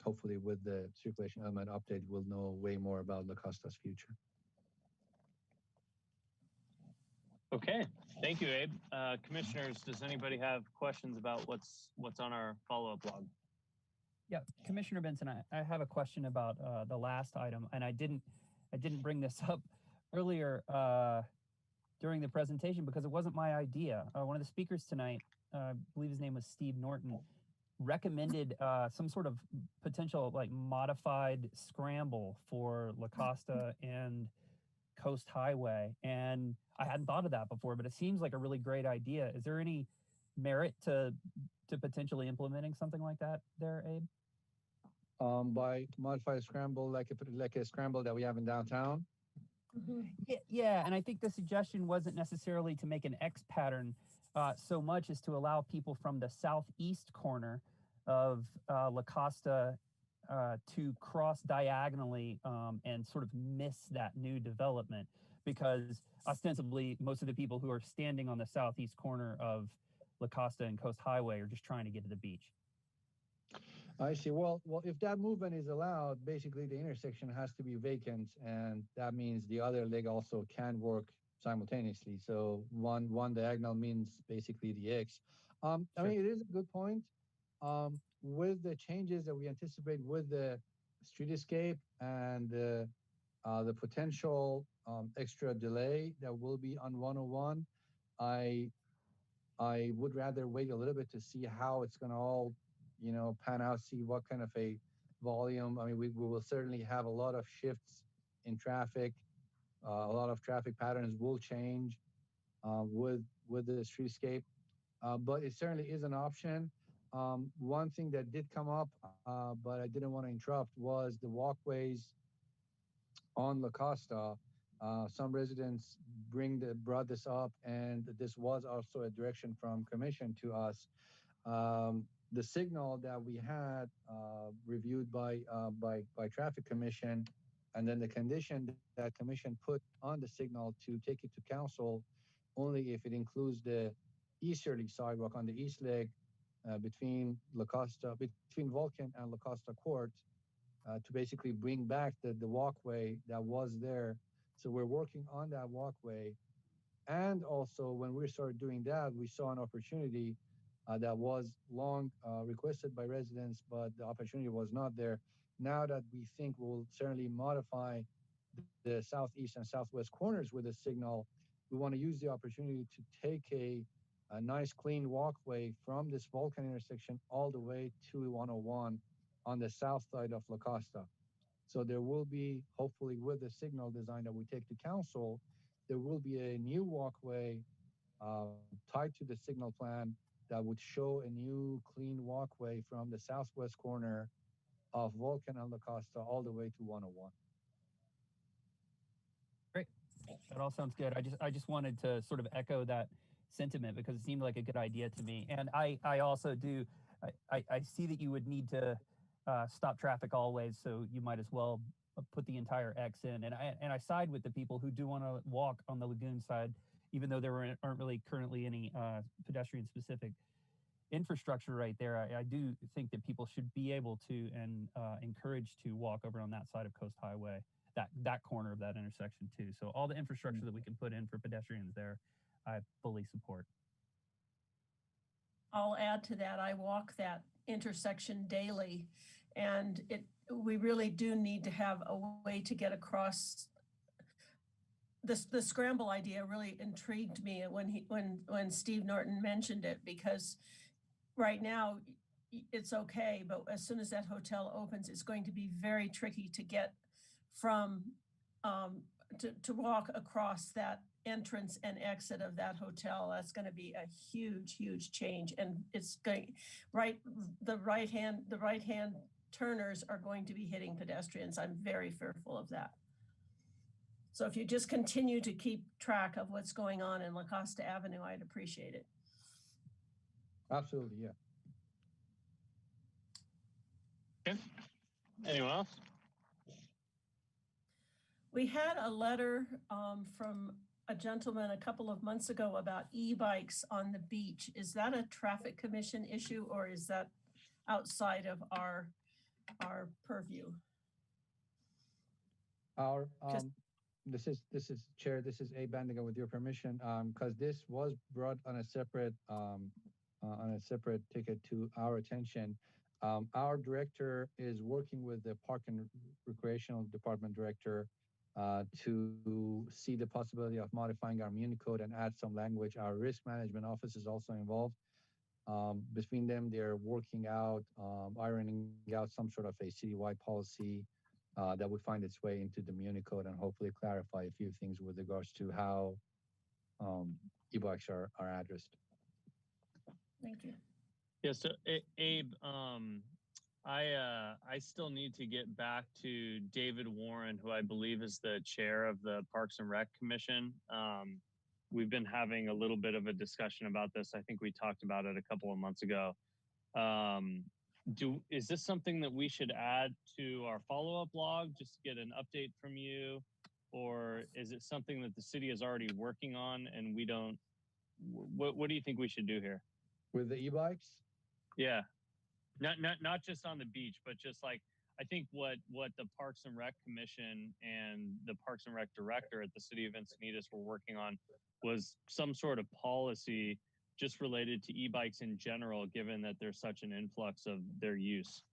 Hopefully with the circulation element update, we'll know way more about La Costa's future. Okay, thank you, Abe. Commissioners, does anybody have questions about what's on our follow-up log? Yeah, Commissioner Benson, I have a question about the last item, and I didn't bring this up earlier during the presentation because it wasn't my idea. One of the speakers tonight, I believe his name was Steve Norton, recommended some sort of potential like modified scramble for La Costa and Coast Highway, and I hadn't thought of that before, but it seems like a really great idea. Is there any merit to potentially implementing something like that there, Abe? By modify a scramble like a scramble that we have in downtown. Yeah, and I think the suggestion wasn't necessarily to make an X pattern so much as to allow people from the southeast corner of La Costa to cross diagonally and sort of miss that new development, because ostensibly most of the people who are standing on the southeast corner of La Costa and Coast Highway are just trying to get to the beach. I see. Well, if that movement is allowed, basically the intersection has to be vacant, and that means the other leg also can work simultaneously. So one diagonal means basically the X. I mean, it is a good point. With the changes that we anticipate with the streetscape and the potential extra delay that will be on 101, I would rather wait a little bit to see how it's going to all, pan out, see what kind of a volume. I mean, we will certainly have a lot of shifts in traffic. A lot of traffic patterns will change with the streetscape, but it certainly is an option. One thing that did come up, but I didn't want to interrupt, was the walkways on La Costa. Some residents brought this up, and this was also a direction from commission to us. The signal that we had reviewed by traffic commission, and then the condition that commission put on the signal to take it to council only if it includes the easterly sidewalk on the east leg between Vulcan and La Costa Court, to basically bring back the walkway that was there. So we're working on that walkway. And also when we started doing that, we saw an opportunity that was long requested by residents, but the opportunity was not there. Now that we think we'll certainly modify the southeast and southwest corners with a signal, we want to use the opportunity to take a nice clean walkway from this Vulcan intersection all the way to 101 on the south side of La Costa. So there will be, hopefully with the signal design that we take to council, there will be a new walkway tied to the signal plan that would show a new clean walkway from the southwest corner of Vulcan and La Costa all the way to 101. Great. That all sounds good. I just wanted to sort of echo that sentiment because it seemed like a good idea to me. And I also do, I see that you would need to stop traffic always, so you might as well put the entire X in. And I side with the people who do want to walk on the lagoon side, even though there aren't really currently any pedestrian specific infrastructure right there. I do think that people should be able to and encouraged to walk over on that side of Coast Highway, that corner of that intersection too. So all the infrastructure that we can put in for pedestrians there, I fully support. I'll add to that. I walk that intersection daily, and we really do need to have a way to get across. The scramble idea really intrigued me when Steve Norton mentioned it, because right now it's okay, but as soon as that hotel opens, it's going to be very tricky to get from to walk across that entrance and exit of that hotel. That's going to be a huge change, and it's going the right hand turners are going to be hitting pedestrians. I'm very fearful of that. So if you just continue to keep track of what's going on in La Costa Avenue, I'd appreciate it. Absolutely, yeah. Okay. Anyone else? We had a letter from a gentleman a couple of months ago about e-bikes on the beach. Is that a traffic commission issue, or is that outside of our purview? This is Chair. This is Abe Bandigan, with your permission, because this was brought on a separate ticket to our attention. Our director is working with the Park and Recreational Department director to see the possibility of modifying our Muni code and add some language. Our risk management office is also involved. Between them, they're working out, ironing out some sort of a citywide policy that would find its way into the Muni code and hopefully clarify a few things with regards to how e-bikes are addressed. Thank you. Yeah, so Abe, I still need to get back to David Warren, who I believe is the chair of the Parks and Rec Commission. We've been having a little bit of a discussion about this. I think we talked about it a couple of months ago. Is this something that we should add to our follow-up log just to get an update from you? Or is it something that the city is already working on and we don't, what do you think we should do here? With the e-bikes? Yeah, not just on the beach, but just like, I think what the Parks and Rec Commission and the Parks and Rec Director at the City of Encinitas were working on was some sort of policy just related to e-bikes in general, given that there's such an influx of their use.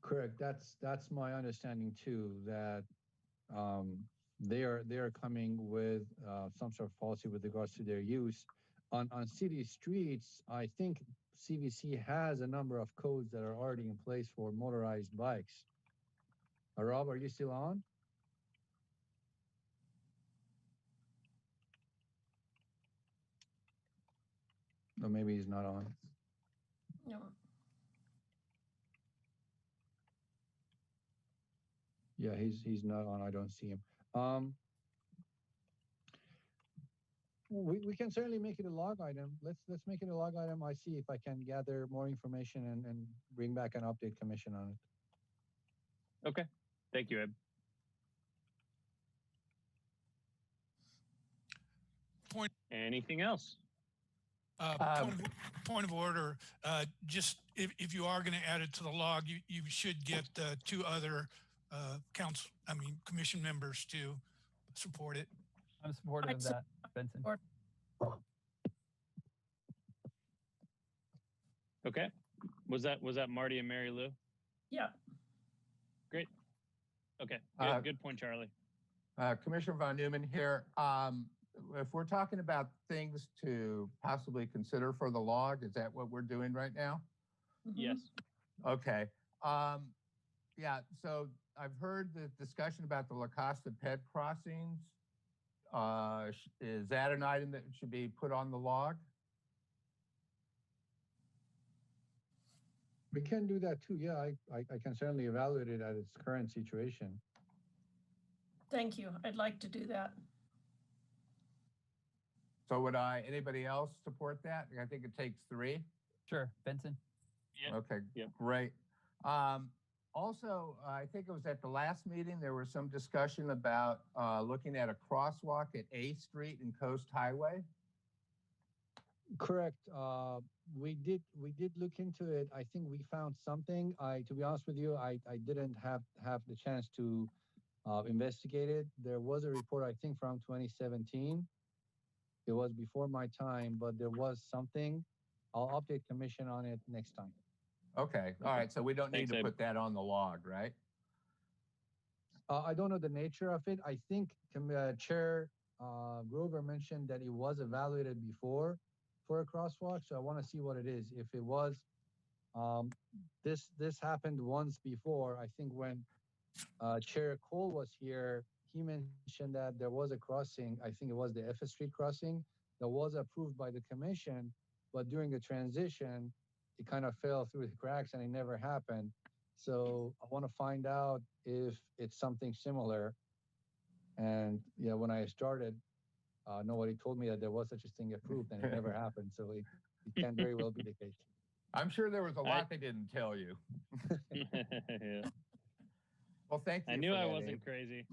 Correct. That's my understanding too, that they are coming with some sort of policy with regards to their use. On city streets, I think CVC has a number of codes that are already in place for motorized bikes. Rob, are you still on? No, maybe he's not on. No. Yeah, he's not on. I don't see him. We can certainly make it a log item. Let's make it a log item. I see if I can gather more information and bring back an update commission on it. Okay, thank you, Ed. Anything else? Point of order. Just if you are going to add it to the log, you should get two other commission members to support it. I'm supportive of that, Benson. Okay. Was that Marty and Mary Lou? Yeah. Great. Okay. Good point, Charlie. Commissioner Von Neumann here. If we're talking about things to possibly consider for the log, is that what we're doing right now? Mm-hmm. Yes. Okay. Yeah, so I've heard the discussion about the La Costa Ped crossings. Is that an item that should be put on the log? We can do that too. Yeah, I can certainly evaluate it at its current situation. Thank you. I'd like to do that. So would anybody else support that? I think it takes 3. Sure, Benson. Yeah. Okay, yep. Great. Also, I think it was at the last meeting, there was some discussion about looking at a crosswalk at A Street and Coast Highway. Correct. We did look into it. I think we found something. To be honest with you, I didn't have the chance to investigate it. There was a report, I think, from 2017. It was before my time, but there was something. I'll update commission on it next time. Okay. All right. So we don't need to put that on the log, right? I don't know the nature of it. I think Chair Grover mentioned that it was evaluated before for a crosswalk. So I want to see what it is. If it was, this happened once before. I think when Chair Cole was here, he mentioned that there was a crossing. I think it was the F Street crossing that was approved by the commission, but during the transition, it kind of fell through the cracks and it never happened. So I want to find out if it's something similar. And yeah, when I started, nobody told me that there was such a thing approved and it never happened. So it can very well be the case. I'm sure there was a lot they didn't tell you. Yeah. Well, thank you. I knew I wasn't Abe. crazy.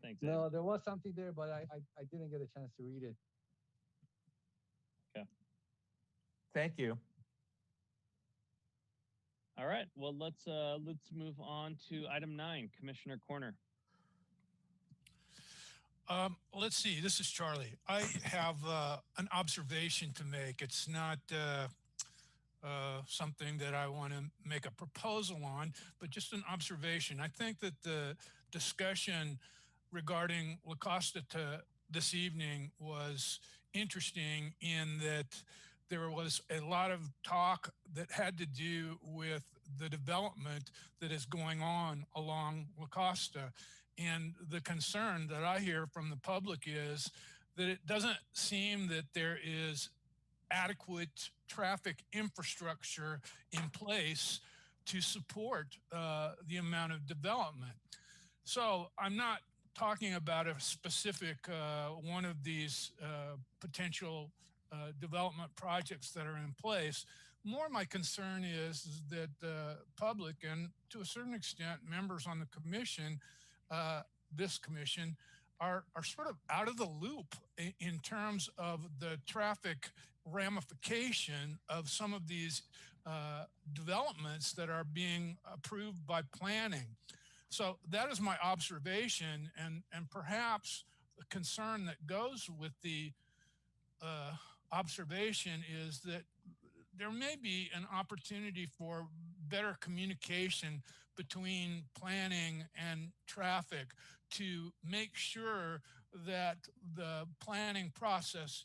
Thanks. No, there was something there, but I didn't get a chance to read it. Okay. Thank you. All right. Well, let's move on to item 9, Commissioner Corner. Let's see. This is Charlie. I have an observation to make. It's not something that I want to make a proposal on, but just an observation. I think that the discussion regarding La Costa this evening was interesting in that there was a lot of talk that had to do with the development that is going on along La Costa. And the concern that I hear from the public is that it doesn't seem that there is adequate traffic infrastructure in place to support the amount of development. So I'm not talking about a specific one of these potential development projects that are in place. More my concern is that the public and to a certain extent members on the commission, this commission, are sort of out of the loop in terms of the traffic ramification of some of these developments that are being approved by planning. So that is my observation, and perhaps the concern that goes with the observation is that there may be an opportunity for better communication between planning and traffic to make sure that the planning process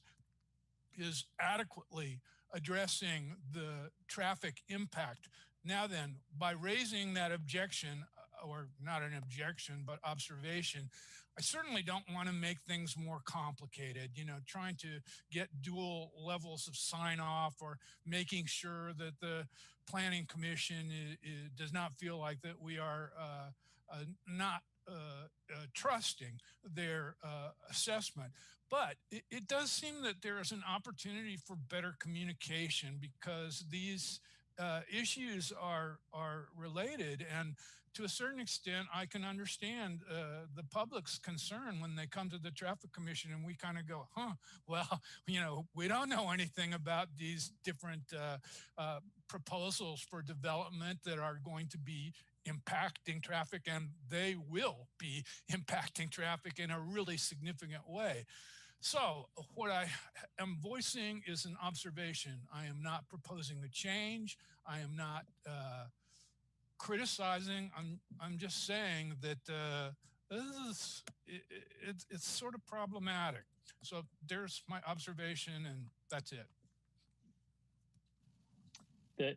is adequately addressing the traffic impact. Now then, by raising that objection, or not an objection, but observation, I certainly don't want to make things more complicated, you know, trying to get dual levels of sign off or making sure that the planning commission does not feel like that we are not trusting their assessment. But it does seem that there is an opportunity for better communication because these issues are related, and to a certain extent, I can understand the public's concern when they come to the Traffic Commission and we kind of go, well, you know, we don't know anything about these different proposals for development that are going to be impacting traffic, and they will be impacting traffic in a really significant way. So what I am voicing is an observation. I am not proposing a change. I am not criticizing. I'm just saying that it's sort of problematic. So there's my observation, and that's it.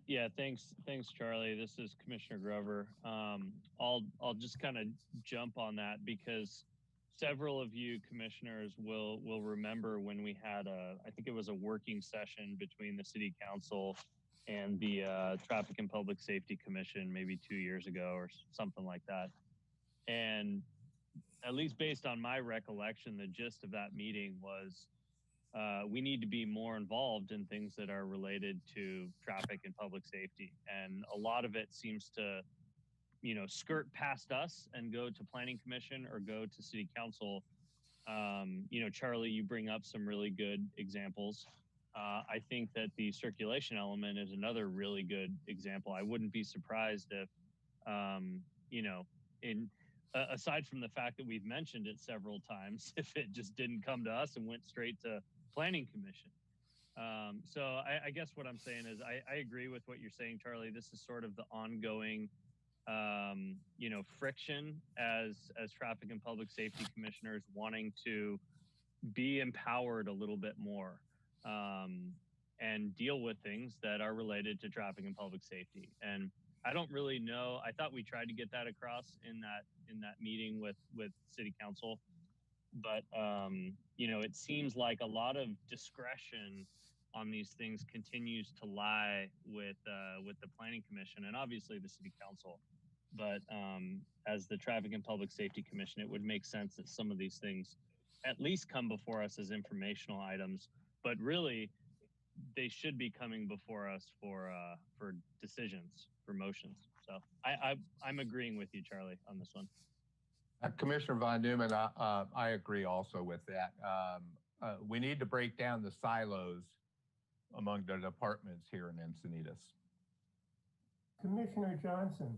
Yeah, thanks, Charlie. This is Commissioner Grover. I'll just kind of jump on that because several of you commissioners will remember when we had I think it was a working session between the City Council and the Traffic and Public Safety Commission maybe 2 years ago or something like that. And at least based on my recollection, the gist of that meeting was we need to be more involved in things that are related to traffic and public safety. And a lot of it seems to, you know, skirt past us and go to Planning Commission or go to City Council. You know, Charlie, you bring up some really good examples. I think that the circulation element is another really good example. I wouldn't be surprised if, you know, aside from the fact that we've mentioned it several times, if it just didn't come to us and went straight to Planning Commission. So I guess what I'm saying is I agree with what you're saying, Charlie. This is sort of the ongoing, you know, friction as traffic and public safety commissioners wanting to be empowered a little bit more and deal with things that are related to traffic and public safety. And I don't really know. I thought we tried to get that across in that meeting with City Council, but you know, it seems like a lot of discretion on these things continues to lie with the Planning Commission and obviously the City Council. But as the Traffic and Public Safety Commission, it would make sense that some of these things at least come before us as informational items, but really they should be coming before us for decisions, for motions. So I'm agreeing with you, Charlie, on this one. Commissioner Von Neumann, I agree also with that. We need to break down the silos among the departments here in Encinitas. Commissioner Johnson,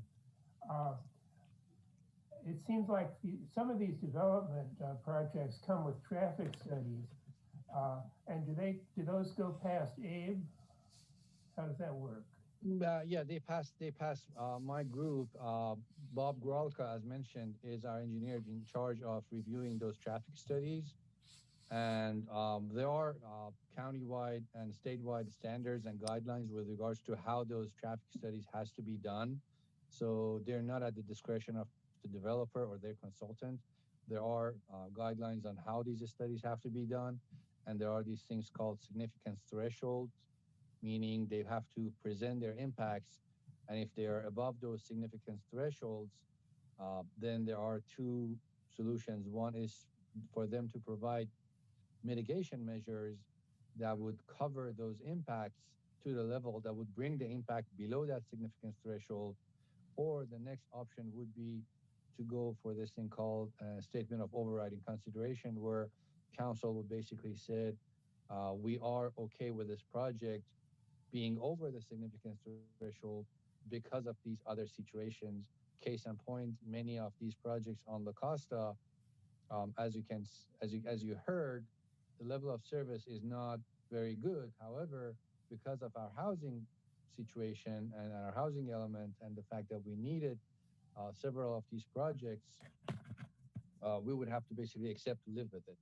it seems like some of these development projects come with traffic studies. And do those go past Abe? How does that work? Yeah, they pass. My group, Bob Gralka, as mentioned, is our engineer in charge of reviewing those traffic studies. And there are countywide and statewide standards and guidelines with regards to how those traffic studies has to be done. So they're not at the discretion of the developer or their consultant. There are guidelines on how these studies have to be done. and there are these things called significance thresholds, meaning they have to present their impacts, and if they are above those significance thresholds, then there are two solutions. One is for them to provide mitigation measures that would cover those impacts to the level that would bring the impact below that significance threshold. Or the next option would be to go for this thing called a statement of overriding consideration, where council would basically said, we are okay with this project being over the significance threshold because of these other situations. Case in point, many of these projects on La Costa, as you heard, the level of service is not very good. However, because of our housing situation and our housing element and the fact that we needed several of these projects, we would have to basically accept to live with it.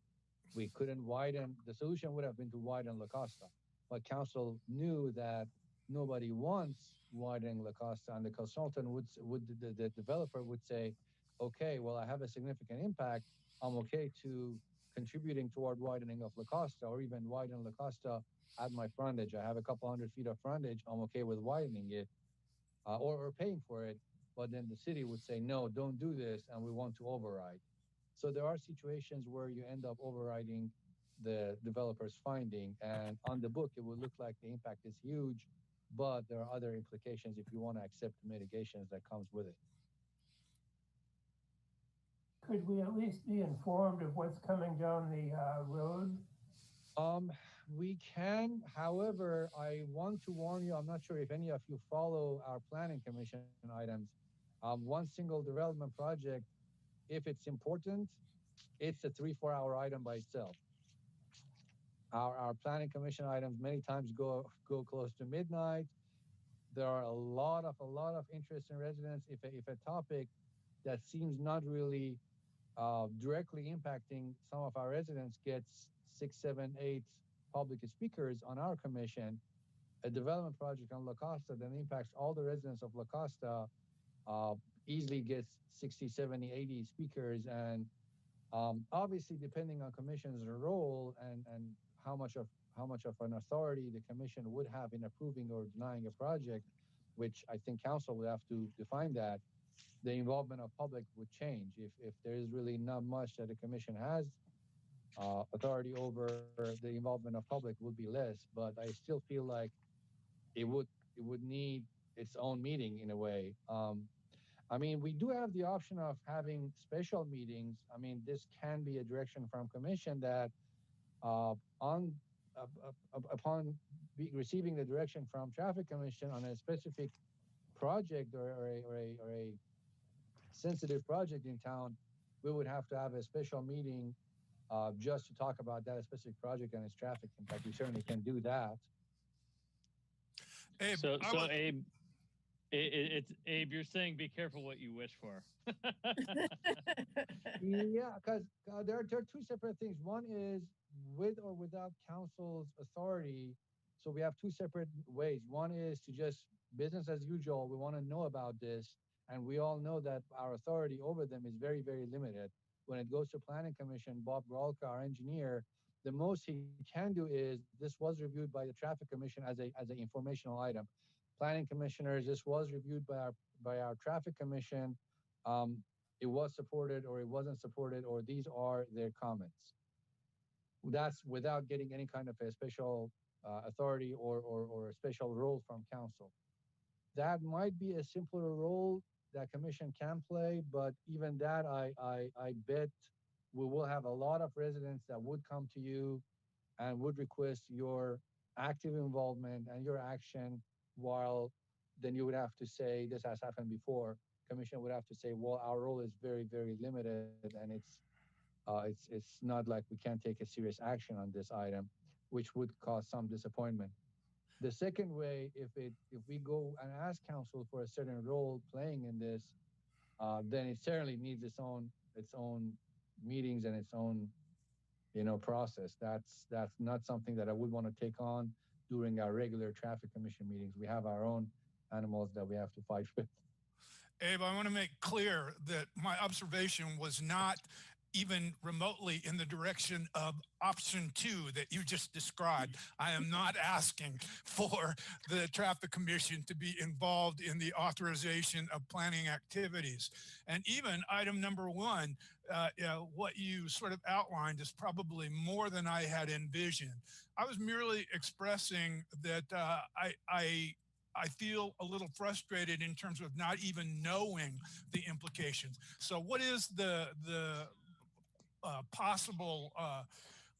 We couldn't widen, the solution would have been to widen La Costa, but council knew that nobody wants widening La Costa, and the consultant the developer would say, okay, well, I have a significant impact. I'm okay to contributing toward widening of La Costa, or even widen La Costa at my frontage. I have a couple 100 feet of frontage. I'm okay with widening it, or paying for it. But then the city would say, no, don't do this, and we want to override. So there are situations where you end up overriding the developer's finding, and on the book, it would look like the impact is huge, but there are other implications if you want to accept the mitigations that comes with it. Could we at least be informed of what's coming down the road? We can. However, I want to warn you, I'm not sure if any of you follow our planning commission items. One single development project, if it's important, it's a 3-4 hour item by itself. Our planning commission items many times go close to midnight. There are a lot of interest in residents. If a topic that seems not really directly impacting some of our residents gets 6, 7, 8 public speakers on our commission, a development project on La Costa that impacts all the residents of La Costa easily gets 60, 70, 80 speakers. And obviously, depending on commission's role and how much of an authority the commission would have in approving or denying a project, which I think council would have to define that, the involvement of public would change. If there is really not much that the commission has authority over, the involvement of public would be less. But I still feel like it would need its own meeting in a way. I mean, we do have the option of having special meetings. I mean, this can be a direction from commission that upon receiving the direction from traffic commission on a specific project or a sensitive project in town, we would have to have a special meeting just to talk about that specific project and its traffic impact. We certainly can do that. Abe, so Abe, it's Abe, you're saying be careful what you wish for. Yeah, because there are two separate things. One is with or without council's authority. So we have two separate ways. One is to just business as usual. We want to know about this. And we all know that our authority over them is very, very limited. When it goes to planning commission, Bob Grolka, our engineer, the most he can do is this was reviewed by the traffic commission as an informational item. Planning commissioners, this was reviewed by our traffic commission. It was supported or it wasn't supported, or these are their comments. That's without getting any kind of a special authority or a special role from council. That might be a simpler role that commission can play, but even that, I bet we will have a lot of residents that would come to you and would request your active involvement and your action, while then you would have to say, this has happened before, commission would have to say, well, our role is very, very limited, and it's not like we can't take a serious action on this item, which would cause some disappointment. The second way, if we go and ask council for a certain role playing in this, then it certainly needs its own meetings and its own process. That's not something that I would want to take on during our regular traffic commission meetings. We have our own animals that we have to fight with. Abe, I want to make clear that my observation was not even remotely in the direction of option 2 that you just described. I am not asking for the traffic commission to be involved in the authorization of planning activities. And even item number 1, what you sort of outlined is probably more than I had envisioned. I was merely expressing that I feel a little frustrated in terms of not even knowing the implications. So what is the possible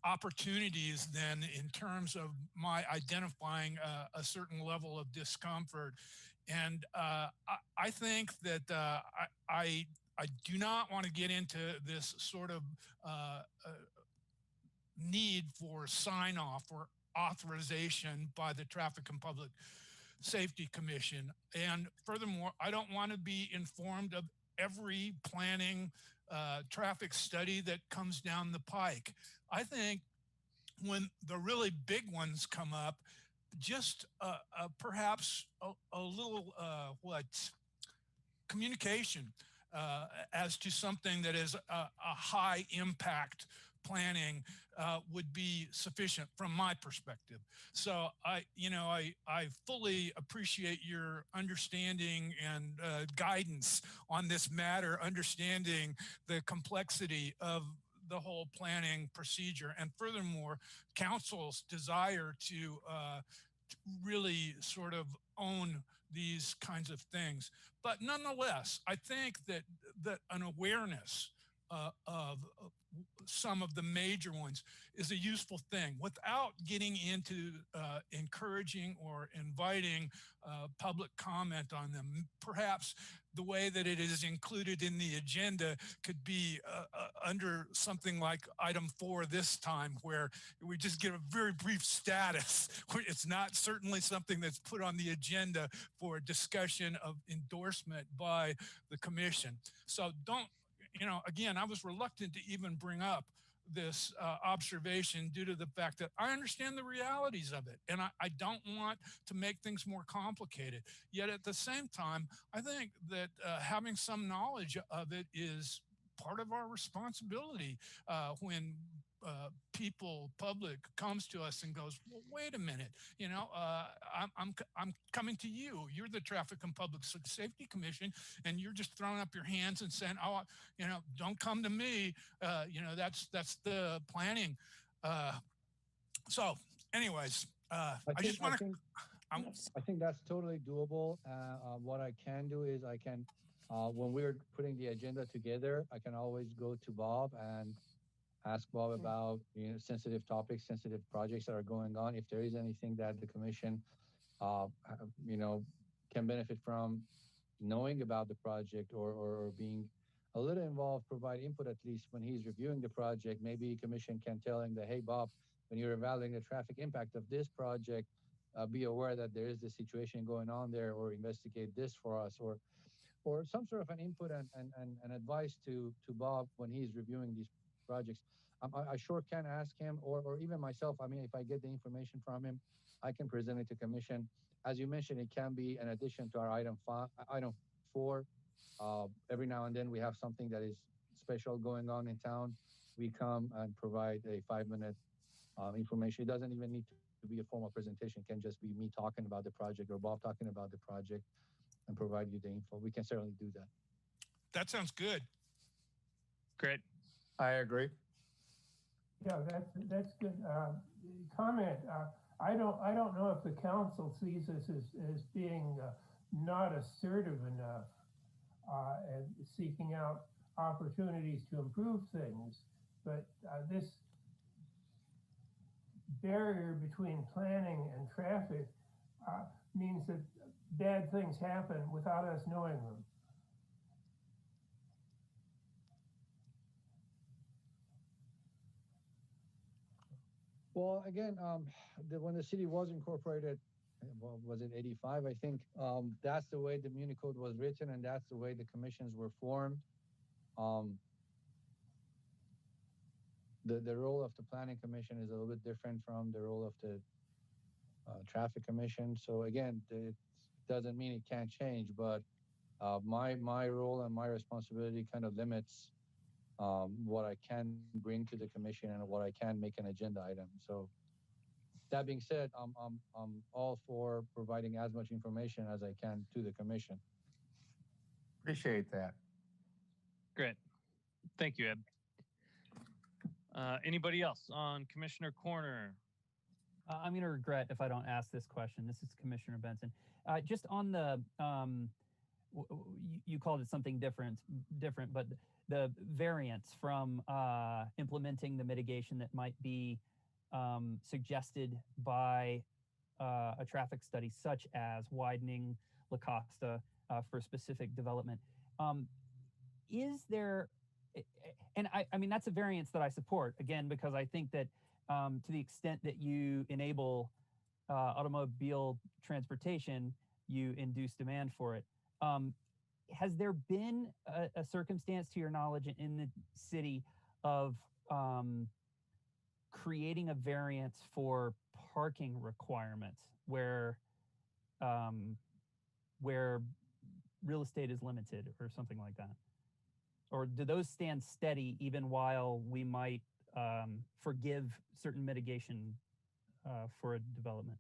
opportunities then in terms of my identifying a certain level of discomfort? And I think that I do not want to get into this sort of need for sign off or authorization by the Traffic and Public Safety Commission. And furthermore, I don't want to be informed of every planning traffic study that comes down the pike. I think when the really big ones come up, just perhaps a little communication as to something that is a high impact planning would be sufficient from my perspective. So I fully appreciate your understanding and guidance on this matter, understanding the complexity of the whole planning procedure, and furthermore, council's desire to really sort of own these kinds of things. But nonetheless, I think that an awareness of some of the major ones is a useful thing without getting into encouraging or inviting public comment on them. Perhaps the way that it is included in the agenda could be under something like item 4 this time, where we just give a very brief status. It's not certainly something that's put on the agenda for discussion of endorsement by the commission. So don't, again, I was reluctant to even bring up this observation due to the fact that I understand the realities of it, and I don't want to make things more complicated. Yet at the same time, I think that having some knowledge of it is part of our responsibility when public comes to us and goes, well, wait a minute, I'm coming to you. You're the Traffic and Public Safety Commission, and you're just throwing up your hands and saying, oh, don't come to me. That's the planning. So anyways, I think that's totally doable. What I can do is when we're putting the agenda together, I can always go to Bob and ask Bob about sensitive topics, sensitive projects that are going on. If there is anything that the commission can benefit from knowing about the project or being a little involved, provide input at least when he's reviewing the project. Maybe commission can tell him that, hey, Bob, when you're evaluating the traffic impact of this project, be aware that there is this situation going on there, or investigate this for us, or some sort of an input and advice to Bob when he's reviewing these projects. I sure can ask him, or even myself. I mean, if I get the information from him, I can present it to commission. As you mentioned, it can be an addition to our item 4. Every now and then we have something that is special going on in town. We come and provide a 5-minute information. It doesn't even need to be a formal presentation. It can just be me talking about the project or Bob talking about the project and provide you the info. We can certainly do that. That sounds good. Great. I agree. Yeah, that's good. Comment. I don't know if the council sees this as being not assertive enough and seeking out opportunities to improve things, but this barrier between planning and traffic means that bad things happen without us knowing them. Well, again, when the city was incorporated, was it 85? I think that's the way the Muni Code was written, and that's the way the commissions were formed. The role of the Planning Commission is a little bit different from the role of the Traffic Commission. So again, it doesn't mean it can't change, but my role and my responsibility kind of limits what I can bring to the commission and what I can make an agenda item. So that being said, I'm all for providing as much information as I can to the commission. Appreciate that. Great. Thank you, Ed. Anybody else on Commissioner Corner? I'm going to regret if I don't ask this question. This is Commissioner Benson. Just on the, you called it something different, but the variance from implementing the mitigation that might be suggested by a traffic study, such as widening La Costa for specific development. Is there, and I mean, that's a variance that I support, again, because I think that to the extent that you enable automobile transportation, you induce demand for it. Has there been a circumstance, to your knowledge, in the city of creating a variance for parking requirements where real estate is limited or something like that? Or do those stand steady even while we might forgive certain mitigation for a development?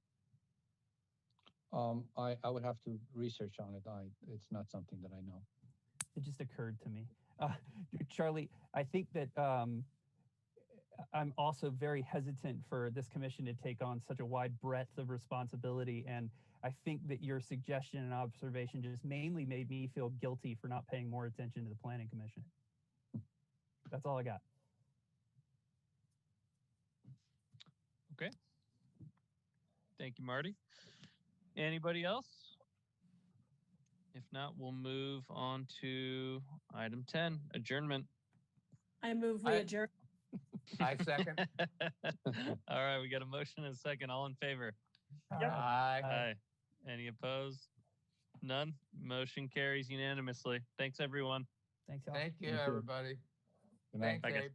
I would have to research on it. It's not something that I know. It just occurred to me. Charlie, I think that I'm also very hesitant for this commission to take on such a wide breadth of responsibility. And I think that your suggestion and observation just mainly made me feel guilty for not paying more attention to the Planning Commission. That's all I got. Okay. Thank you, Marty. Anybody else? If not, we'll move on to item 10, adjournment. I move we adjourn. I second. All right, we got a motion and a second. All in favor? Yep. Aye. Aye. Any opposed? None. Motion carries unanimously. Thanks, everyone. Thanks, y'all. Thank you, Thank you. everybody. Good night. Thanks, Bye, guys. Abe.